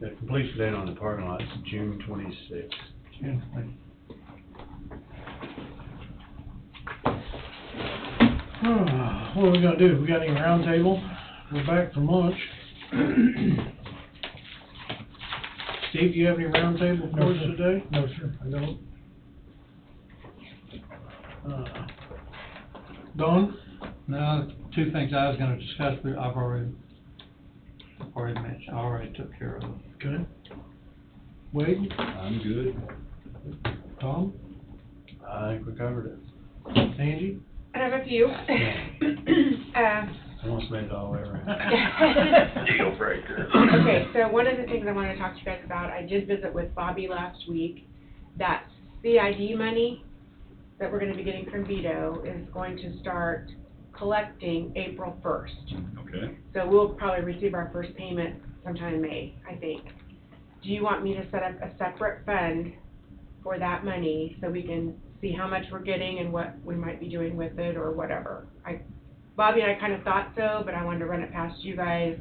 The completion date on the parking lot is June 26th. Yeah, What are we gonna do? We got any round table? We're back from lunch. Steve, do you have any round table for us today? No, sir, I don't. Don? No, 2 things I was gonna discuss, but I've already mentioned, I already took care of them. Okay. Wade? I'm good. Tom? I think we covered it. Angie? I have a few. Almost made it all the way around. Deal breaker. Okay, so one of the things I wanted to talk to you guys about, I did visit with Bobby last week. That CID money that we're gonna be getting from Vito is going to start collecting April 1st. Okay. So we'll probably receive our first payment sometime in May, I think. Do you want me to set up a separate fund for that money so we can see how much we're getting and what we might be doing with it or whatever? Bobby and I kind of thought so, but I wanted to run it past you guys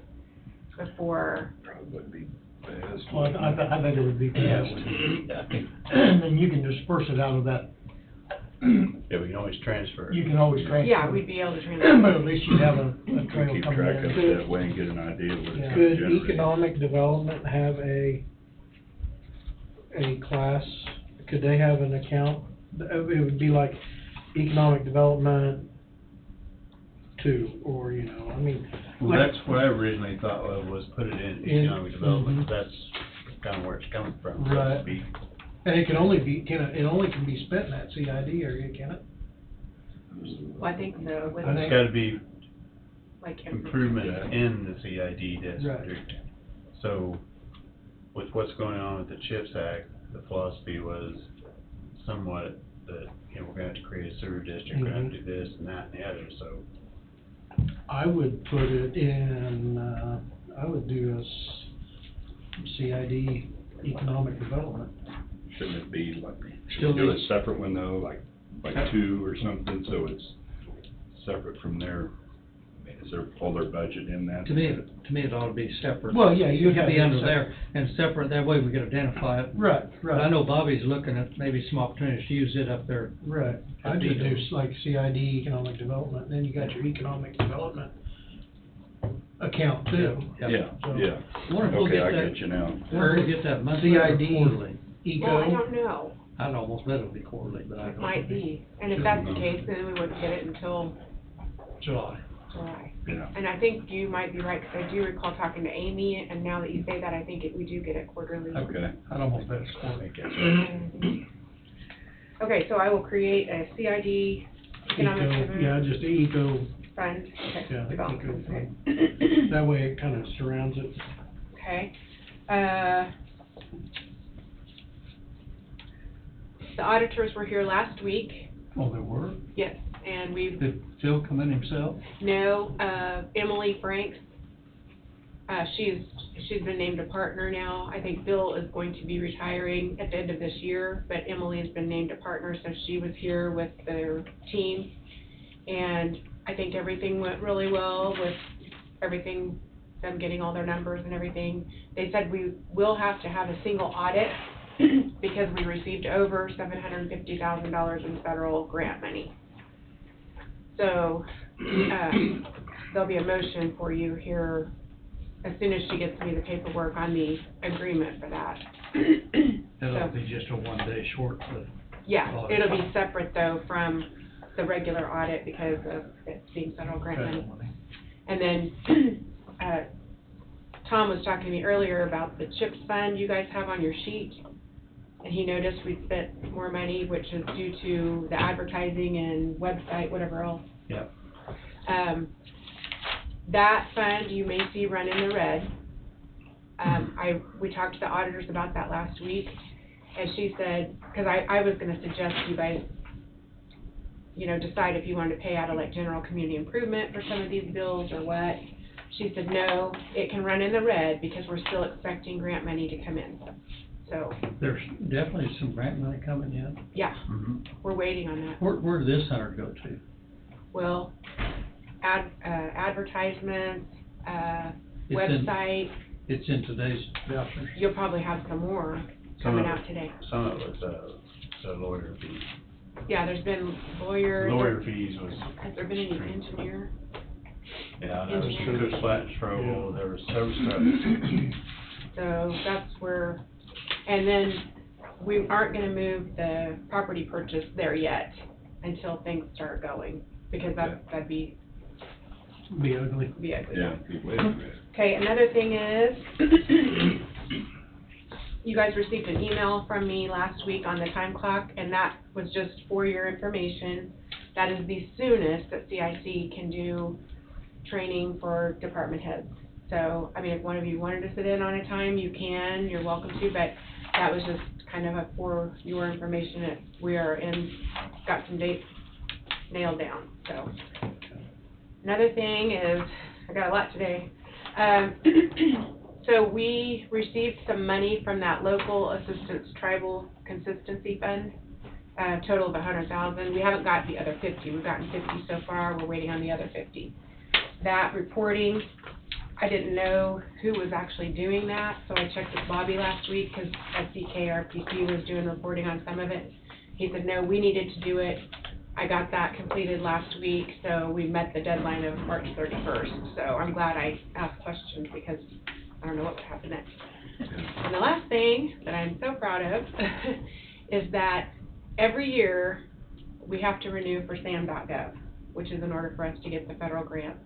before. Probably would be best. Well, I bet it would be best. And then you can disperse it out of that, Yeah, we can always transfer. you can always transfer. Yeah, we'd be able to transfer. But at least you have a We trail keep coming track of in. it that way and get an idea of what it's Yeah. gonna Could generate. economic development have a class, could they have an account? It would be like economic development two, or, you know, I mean. Well, like- that's what I originally thought of, was put it in economic development, that's kind of where it's coming from, so to Right. speak. And it can only be, it only can be spent in that CID area, can it? Well, I think so, with I It's gotta be like improvement in the CID Right. district. So, with what's going on with the CHIPS Act, the philosophy was somewhat that, you know, we're gonna have to create a sewer district, we're gonna have to do this and that and the other, so. I would put it in, I would do a CID economic development. Shouldn't it be like, Still should we do a needs- separate one though, like two or something, so it's separate from their, I mean, is there, all their budget in that? To me, it ought to be separate. Well, yeah, you It have could be to under separate. there and separate, that way we could identify it. Right, But I know Bobby's looking at maybe some opportunities to use it up there. Right, I just do like CID, economic development, then you got your economic development account too. Yep. Yeah, So- yeah. Wonder if we'll Okay, get I that- get you now. Where do we get that monthly or CID. quarterly? Well, I Eco, don't know, I'd almost bet it'll be quarterly, but I it don't. might be, and if that's the case, then we wouldn't get it until July. July. Yeah. And I think you might be right, because I do recall talking to Amy, and now that you say that, I think we do get it quarterly. Okay. I'd almost bet it's quarterly. Okay, so I will create a CID economic eco, yeah, development just eco, fund, okay, yeah, development, eco okay. fund. That way it kind of surrounds it. Okay, the auditors were here last week, Oh, there were? yes, and we've, Did Phil come in himself? no, Emily Franks, she's been named a partner now. I think Bill is going to be retiring at the end of this year, but Emily has been named a partner, so she was here with their team. And I think everything went really well with everything, them getting all their numbers and everything. They said we will have to have a single audit because we received over $750,000 in federal grant money. So, there'll be a motion for you here as soon as she gets me the paperwork on the agreement for that. That'll be just a one-day short. Yeah, it'll be separate though from the regular audit because of it being federal grant money. And then, Tom was talking to me earlier about the CHIPS fund you guys have on your sheet. And he noticed we spent more money, which is due to the advertising and website, whatever else. Yep. That fund you may see run in the red. We talked to the auditors about that last week, and she said, because I was gonna suggest you guys, you know, decide if you wanted to pay out of like general community improvement for some of these bills or what. She said, no, it can run in the red because we're still expecting grant money to come in. So, There's definitely some grant money coming in. yeah, Mm-hmm. we're waiting on that. Where did this center go to? Well, advertisements, It's in- website, It's in today's vouchers. you'll probably have some more coming out today. Some of it's, the lawyer fees. Yeah, there's been lawyers. Lawyer fees was, Has there been any engineer? yeah, there was Engineer. flat trouble, there was several stuff. So that's where, and then we aren't gonna move the property purchase there yet until things start going, because that'd be Be ugly. ugly. Yeah, keep waiting. Okay, another thing is, you guys received an email from me last week on the time clock, and that was just for your information. That is the soonest that CIC can do training for department heads. So, I mean, if one of you wanted to sit in on a time, you can, you're welcome to, but that was just kind of for your information that we are got some dates nailed down, so. Another thing is, I got a lot today. So we received some money from that local assistance tribal consistency fund, total of 100,000. We haven't got the other 50. We've gotten 50 so far. We're waiting on the other 50. That reporting, I didn't know who was actually doing that, so I checked with Bobby last week because SCKRPC was doing reporting on some of it. He said, no, we needed to do it. I got that completed last week, so we met the deadline of March 31st. So I'm glad I asked questions because I don't know what would happen next. And the last thing that I'm so proud of is that every year we have to renew for SAM.gov, which is in order for us to get the federal grants.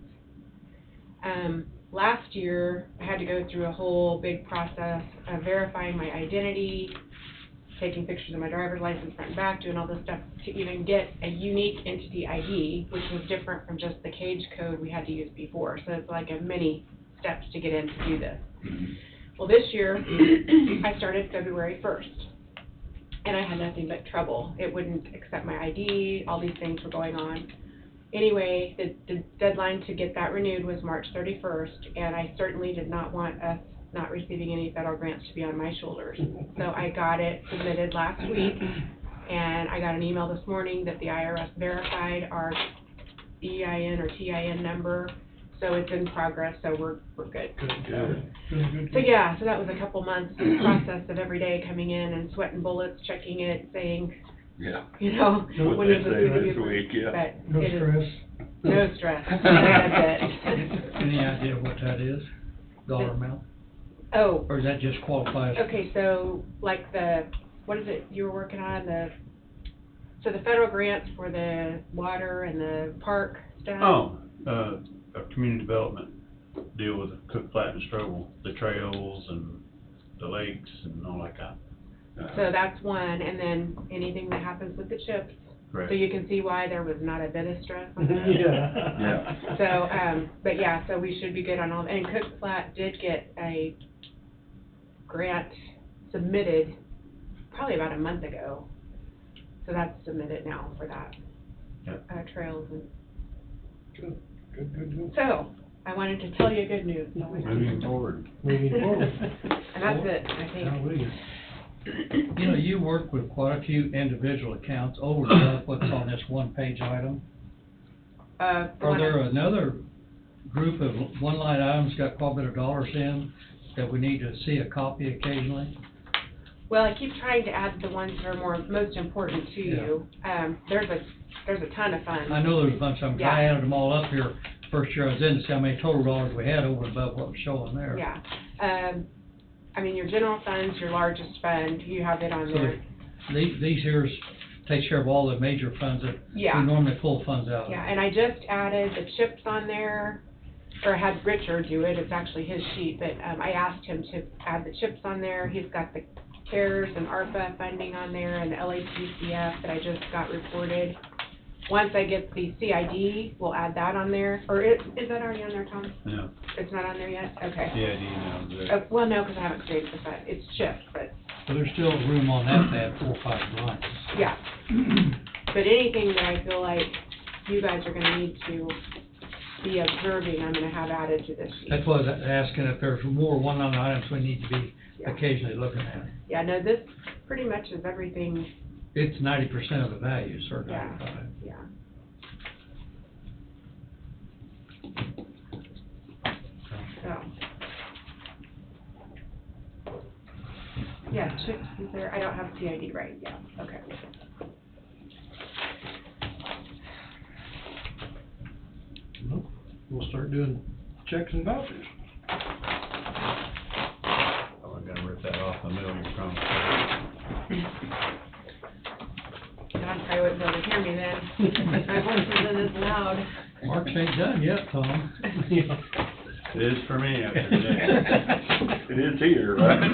Last year, I had to go through a whole big process of verifying my identity, taking pictures of my driver's license front and back, doing all this stuff to even get a unique entity ID, which was different from just the cage code we had to use before. So it's like a many steps to get in to do this. Well, this year, I started February 1st, and I had nothing but trouble. It wouldn't accept my ID, all these things were going on. Anyway, the deadline to get that renewed was March 31st, and I certainly did not want us not receiving any federal grants to be on my shoulders. So I got it submitted last week, and I got an email this morning that the IRS verified our EIN or TIN number, so it's in progress, so we're good. Good. So yeah, so that was a couple months process of every day coming in and sweating bullets, checking it, saying, Yeah. you know, What when they is say this this week, yeah. But No it is- stress. No stress. That's it. Any idea what that is, dollar amount? Oh, Or is that just qualifies? okay, so like what is it you were working on, so the federal grants for the water and the park stuff? Oh, a community development deal with Cook Flat and Strobel, the trails and the lakes and all like that. So that's one, and then anything that happens with the chips. Correct. So you can see why there was not a bit of stress on that. Yeah. So, but yeah, so we should be good on all, and Cook Flat did get a grant submitted probably about a month ago. So that's submitted now for that. Yep. Trails and, Good. so, I wanted to tell you good news. Moving forward. Moving forward. And that's it, I think. Hallelujah. You know, you work with quite a few individual accounts over and above what's on this one-page item. Are there another group of one-line items got quite a bit of dollars in that we need to see a copy occasionally? Well, I keep trying to add the ones that are most important to you. There's a ton of funds. I know there's a bunch of them. Yeah. I added them all up here first year I was in to see how many total dollars we had over and above what was showing there. Yeah. I mean, your general fund's your largest fund, you have it on So there. these here's takes care of all the major funds that Yeah. we normally pull funds out of. Yeah, and I just added the chips on there, or I had Richard do it, it's actually his sheet, but, I asked him to add the chips on there. He's got the CARES and ARPA funding on there, and the LATCF that I just got reported. Once I get the CID, we'll add that on there, or is that already on there, Tom? No, It's not on there yet? Okay. CID now, Oh, well, no, because I haven't created the fund, it's chips, but, So there's still room on that to add 4 or 5 lines. yeah. But anything that I feel like you guys are gonna need to be observing, I'm gonna have added to this sheet. That's why I was asking if there's more one-line items we need to be Yeah. occasionally looking at. Yeah, no, this pretty much is everything, It's 90% of the value, or yeah, 95. yeah. So. Yeah, chips is there, I don't have CID right, yeah, okay. We'll start doing checks and vouchers. Oh, I gotta rip that off the middle of your conversation. Don probably wouldn't be able to hear me then. My voice isn't as loud. Marks ain't done yet, Tom. It is for me after today. It is here, right?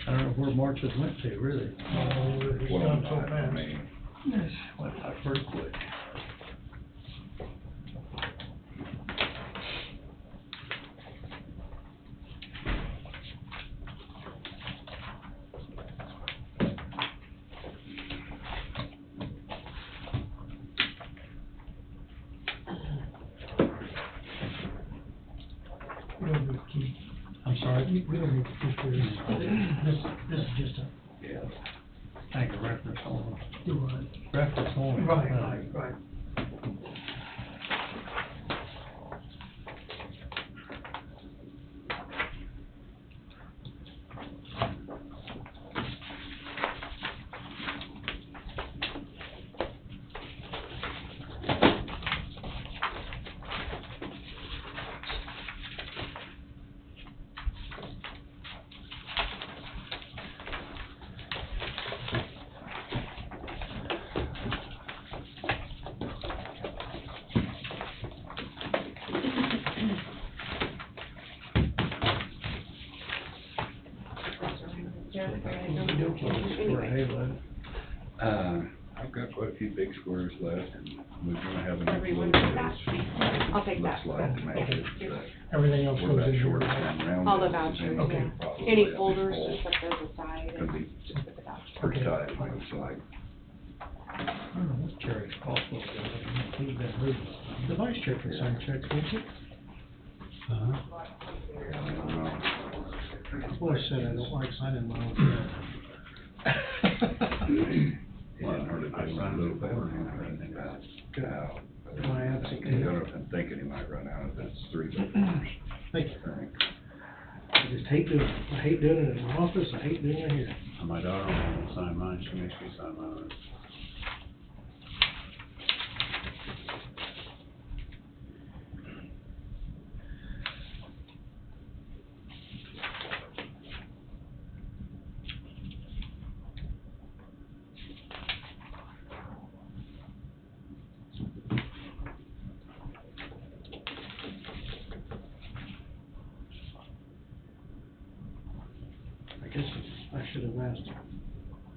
I don't know where marches went to, really. It's Well, done so I fast. mean, Yes, went by pretty quick. right, we don't need to keep this is just a, Yeah. I think a reference only. do what? Reference only. Right. I've got quite a few big squares left, and we're gonna have enough Everyone little take that? bills. I'll take that. Looks like to make it, but Everything else we're goes about in short your. on round All the bills, and vouchers, then yeah. probably Any have folders, full. just set those aside Could be and just put the vouchers. pretty Okay. tight, it looks like. I don't know what Jerry's cost was, he's been moving. The vice chair can sign checks, can't he? Yeah, I don't know. I've always said I don't like signing my own Well, I heard it was a little bit, and how. My absentee. I'm thinking he might run out of this 3 votes. Thank you. I think. I just hate doing it in the office, I hate doing it here. My daughter won't sign mine, she makes me sign mine. I guess I should have asked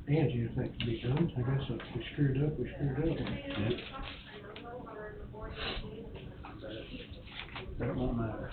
Angie if that could be done. I guess if we screwed up, we screwed up. Yeah. That won't matter.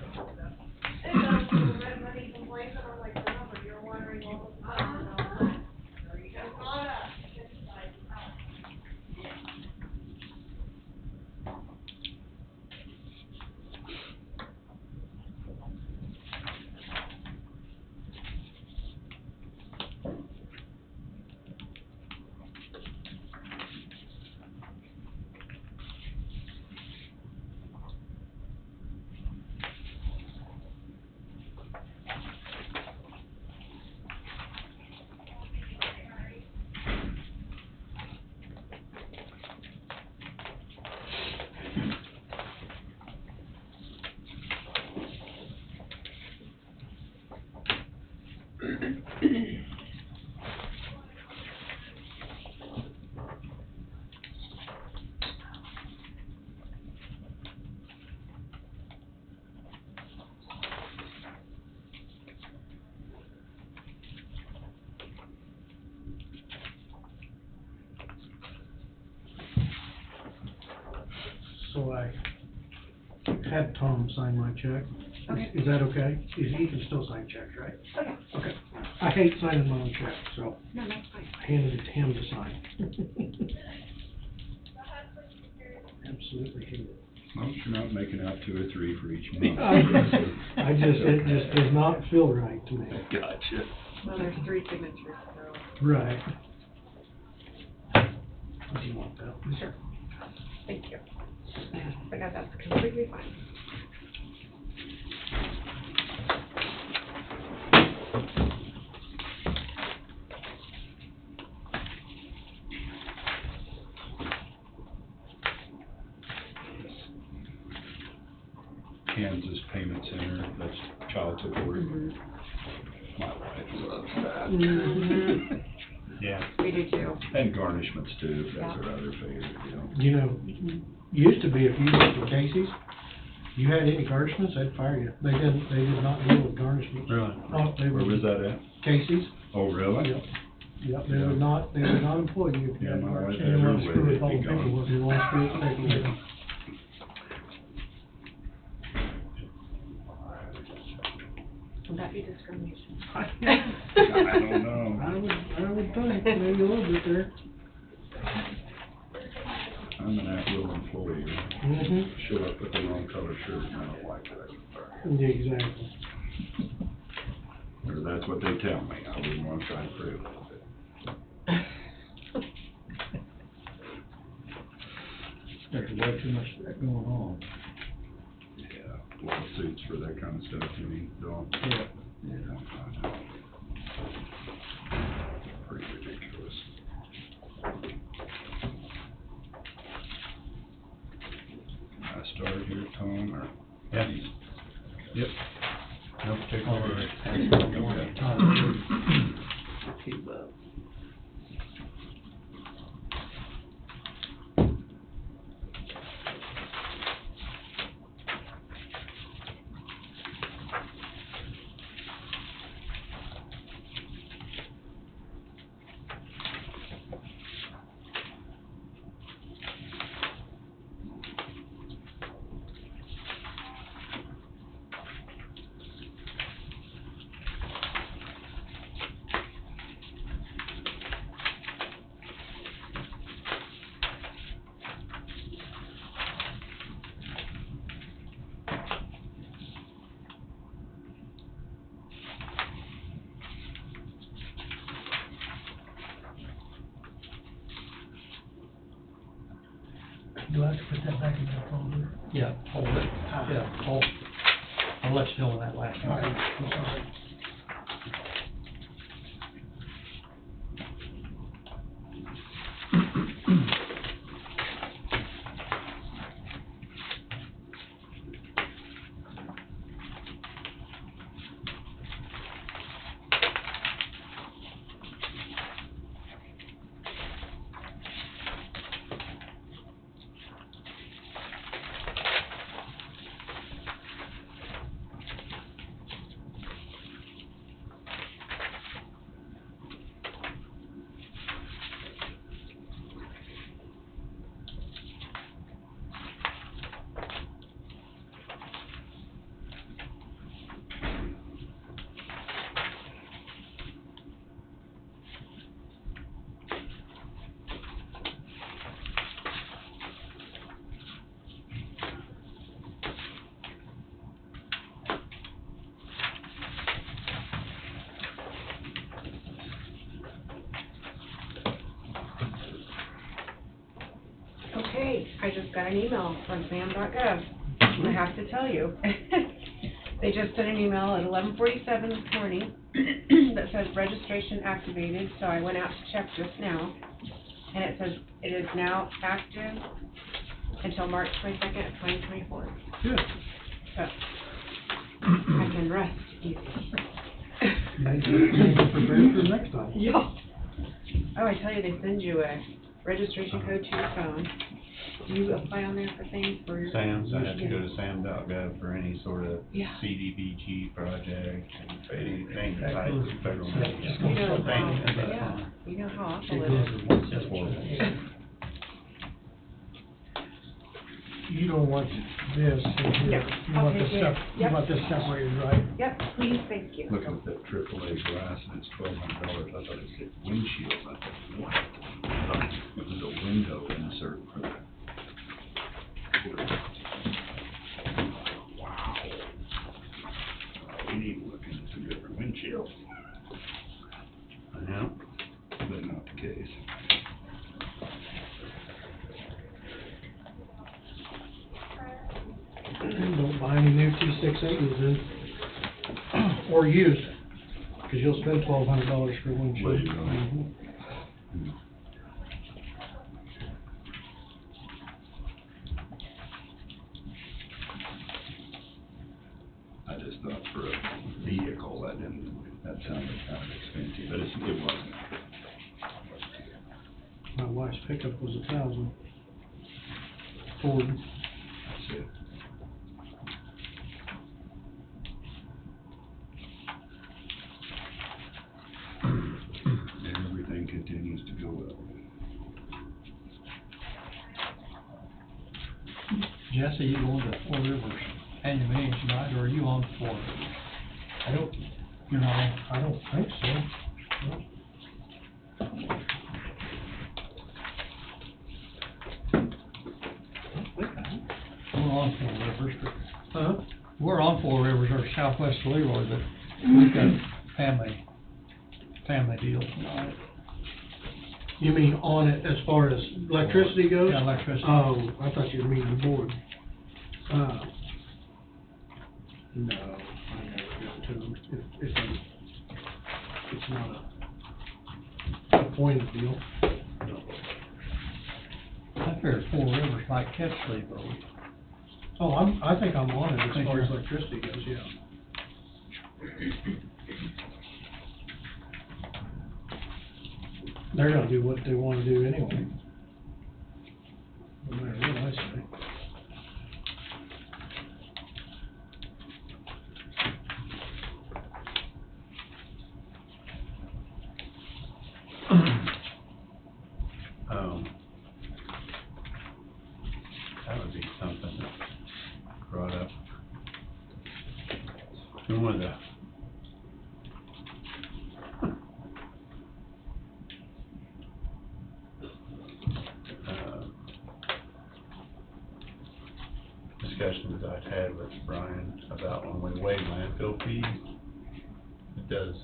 So I had Tom sign my check. Okay. Is that okay? He can still sign checks, right? Okay. Okay. I hate signing my own checks, so No, that's fine. I handed it to him to sign. Absolutely hate it. As long as you're not making out 2 or 3 for each month. It just does not feel right to me. Gotcha. Well, there's 3 signatures, so. Right. Do you want that? Sure. Thank you. I got that's completely fine. Kansas Payment Center, that's child support. My wife loves that. Mhm. Yeah. We do too. And garnishments too, that's Yeah. our other favorite deal. You know, used to be if you went to Casey's, you had any garnishments, they'd fire you. They did not deal with garnishments. Really? Oh, they Where were was that at? Casey's. Oh, really? Yep. Yep, they would not employ you if you Yeah, had my wife garnishments. had You her want to way, screw with they'd all be the gone. paperwork, you want to screw with the paperwork. Would that be discrimination? I don't know. I would think, maybe a little bit there. I'm an at-will employee. Mm-hmm. Show up with the wrong color shirt and I don't like that. Yeah, exactly. or that's what they tell me. I wouldn't wanna try to prove it. There's way too much of that going on. Yeah, lawsuits for that kind of stuff, you mean, don't? Yeah. Yeah, I know. Pretty ridiculous. Can I start here, Tom, or? Yeah. Yep. No particular. Keep up. Do I have to put that back in that folder? Yeah, hold it, yeah, hold. I'll let you know when that last All right, one. I'm sorry. Okay, I just got an email from SAM.gov. I have to tell you. They just sent an email at 11:47 this morning that says registration activated, so I went out to check just now. And it says it is now active until March 22nd of 2024. Good. So, I can rest easy. Make it prepared for next time. Yeah. Oh, I tell you, they send you a registration code to your phone. Do you apply on there for things for your? SAM's, I have to go to sam.gov for any sort of Yeah. CDBG project and anything tied to federal money. You know how, Thank you. yeah, you know how awful it is. It's horrible. You don't want this in here. No, You I'll want take this it. you Yep. want this separated, right? Yep, please, thank you. Looking at that AAA glass and it's $1,200, I thought it said windshield, I thought, what? I thought it was a window insert for that. Wow. We need to look into some different windshields. I know. But not the case. Don't buy any new T680s then, or used, because you'll spend $1,200 for one Well, shield. you know. Mhm. I just thought for a vehicle, that sounded kind of expensive, but it wasn't. My wife's pickup was $1,000. Ford. That's it. Everything continues to go up. Jesse, you going to Four Rivers annual meeting tonight, or are you on for? I don't, You're not on? I don't think so. No. We're on Four Rivers, but Huh? we're on Four Rivers or Southwest Leroy, but we've got family deal on it. You mean on it as far as electricity goes? Yeah, electricity. Oh, I thought you were meaning the board. No, I never go to them if it's not a appointed deal. I figured Four Rivers might catch Lee Road. Oh, I think I'm on it as far as electricity goes, yeah. They're gonna do what they wanna do anyway. No matter what I say. That would be something that's brought up. In one of the discussions I've had with Brian about when we weigh landfill fees, it does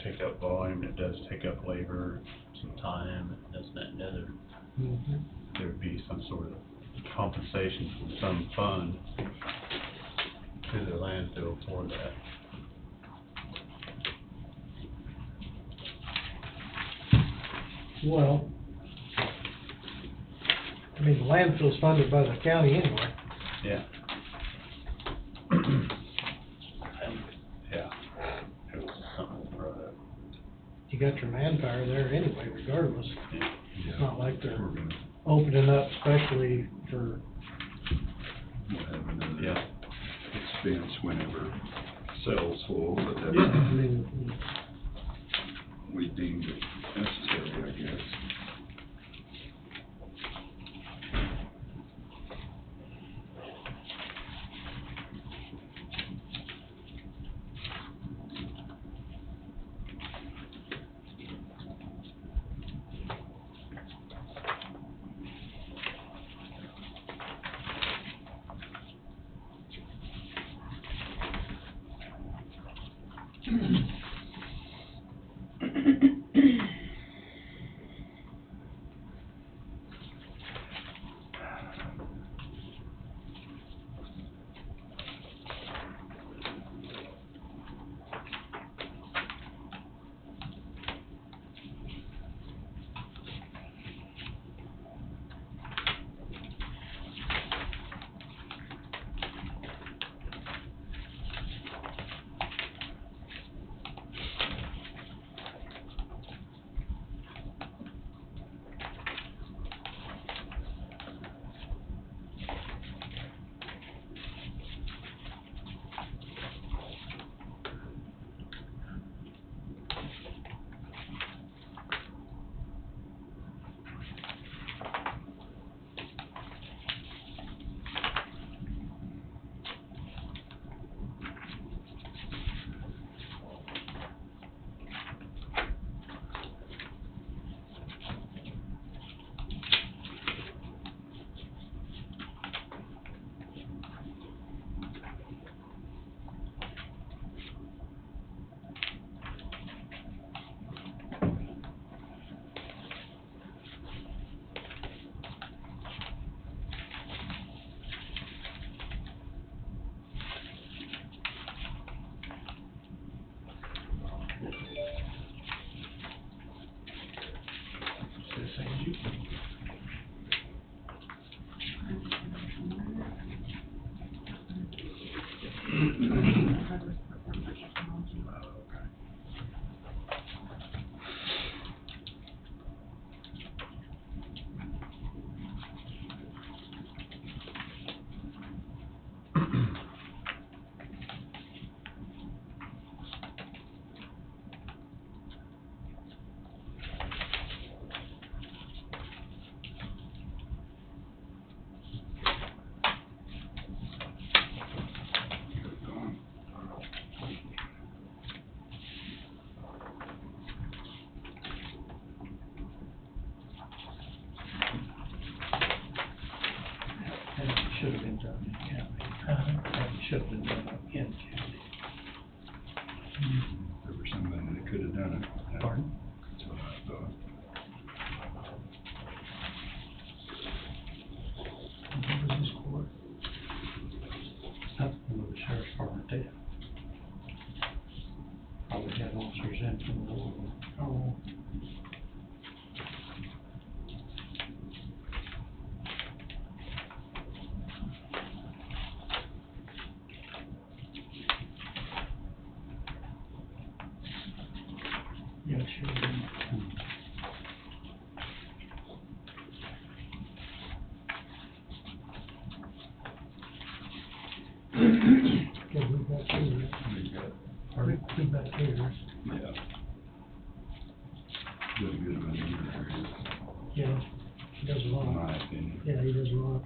take up volume, it does take up labor, some time, it does that and the other. Mm-hmm. There would be some sort of compensation from some fund to the landfill for that. Well, I mean, the landfill's funded by the county anyway. Yeah. Yeah. It was something brought up. You got your manpower there anyway, regardless. Yeah. It's not like they're opening up specially for, Yeah. Expense whenever cells full, but yeah, I that's, mean, we deemed it necessary, I guess. should have been done in county. That should have been done in county. There were some Okay, we've got two. We've got two. Yeah. Does a good one either, Yeah, he does a in lot. my opinion. Yeah, he does a lot.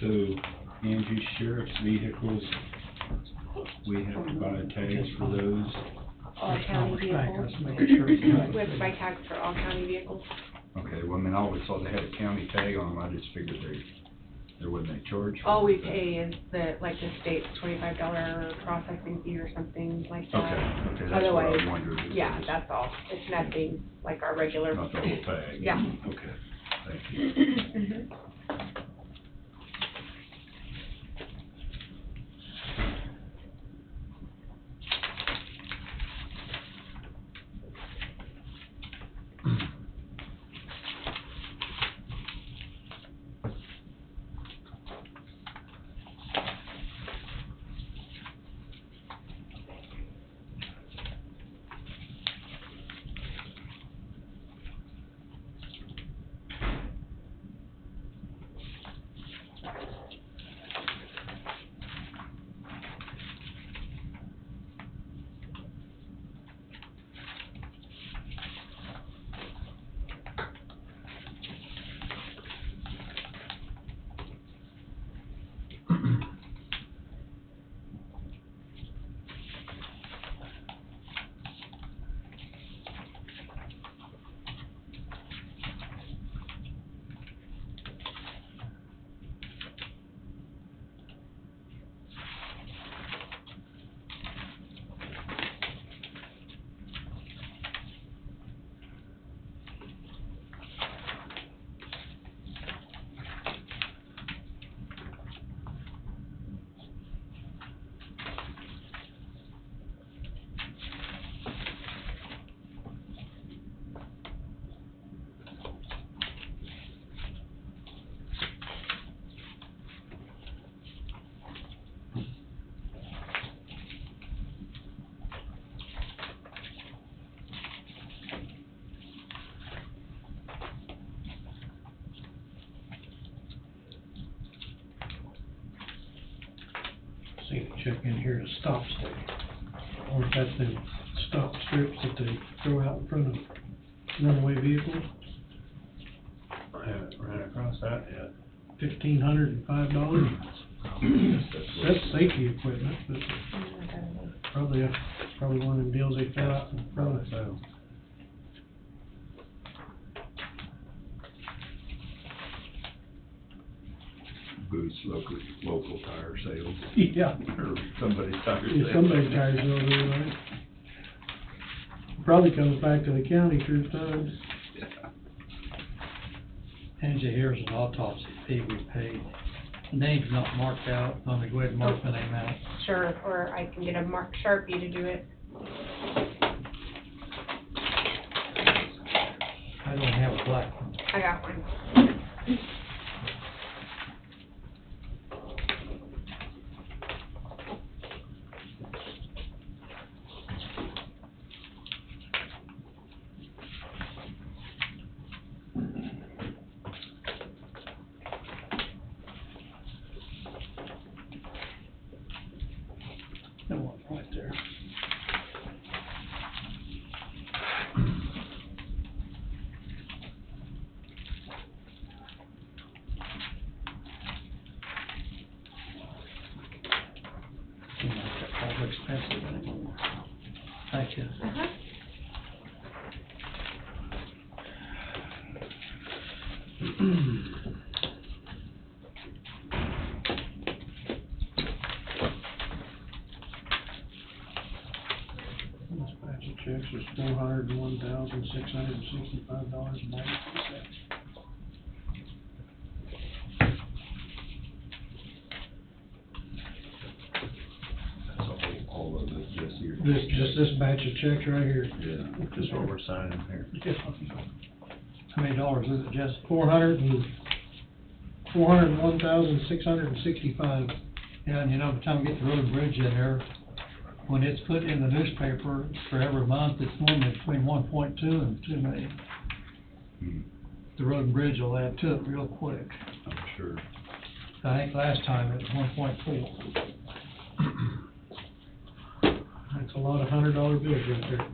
So, Angie, sheriff's vehicles, we have to buy tags for those. All county vehicles. We have to buy tags for all county vehicles. Okay, well, I mean, I always saw they had a county tag on them, I just figured there wasn't a charge. for All we that. pay is the state's $25 processing fee or something like that. Okay, that's what I Otherwise, wondered. if it yeah, was that's all. It's nothing like our regular. Not the whole tag. Yeah. Okay, thank you. Mhm. See, check in here to stop stay. Or if that's the stop strips that they throw out in front of runaway vehicles, I haven't ran across that yet. $1,505. That's safety equipment, but probably one of them deals they throw out in front of. So, Boots, local tire sales. Yeah. Or somebody's tire Yeah, sales. somebody's tires over there, right? Probably comes back to the county through thugs. Angie, here's an autopsy fee we paid. Name's not marked out, let me go ahead and mark the name out. Sure, or I can get a marked Sharpie to do it. I don't have a black one. I got one. That one right there. Seems like that's all expensive anymore. Thank you. Uh-huh. This batch of checks is $401,665.92. That's all of this, just here. This batch of checks right here. Yeah. just what we're signing here. How many dollars is it, Jess? $401,665. Yeah, and you know, by the time we get the road and bridge in there, when it's put in the newspaper for every month, it's normally between 1.2 and 2 million. Hmm, The road and bridge will add to it real quick. I'm sure. I think last time it was 1.4. That's a lot of $100 bills right there.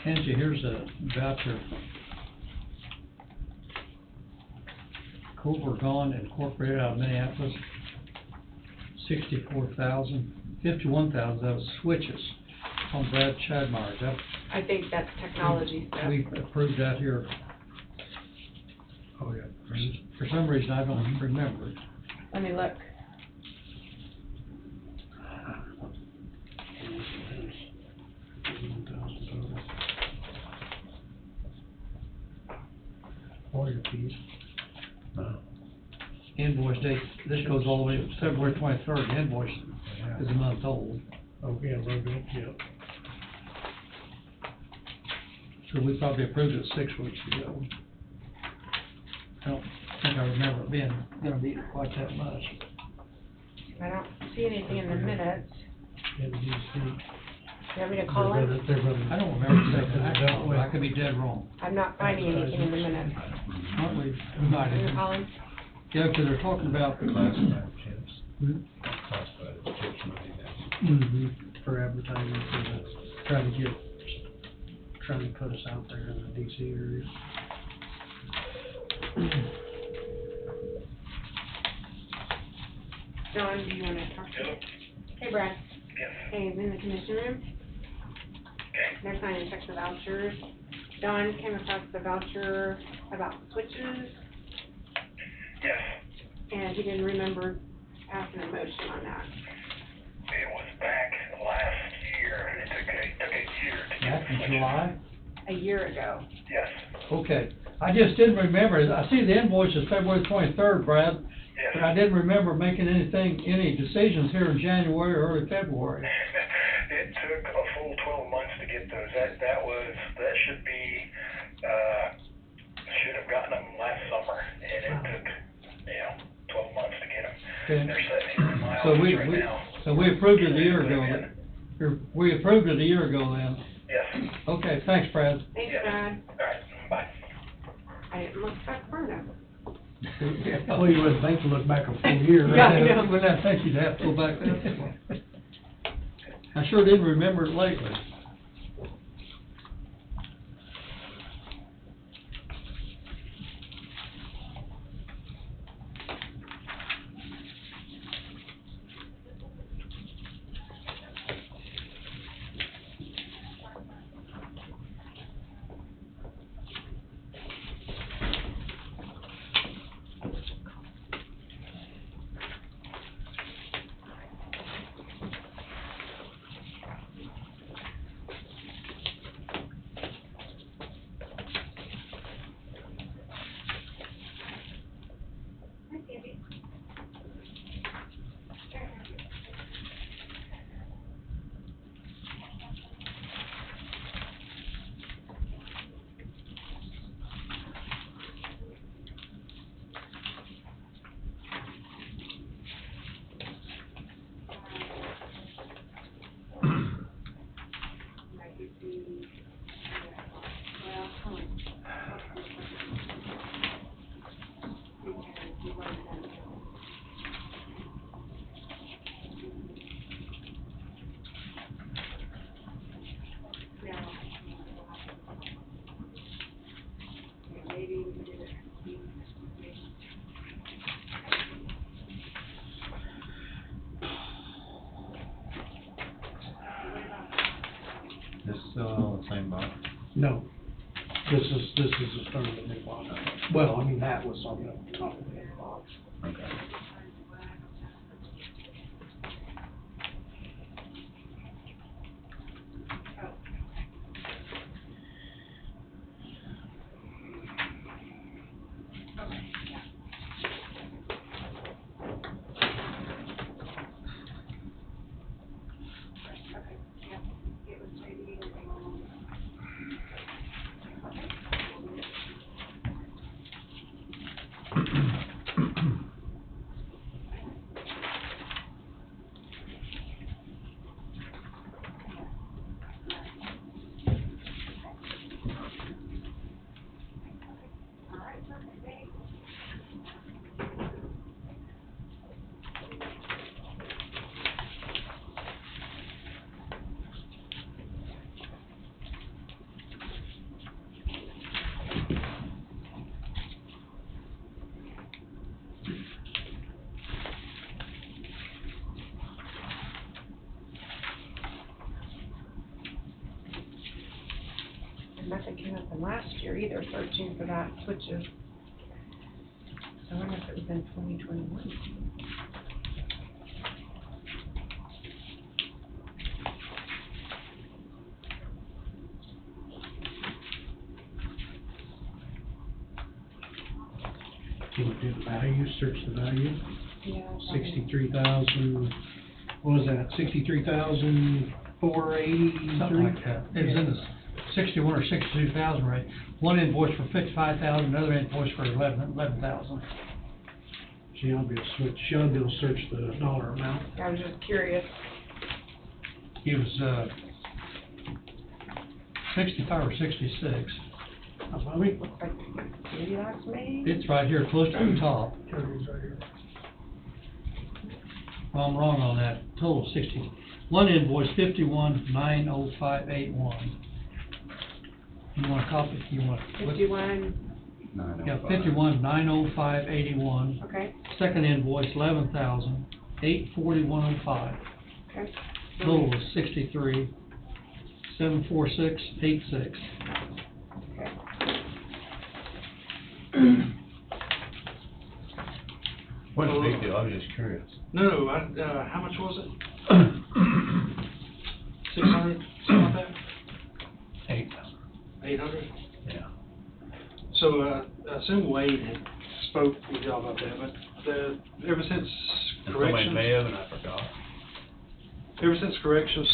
Angie, here's a voucher. Culvergon Incorporated out of Minneapolis, 51,000 that was switches on Brad Chadmeyer. That, I think that's technology stuff. we approved that here. Oh, yeah. For some reason, I don't remember it. Let me look. Lawyer fees. Invoice date, this goes all the way to February 23rd, the invoice is a month old. Oh, yeah, Rogan, yeah. So we probably approved it 6 weeks ago. I don't think I remember it being, gonna be quite that much. I don't see anything in the minutes. Yeah, the DC. You want me to call him? I don't remember taking that call, but I could be dead wrong. I'm not finding anything in the minutes. Aren't we? You want me to call him? Yeah, because they're talking about. Classified chips. Hmm? Classified chips money now. Mm-hmm, for advertising, for the, trying to put us out there in the DC area. John, do you want to talk to him? Hey, Brad. Yes. Hey, he's in the commission room. Okay. They're signing checks of vouchers. Don came across the voucher about switches, Yes. and he didn't remember passing a motion on that. It was back last year. It took a year to get. Back in July? A year ago. Yes. Okay, I just didn't remember, I see the invoice is February 23rd, Brad, Yes. but I didn't remember making any decisions here in January or early February. It took a full 12 months to get those. That should be, should have gotten them last summer, and it took, 12 months to get them. Okay. They're sitting here in my So office we right now. So we approved it a year ago, we approved it a year ago then. Yes. Okay, thanks, Brad. Thanks, Yes. Brad. All right, bye. I didn't look back far enough. Well, you wouldn't think to look back a full year. Yeah, I know. You wouldn't have to think you'd have to go back there. I sure didn't remember it lately. This still on the same box? No, this is the start of the new box. Well, I mean, that was on the top of the new box. Okay. nothing came up in last year either, searching for that switches. So I wonder if it was in 2021. Can you do the value, search the value? Yeah. 63,000, what was that, 63,483? Something like that. It was in the 61 or 62,000 rate. One invoice for 55,000, another invoice for 11,000. She ought to be able to switch, she ought to be able to search the dollar amount. I was just curious. He was, 65 or 66. Bobby? Looks like maybe that's May. It's right here, close to the top. Well, I'm wrong on that. Total 60. One invoice, 51,90581. You want a copy? You want? 51, Yeah, 51,90581. okay, Second invoice, 11,841.05. okay. Total was 63,746.86. Okay. What's the big deal? I was just curious. No, how much was it? 600, something like that? 800? Yeah. So, I assume Wade had spoke with y'all about that, but ever since Somebody corrections, may have, and I forgot. ever since corrections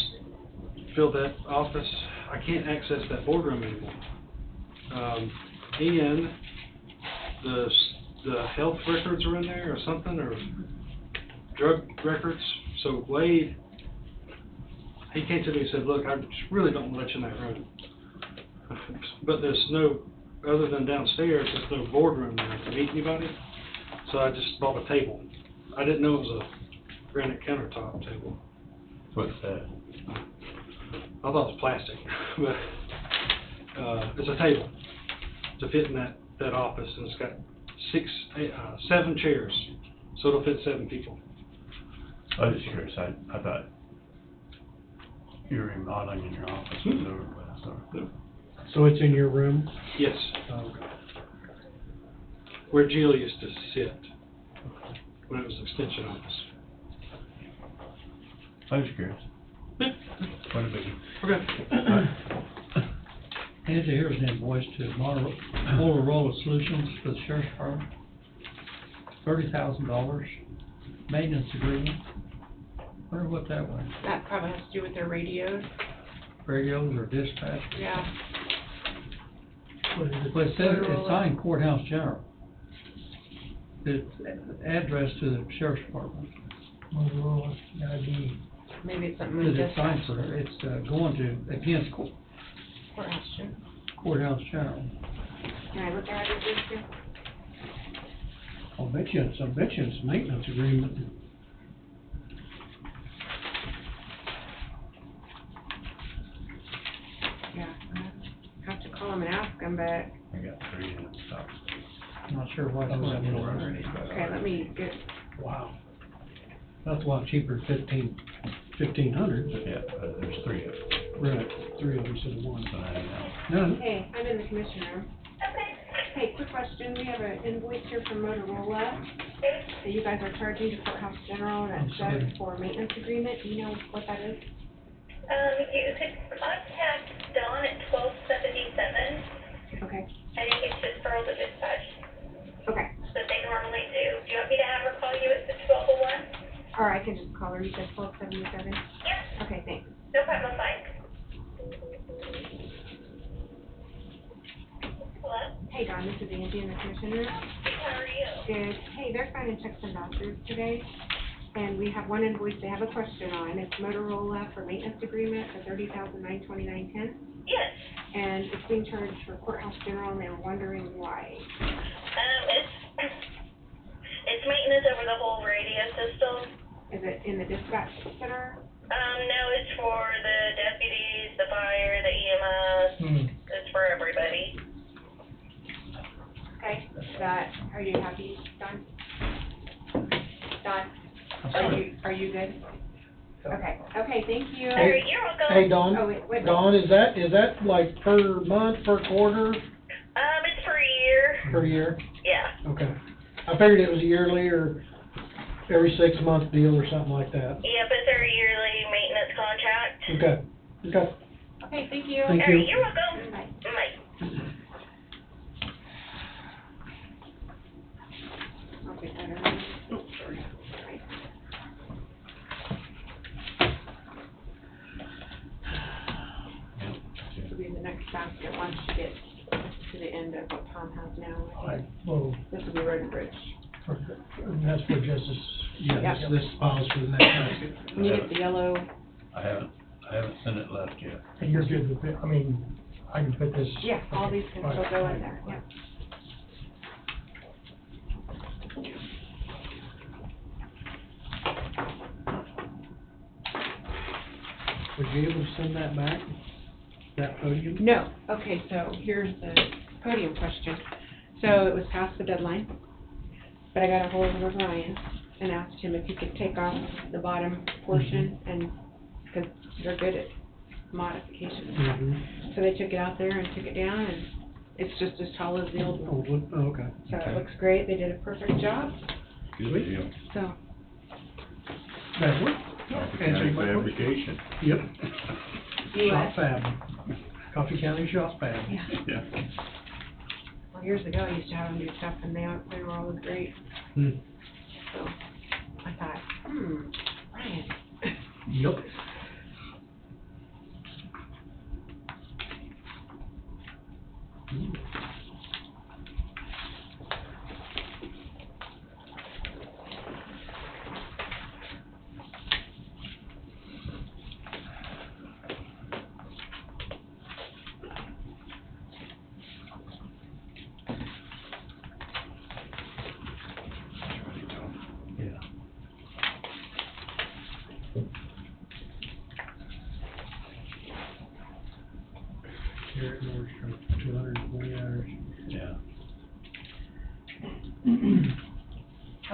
filled that office, I can't access that boardroom anymore. And the health records are in there or something, or drug records. So Wade, he came to me and said, look, I just really don't want to let you in that room. But there's no, other than downstairs, there's no boardroom there to meet anybody. So I just bought a table. I didn't know it was a granite countertop table. What's that? I thought it was plastic, but it's a table to fit in that office, and it's got 7 chairs, so it'll fit 7 people. I was just curious. I thought you were remodeling in your office was over with, so. So it's in your room? Yes, Okay. where Jill used to sit when it was an extension office. I was curious. What a biggie. Okay. Angie, here's an invoice to Motorola Solutions for the Sheriff's Department. $30,000. Maintenance agreement. Wonder what that was. That probably has to do with their radios. Radios or dispatch. Yeah. But it says it's signed Courthouse General. It's addressed to the Sheriff's Department. Motorola, gotta be. Maybe it's something with It's this. signed for, it's going to, against Courthouse General. Courthouse General. Can I look at it this year? I'll bet you it's a maintenance agreement. Yeah. I have to call them and ask them, but, I got 3 in stock. I'm not sure what it's going to okay, let me get, Wow. That's a lot cheaper than 1,500. Yeah, but there's 3 of them. Right, 3 of them instead of 1. So I don't know. No, hey, I'm in the commission room. Hey, quick question, we have an invoice here from Motorola that you guys are charging to Courthouse General, and it says for maintenance agreement. Do you know what that is? You could contact Dawn at 1277. Okay. I think it's just for the dispatch Okay. that they normally do. Do you want me to have her call you at the 1201? Or I can just call her, you said 1277? Yeah. Okay, thanks. No problem, bye. Hello? Hey, Dawn, this is Angie in the commission room. How are you? Good. Hey, they're signing checks and vouchers today, and we have one invoice they have a question on. It's Motorola for maintenance agreement for $30,929.10. Yes. And it's being charged for Courthouse General, and they were wondering why. It's maintenance over the whole radio system. Is it in the dispatch center? No, it's for the deputies, the fire, the EMS. It's for everybody. Okay, are you happy, Don? Don, are you good? Okay, thank you. All right, you're welcome. Hey, Dawn, Oh, wait. Dawn, is that like per month, per quarter, It's per year. per year? Yeah. Okay. I figured it was yearly or every 6 month deal or something like that. Yep, it's our yearly maintenance contract. Okay, okay. Okay, thank you. Thank All you. right, you're welcome. Bye. Bye. I'll get that around. Oh, sorry. This will be the next basket once you get to the end of what Tom has now. I think. Well, This will be Road and Bridge. that's for justice. Yeah, this files for the next basket. When you get the yellow, I haven't sent it left yet. And you're good with it, I mean, I can put this. yeah, all these can still go in there, yeah. Would you able to send that back, that podium? No, okay, so here's the podium question. So it was past the deadline, but I got a hold of O'Brien and asked him if he could take off the bottom portion and, because they're good at modifications. Mhm. So they took it out there and took it down, and it's just as tall as the old one. Oh, okay. So it looks great, they did a perfect job, Good deal. so. That work? Coffee Answer County my question. Fabrication. Yep. You, Shop Fab. Coffee County Shop Fab. Yeah. Yeah. Well, years ago, I used to have them do stuff, and they were always great, Hmm. so I thought, Brian. Yep. Yeah. Here at Nordstrom, 220 hours. Yeah.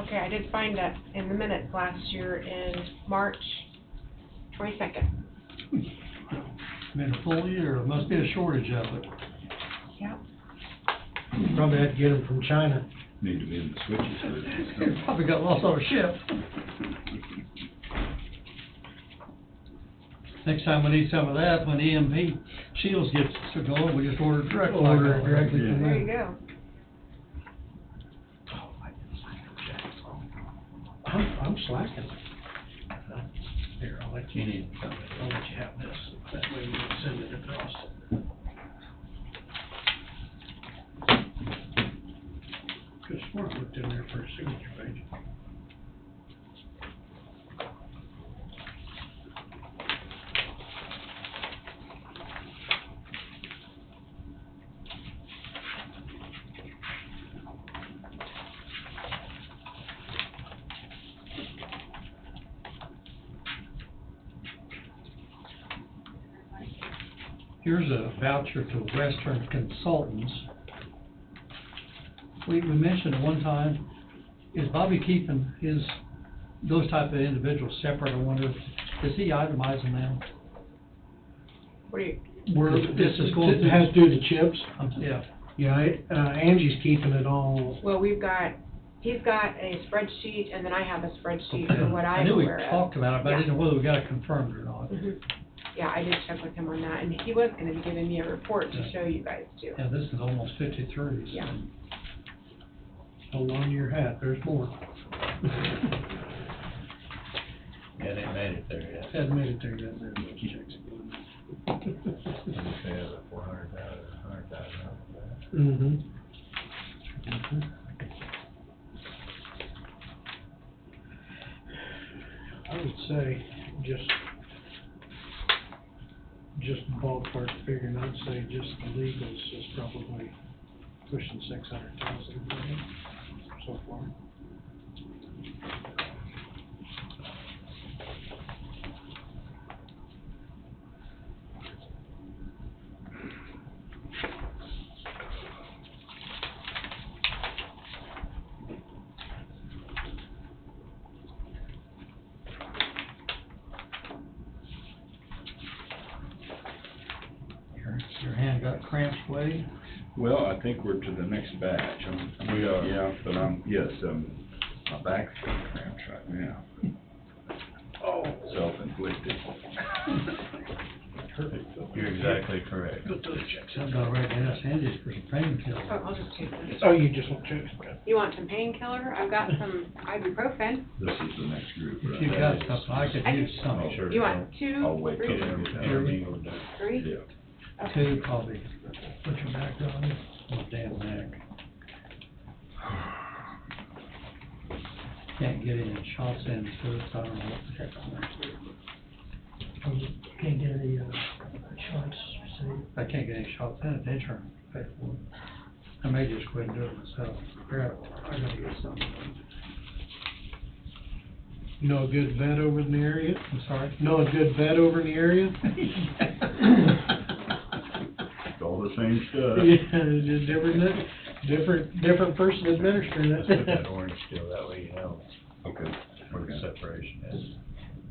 Okay, I did find that in the minutes last year in March 22nd. Been a full year, must be a shortage of it. Yep. Probably had to get them from China. Need to be in the switches They list. probably got lost on a ship. Next time we need some of that, when EMP Shields gets to going, we just order direct. Order it directly from There them. you go. I'm slacking. Here, I'll let you, I'll let you have this, that way you can send it across. Could've sworn I looked in there for a signature page. Here's a voucher to Western Consultants. We mentioned at one time, is Bobby keeping those type of individuals separate? I wonder, is he itemizing them? What do you, This is going. It has to do with the chips. Yeah. Yeah, Angie's keeping it all. well, he's got a spreadsheet, and then I have a spreadsheet Okay. for what I I'm knew we aware of. talked about it, but I Yeah. didn't know whether we got it confirmed or not. Mhm. Yeah, I did check with him on that, and he was gonna be giving me a report to Yeah. show you guys too. Yeah, this is almost 53, so. Yeah. Hold on to your hat, there's more. Yeah, they made it there yet. Hadn't made it there yet, there's no checks. They have a 400,000, 100,000. Mm-hmm. I would say, just ballpark figuring, I'd say just the legals is probably pushing 600,000 so far. County? Well, I think we're to the next batch. We are. Yeah, but my back's got cramps right now. Oh. Self-inflicted. You're exactly correct. Go through the checks. I'm about ready to ask Andy for some painkillers. Oh, I'll just take this. Oh, you just want checks? You want some painkiller? I've got some ibuprofen. This is the next group. If you got something, I could use something. Sure. You want two, I'll wait till three, they're three? Yeah. Okay. Two, probably, put your back on, my damn neck. Can't get any shots in, so it's, I don't know what the heck I'm gonna do. Can't get any, shots, see? I can't get any shots in, the insurance pay for it. I may just go ahead and do it myself. I gotta get something. You know a good vet over in the area? I'm sorry? Know a good vet over in the area? It's all the same stuff. Yeah, different person administering Let's put that it. orange still, that way you know Okay. where the separation is.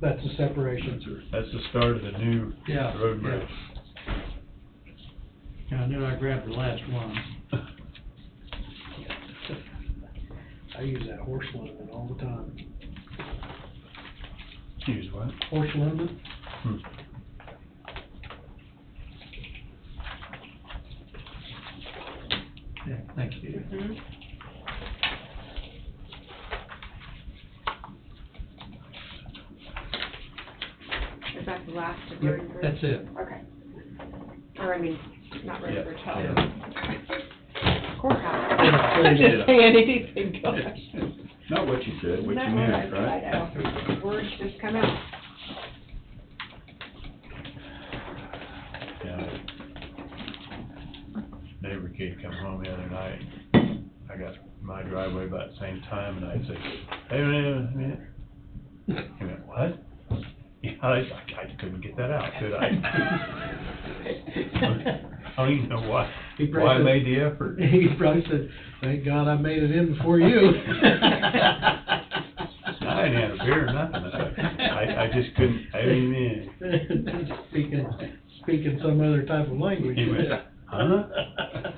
That's the separation. That's the start of the new Yeah, road bridge. Yeah, I knew I grabbed the last one. I use that horse limit all the time. Use what? Horse limit? Yeah, thank you. Mhm. Is that the last of Yep, Road and Bridge? that's it. Okay. Or I mean, not Road and Yeah, Bridge, yeah. Courthouse. Yeah. I'm just saying anything, gosh. Not what you said, what you Not meant, what I right? know. Words just come out. Yeah. Neighbor kid come home the other night. I got my driveway about the same time, and I said, "Hey, wait a minute." He went, "What?" Yeah, I couldn't get that out, could I? I don't even know why I made the effort. He probably said, thank God I made it in before you. I hadn't had a beer or nothing. I just couldn't, I didn't even. Speaking some other type of language. He went, huh?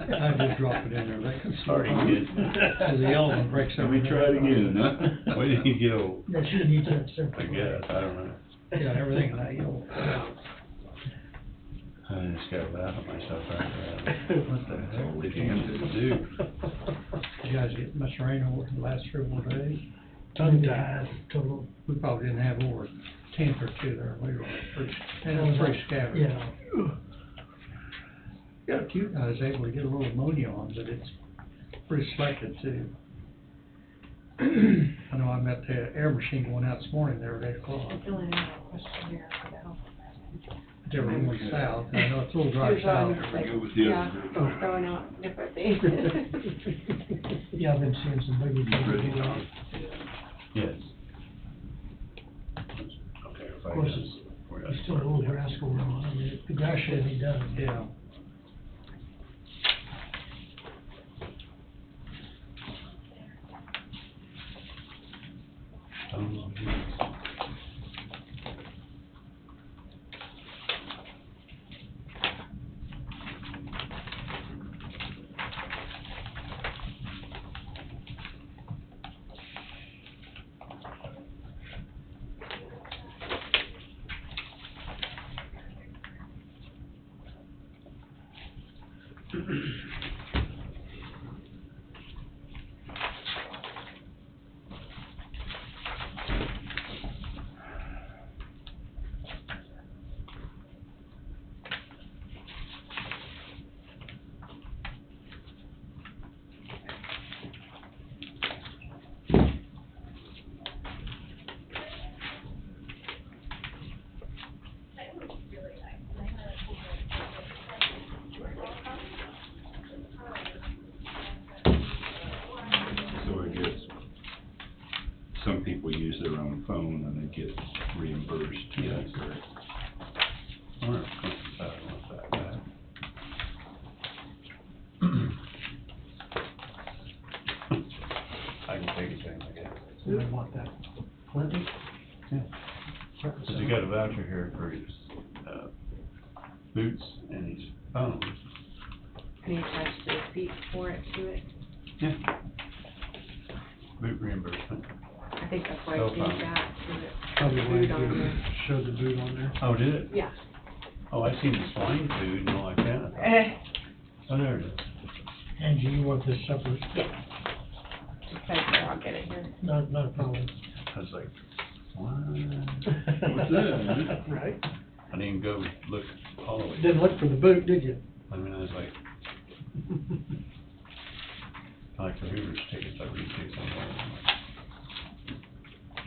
I just drop it in there, they can. Sorry, kid. Cause the element breaks Let everything. me try it again, huh? Why did he get old? That shouldn't eat that I separate. guess, I don't know. Yeah, everything that, you know. I just gotta laugh at myself after that. What the hell did you do? You guys get much rain over the last 3 or 4 days? Tongue-tied. Total, we probably didn't have over 10 or 2 there, we were pretty, and it was pretty scattered. Yeah. Got a few guys able to get a little ammonia on, but it's pretty selective too. I know I met the air machine going out this morning, they were at 8 o'clock. Filling out a questionnaire for the health. They were going south, and I know it's a little dry He was on, south. like, Go with the yeah, other group. throwing out different things. Yeah, I've been seeing some biggie. Yes. Okay, if I Of course, guess. There's still a little grass going on, I mean, the grass should be done. Yeah. Oh, yes. So I guess some people use their own phone and they get reimbursed. Yes. Correct. All right, I don't want that back. I can take it then, I guess. I want that. Plenty? Yeah. Cause he got a voucher here for his, boots and his phone. And he attach the receipt for it to it. Yeah. Boot reimbursement. I think that's why No I did problem. that, so that Probably the why boot you on there. showed the boot on there. Oh, did it? Yeah. Oh, I seen the swine food and all like that. Oh, there it is. Angie, you want this separate? Yeah. Just send it, I'll get it here. Not a problem. I was like, what? What's that? Right. I didn't go look all the way. Didn't look for the boot, did you? I mean, I was like, I like the Hoovers tickets, I read tickets on one.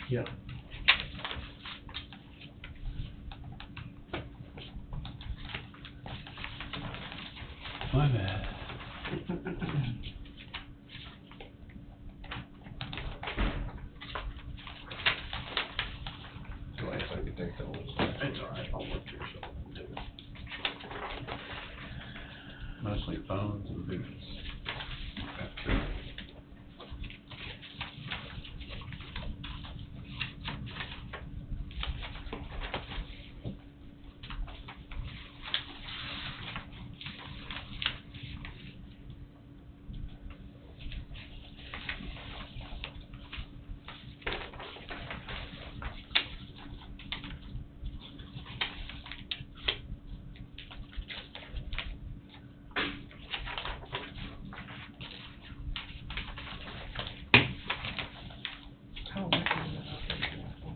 Yeah. My bad. So I could take the whole. It's all right, I'll work here, so I'll do it. Mostly phones and boots. Oh, that's on the-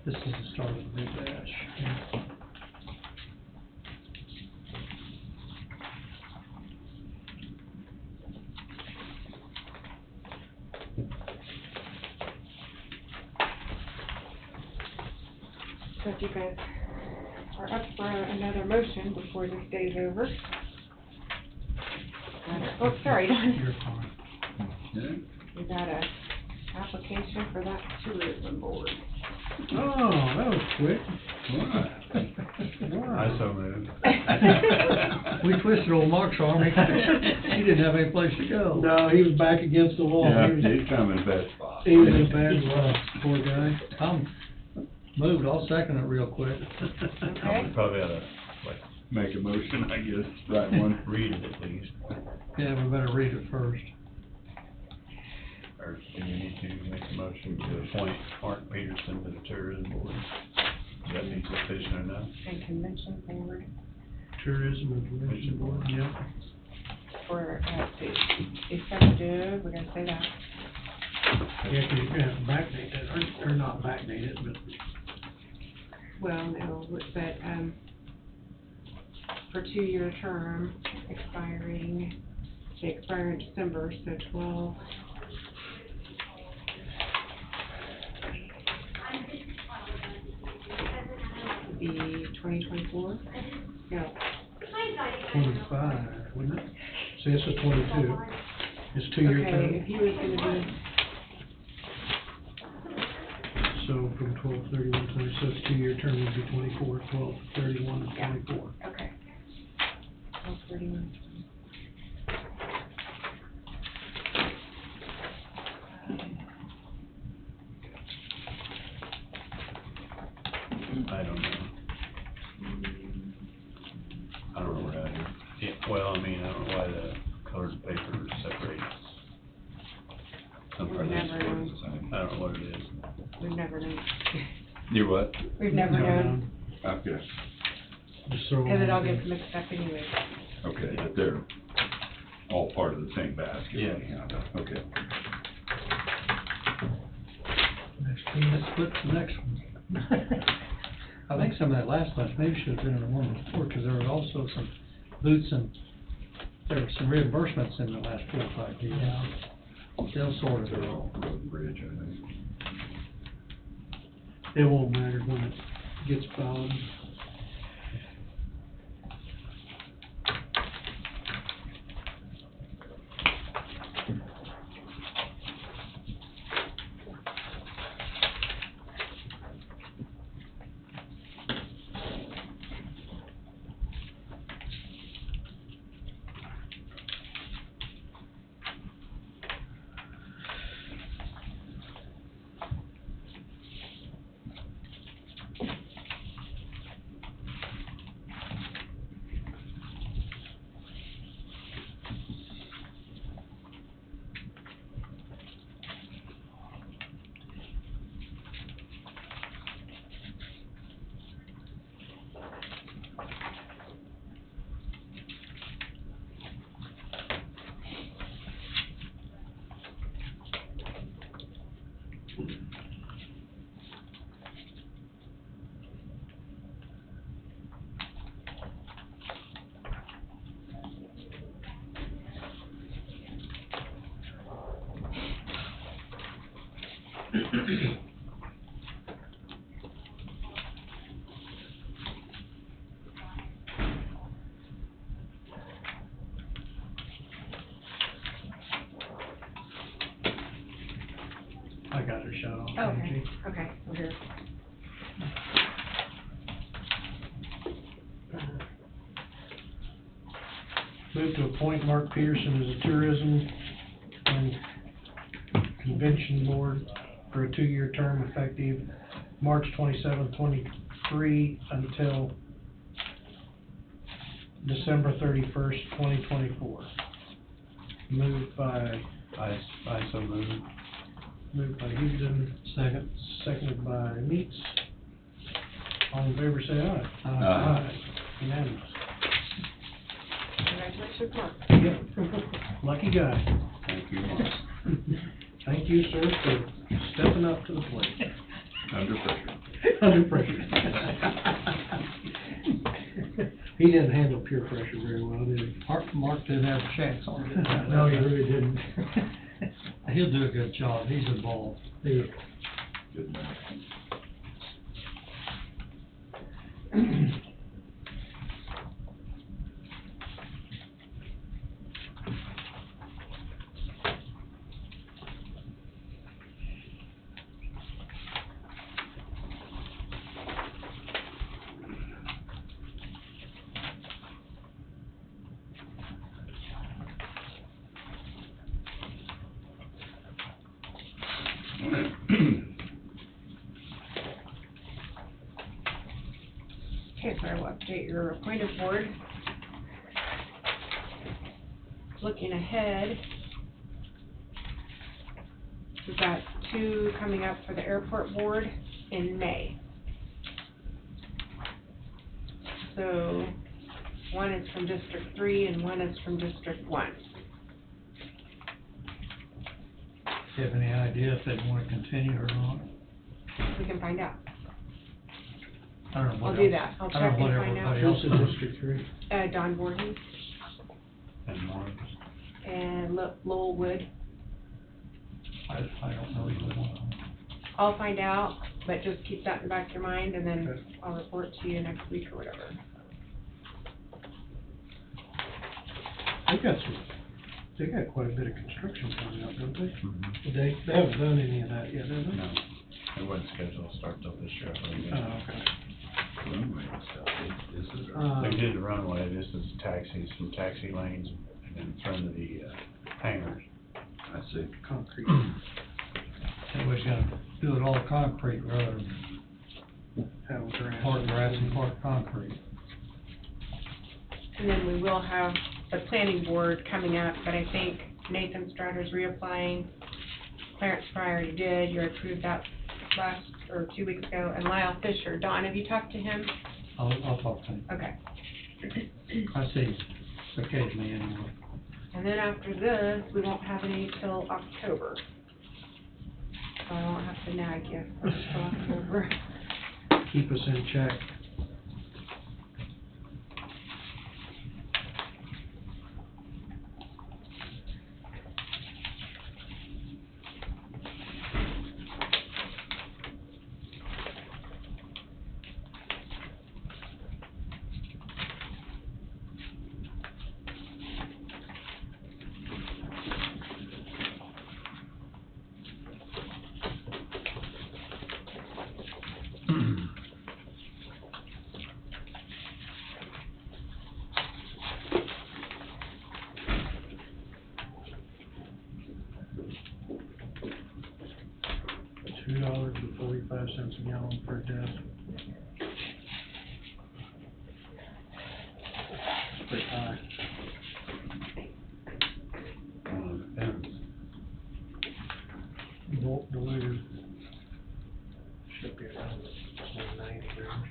This is the start of the big dash. So if you guys are up for another motion before this day's over. Oh, sorry, Don. You're fine. We got a application for that tourism board. Oh, that was quick. I so moved. We twisted old Mark's arm, he didn't have any place to go. No, he was back against the wall. Yeah, He was, he's coming in bad spot. he was in a bad spot, poor guy. I'm moved, I'll second it real quick. Okay. We probably ought to, like, Make a motion, I guess, right one. read it at least. Yeah, we better read it first. Or do we need to make a motion to appoint Mark Peterson to the tourism board? Does that need sufficient enough? And convention board Tourism and Convention Board, yeah. for, effective, we gotta say that. Yeah, 'cause you're gonna have to backdate that, or not backdate it, but Well, no, but, for 2-year term expiring, they expire in December, so 12. Would be 2024? No, 25, wouldn't it? See, this is 22. It's 2-year okay, term. if he was gonna be, So from 12/31/26, 2-year term would be 24, 12/31/24. okay. 12/31. I don't know. I don't know where that is. Yeah, well, I mean, I don't know why the colored paper separates. Some We've parts never are known. the same. I don't know what it is. We've never known. You what? We've never known, Okay, Just throw because it all them gets mixed up anyway. okay, but they're all part of the same basket. Yeah. anyhow. Okay. Next thing, let's flip to the next one. I think some of that last bunch maybe should have been in the one before, because there were also some boots and, there were some reimbursements in the last 4 or 5 years. They'll sort it out. Road and Bridge, I think. It won't matter when it gets filed. I got her shut off. Oh, okay, okay, we're here. Move to appoint Mark Peterson as a tourism and convention board for a 2-year term effective March 27, 23 until December 31st, 2024. Moved by, I so moved. moved by Houston. Second. Seconded by Meeks. All in favor, say aye. Aye. Unanimous. Congratulations, Mark. Yep. Lucky guy. Thank you, Mark. Thank you, sir, for stepping up to the plate. Under pressure. Under pressure. He didn't handle peer pressure very well, did he? Mark didn't have a chance on it. No, he really didn't. He'll do a good job, he's involved. Good man. Okay, so I will update your appointed board. Looking ahead, we've got 2 coming up for the airport board in May. So, one is from District 3 and one is from District 1. Do you have any idea if they want to continue or not? We can find out. I don't know what I'll do else- that. I'll I don't check know what and find out. everybody else Who's in is. District 3? Don Voorhees And Mark. and Lowell Wood. I don't know either one. I'll find out, but just keep that in the back of your mind, and then I'll report to you next week or whatever. They got quite a bit of construction coming up, don't they? Mhm. They haven't done any of that yet, have they? No, it wasn't scheduled to start till this year, I believe. Oh, okay. Runway and stuff. This is. They did the runway, this is taxis, some taxi lanes, and then in front of the hangars. I see. Concrete. Anybody's gonna do it all concrete rather than Have grass. part grass and part concrete. And then we will have the planning board coming up, but I think Nathan Strider's reapplying. Clarence Fry already did, you approved that last, or 2 weeks ago, and Lyle Fisher. Don, have you talked to him? I'll talk to him. Okay. I see occasionally anyway. And then after this, we won't have any till October. So I won't have to nag you until October. Keep us in check. $2.45 a gallon per desk. Pretty high. Depends. Bulk delivered. Should be around 190 range.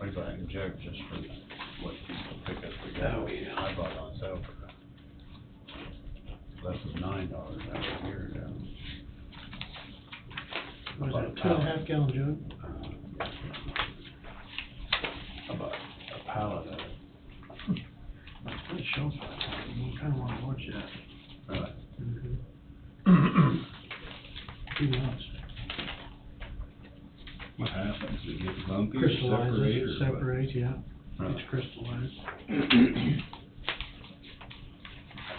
We buy a jug just for what people pick up the gas. Oh, yeah. I bought it on sale for less than $9 a year ago. What is that, 2.5 gallon jug? I bought a pallet of it. That shows, I kinda wanna watch that. crystallizes, separate or what? separates, yeah, Right. it's crystallized. I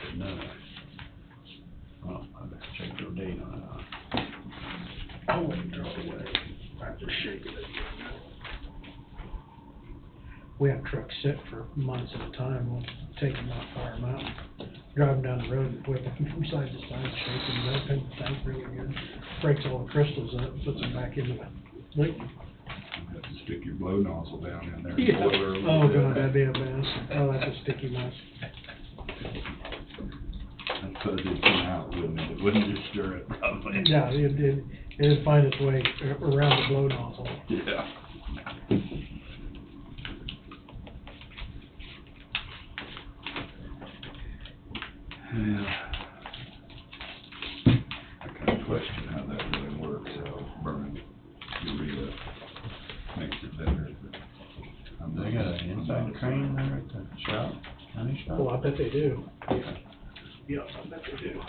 didn't know that. Well, I better check your date on it. I'll let it drop away. I'm just shaking it. We have trucks sit for months at a time, we'll take them out, fire them out, drive them down the road and whip them from side to side, shake them, they'll pin the tank really good. Breaks all the crystals up, puts them back into the liquid. You have to stick your blow nozzle down in there and Yeah. boil her a little Oh, bit. God, that'd be a mess. Oh, that's a sticky mess. I'd put it in out, wouldn't it? It wouldn't just stir it probably. Yeah, it'd find its way around the blow nozzle. Yeah. Yeah. I kind of question how that really works, how burning urea makes it better. But They got an inside train there at the shop, county shop? Well, I bet they do. Yeah, I bet they do.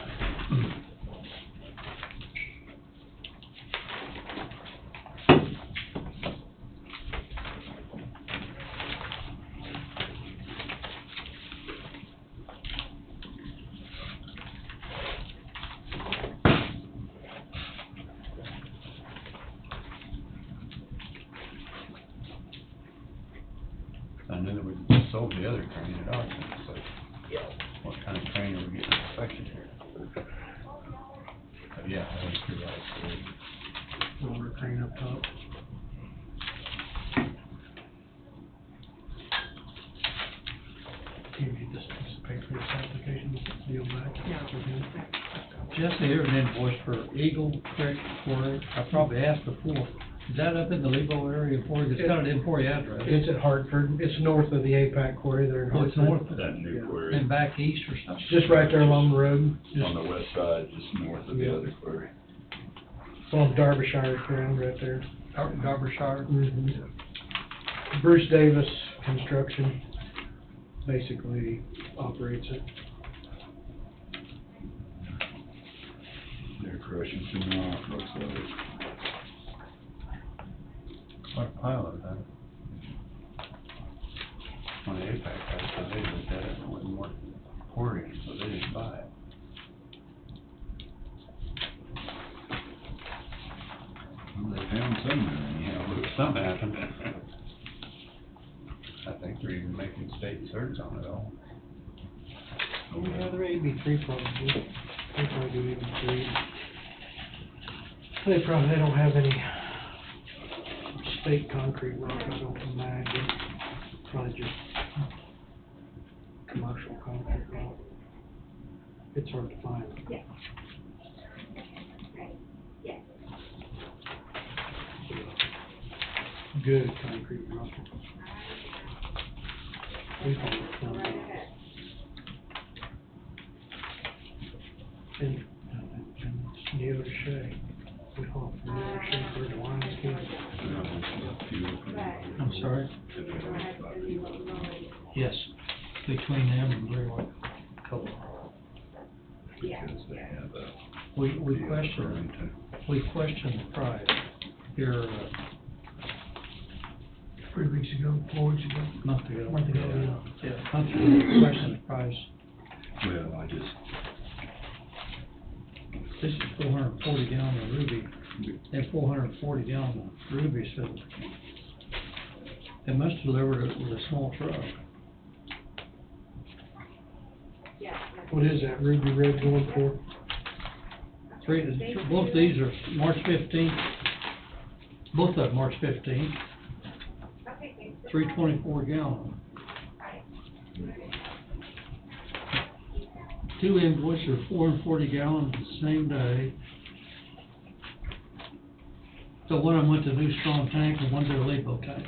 I knew that we sold the other train at auction, so what kind of train are we getting inspected here? But yeah, I think you're right. Roller crane up top. You need this piece of paper, this application, deal back. Jesse, here's an invoice for Eagle Creek Quarry. I probably asked before. Is that up in the Lebo area for you? It's got an Emporia address. It's at Hartford, it's north of the APAC quarry there in Oh, Hartford. it's north of That new Yeah. quarry. and back east or something? It's just right there along the road. On the west side, just north of the Yeah. other quarry. It's on Derbyshire ground right there. Derbyshire. Mhm. Bruce Davis Construction basically operates it. They're crushing some rock, looks like. What a pile of that. When the APAC guys said they looked at it and it wasn't worth pouring, so they didn't buy it. Well, they found some there anyhow. Look, something happened. I think they're even making state certs on it all. Yeah, they're AB3 probably. They probably do AB3. They don't have any state concrete rock, I don't imagine. Probably just commercial concrete rock. It's hard to find. Yeah. Yeah. Good concrete rock. We call it and Neil Shea. We haul from Neil Shea for the Lions Camp. I'm sorry? Yes, between them and Clearwater. Because they have a. We questioned the price here, 3 weeks ago, 4 weeks ago. month ago. Month ago, Yeah, month ago, we questioned the price. Well, I just, This is 440 gallon of Ruby, and 440 gallon of Ruby, so they must have delivered it with a small truck. What is that Ruby Red going for? Both these are March 15th, both of them March 15th, 324 gallon. Two invoices are 440 gallons the same day. So one of them went to New Strong Tank and one to the Lebo tank.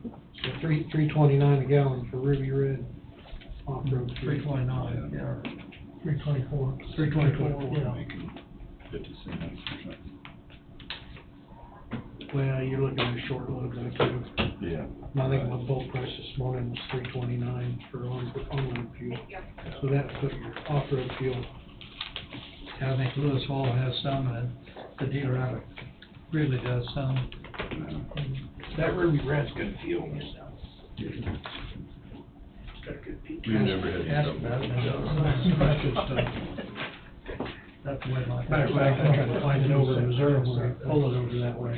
So $3.29 a gallon for Ruby Red off-road. 329, yeah. 324. 324, yeah. making 50 cents or something. Well, you're looking at a short load though too. Yeah. I think my bulk price this morning was $3.29 for on-road fuel. So that put your off-road fuel. I think Lewis Hall has some, and the dealer out of Ridley does some. That Ruby Red's good fuel. We never had Ask trouble. about it, that's good stuff. That's the way my. Matter of fact, I tried to find it over in Missouri, where I pull it over that way.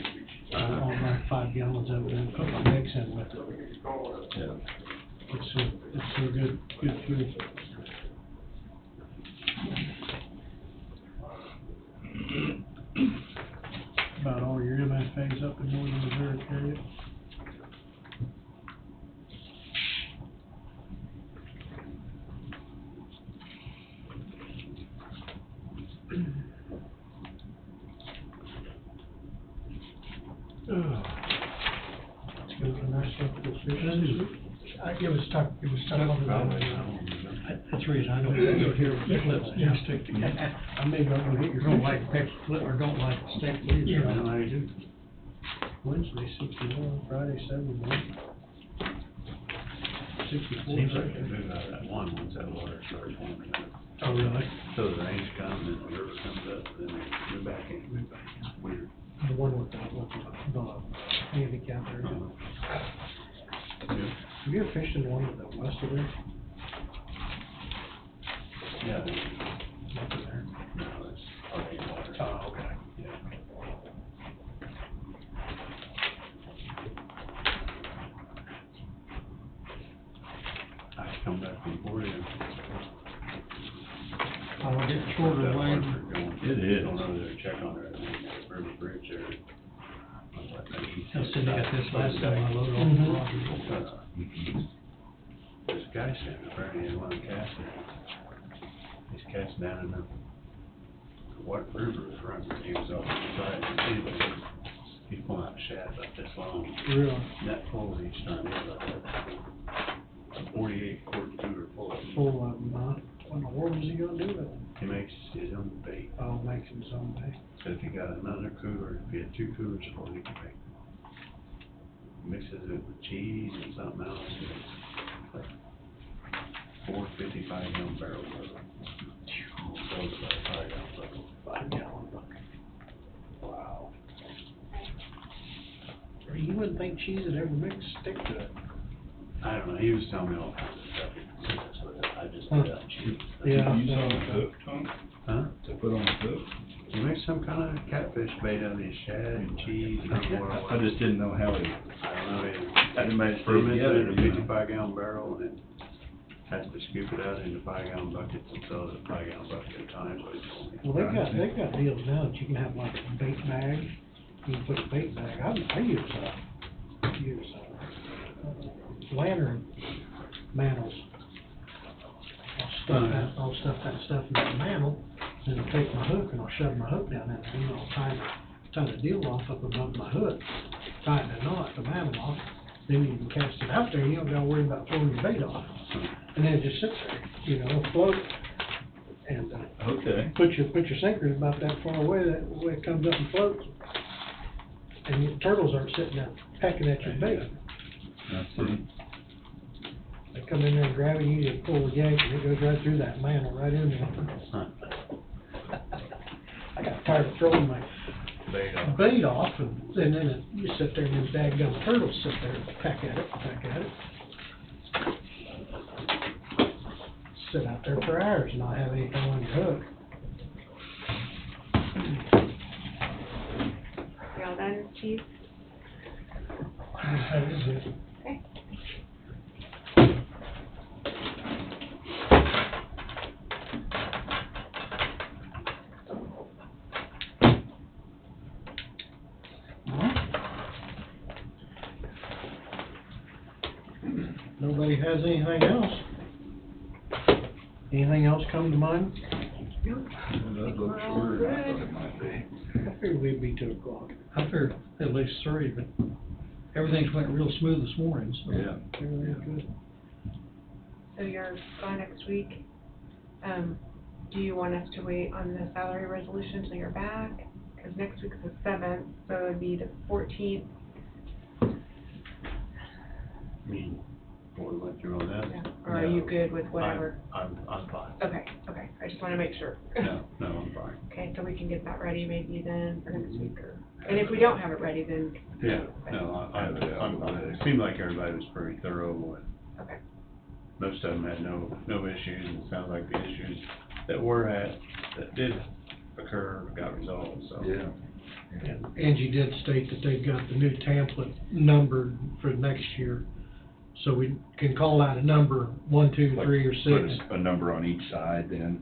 I'll buy 5 gallons of it and put my mix in with it. Yeah. It's so good fuel. About all your MFA's up in northern Missouri area. Let's go for a nice local fish. It was stuck on the. That's the reason I don't go here with flips, you stick together. I may go hit your. Don't like paper flip, or don't like stick leaves. Yeah, I do. Wednesday 61, Friday 71. 64. Seems like they move out of that one once that water starts warming up. Oh, really? So the rains come and the river comes up, then they move back in. Weird. The one with the handicap area. Have you ever fished in the one with the west of there? Yeah. Nothing there. No, it's already water. Oh, okay. Yeah. I come back from Florida. I'll get shorter lane. It is. Going over there to check on it, River Bridge there. I said I got this last time I loaded off the rock. There's a guy standing up there, and he had one casting. He's casting down in the, what river is running, he was off the side, and anyway, he's pulling out a shad about this long. Really? Net full each time, he was like a 48 quart cooler full of them. Full of them, huh? What in the world is he gonna do with it? He makes his own bait. Oh, makes him his own bait. So if you got another cooler, if you had 2 coolers full, you can make, mixes it with cheese and something else, and it's like 4 55-gallon barrels of it. Fills about a 5-gallon bucket. 5-gallon bucket. Wow. You wouldn't think cheese would ever stick to it. I don't know, he was telling me all kinds of stuff, he could do with it. I just did that cheese. Yeah. You saw it cook, Tom? Huh? To put on the cook? He makes some kind of catfish bait out of his shad and cheese and I just didn't know how he. I don't know, he ferments it in a 55-gallon barrel and then has to scoop it out into 5-gallon buckets and sell it at 5-gallon bucket at a time, so he told me. Well, they've got deals now that you can have like a bait bag. You can put a bait bag. I use lantern mantles. I'll stuff that stuff in the mantle, then I'll take my hook and I'll shove my hook down in there, and I'll tie the deal off up above my hook, tie it in a knot, the mantle off, then you can cast it out there, you don't gotta worry about throwing your bait off. And then it just sits there, float, and, Okay. put your sinker about that far away, that way it comes up and floats. And your turtles aren't sitting there pecking at your bait. That's it. They come in there and grab it, you just pull the yank, and it goes right through that mantle, right in there. I got tired of throwing my bait off, and then you sit there and them daggum turtles sit there and peck at it. Sit out there for hours and not have anything on your hook. Y'all done, Chief? That is it. Okay. Nobody has anything else? Anything else come to mind? That looks shorter than I thought it might be. I figured we'd be 2 o'clock. I figured at least 3, but everything's went real smooth this morning, so. Yeah. Everything's good. So you're gone next week. Do you want us to wait on the salary resolution till you're back? Because next week's the 7th, so it'd be the 14th. I mean, what you on that? Yeah. Or are you good with whatever? I'm fine. Okay, I just want to make sure. No, I'm fine. Okay, so we can get that ready maybe then for next week or. And if we don't have it ready, then, Yeah, no, it seemed like everybody was pretty thorough and okay. most of them had no issues, and it sounds like the issues that did occur got resolved, so. Yeah. And Angie did state that they've got the new template numbered for next year, so we can call out a number, 1, 2, 3, or 6. Put a number on each side then.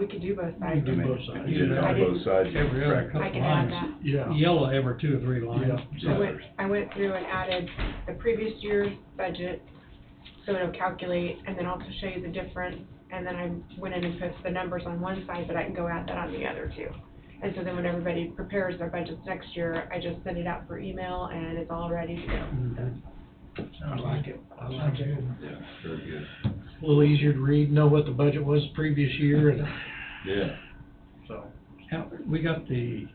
We could do both We sides. can do both sides. If you did it on both sides, you Every could other correct couple I can add lines. that. Yeah. Yellow every 2 or 3 lines. Yeah. I went through and added the previous year's budget, so it'll calculate, and then also show you the difference, and then I went in and put the numbers on one side, but I can go add that on the other too. And so then when everybody prepares their budgets next year, I just send it out for email, and it's all ready to go. I like it. I like it. Yeah, very good. A little easier to read, know what the budget was the previous year, and Yeah. so. Now, we got the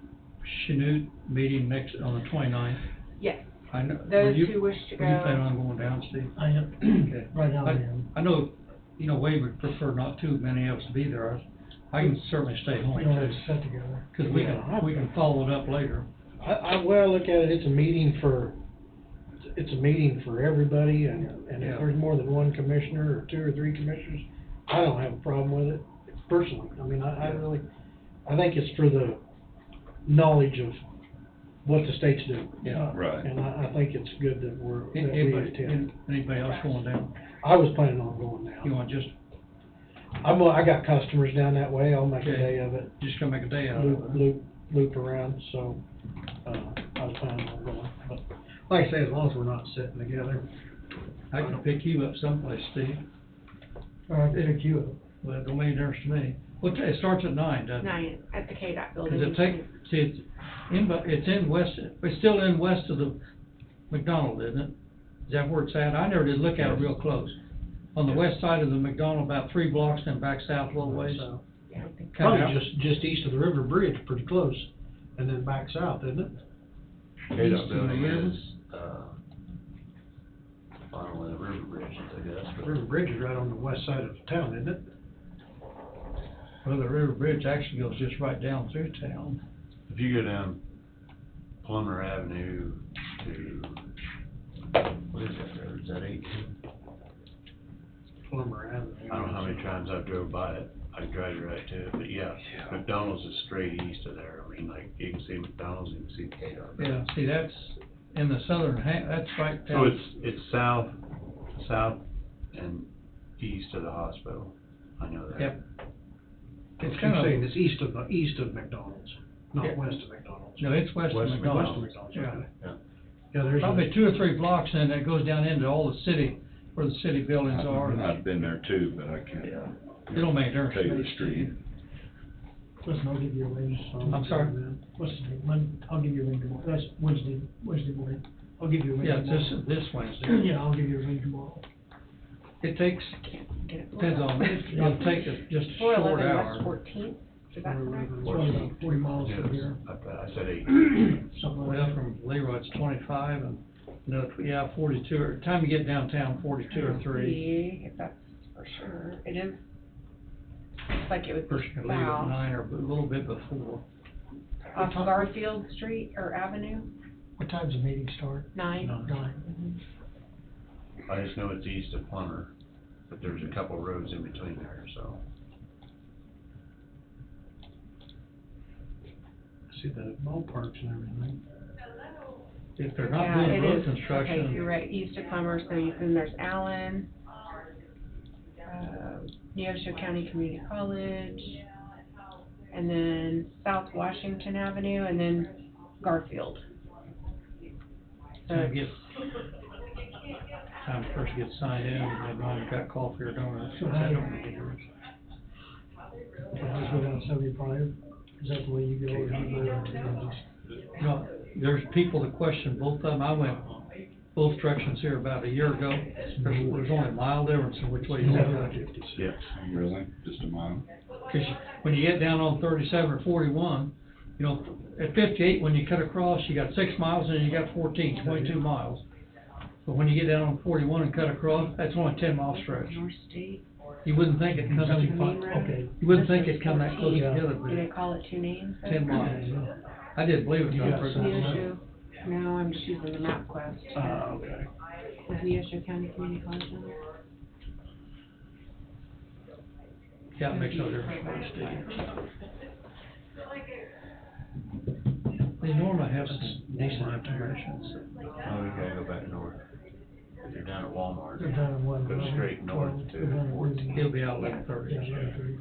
Chanute meeting next, on the 29th. Yes, I know. those who wish to Were you planning go, on going down, Steve? I am, Okay. right now I I- am. I know, Wade would prefer not too many of us to be there. I can certainly stay home We don't have too, to sit together. because we can follow it up later. Well, I look at it, it's a meeting for everybody, and Yeah. if there's more than one commissioner, or 2 or 3 commissioners, I don't have a problem with it, personally. I mean, I really, I think it's for the knowledge of what the states do. Yeah. Right. And I think it's good that we Anybody, attend. anybody else going down? I was planning on going You now. want just I got customers down that way, I'll make a Okay. day of it, just gonna make a day out of it? loop around, so, I was planning on going. But like I say, as long as we're not sitting together. I can pick you up someplace, Steve. It'll queue Well, it don't make any difference to me. Well, it starts at 9, doesn't it? 9 at the KDOT building. Cause it's still in west of the McDonald, isn't it? Is that where it's at? I never did look at it real close. On the west side of the McDonald, about 3 blocks, then back south a little ways. So, Yeah, I think Kinda probably out- just east of the river bridge, pretty close, and then back south, isn't it? KDOT East of the building river? is, I don't know where the river bridge is, I guess, The but river bridge is right on the west side of town, isn't it? Well, the river bridge actually goes just right down through town. if you go down Plummer Avenue to, what is that road, is that 18? Plummer Avenue. I don't know how many times I've drove by it, I drive right to it, but yeah, McDonald's is straight east of there, I mean, like, you can see McDonald's, you can see KDOT. Yeah, see, that's in the southern that's right So down. it's south and east of the hospital, I know that. Yep. It's Keep kind of, saying it's east of McDonald's, Yeah. not west of McDonald's. no, it's west of West of McDonald's. West of McDonald's, Yeah. okay. Yeah. Yeah, there's Probably 2 or 3 blocks, and it goes down into all the city, where the city buildings are. I've been there too, but I can't Yeah. It don't make a difference tell to you me. the street. Listen, I'll give you a ring. I'm sorry? What's the date? I'll give you a ring tomorrow. That's Wednesday morning. I'll give you a ring Yeah, tomorrow. this Wednesday. Yeah, I'll give you a ring tomorrow. It takes, get it. depends on, it'll take just a short 411 hour. West 14th, is that correct? It's only about 40 miles Yeah, from here, I said 8. something like Well, that. from Leroy, it's 25, and, 42, or time you get downtown, 42 or 3. See if that's for sure, it is, looks like it would First be you can leave at south, 9 or a little bit before. off Garfield Street or Avenue, What time's the meeting start? 9. 9. I just know it's east of Plummer, but there's a couple roads in between there, so. See the ballparks and everything. If they're not Yeah, doing it road is. construction. Okay, you're right, east of Plummer, so then there's Allen, Neosho County Community College, and then South Washington Avenue, and then Garfield. So Time to get, time first to get signed in, and mom got coffee or donuts, which I don't make a difference. Just go down 75, is that the way you go, or you go to No, there's people that question both of them. I went both directions here about a year ago. There's only a mile difference in which way you go. Yeah. Really? Just a mile? Cause when you get down on 37 or 41, at 58, when you cut across, you got 6 miles, and then you got 22 miles. But when you get down on 41 and cut across, that's only a 10-mile stretch. North State. You wouldn't think it'd come, Okay. you wouldn't think it'd come that close Yeah. together, Do they but call it 2 names? 10 miles. I didn't believe it You got got further some- than that. Neosho, no, I'm just using the MapQuest. Okay. Is Neosho County Community College on there? Yeah, it makes no difference what you do. They normally have some decent information, so. Oh, we gotta go back north. If you're down at Walmart, They're down at what? go straight north to 14. He'll be out 11:30. Yeah, 11:30.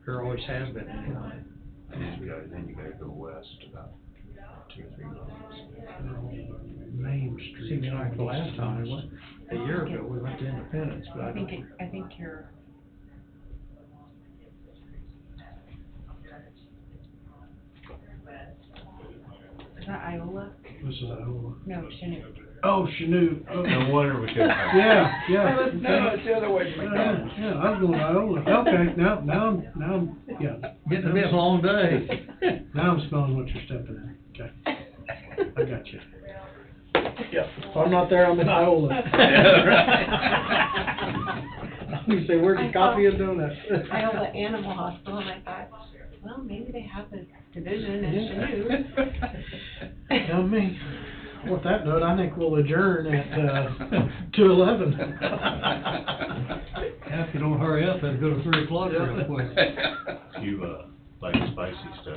There always has been anyway. And then you gotta go west about 2 or 3 miles. Main Street. Seemed like the last time, we went, a year ago, we went to Independence, but I think you're, is that Iola? This is Iowa. No, Chinook. Oh, Chanute. Oh. No wonder we couldn't. Yeah, yeah. No, it's the other way from McDonald's. Yeah, I was going Iowa. Okay, now, I'm, yeah. getting to be a long day. Now I'm smelling what you're stepping in. Okay. I got you. Yep. If I'm not there, I'm in Iowa. You say, where's the coffee and donuts? Iowa Animal Hospital, and I thought, well, maybe they have a division in Chanute. Tell me. With that note, I think we'll adjourn at 2:11. Yeah, if you don't hurry up, it'll go to 3 o'clock real quick. You, like spicy stuff.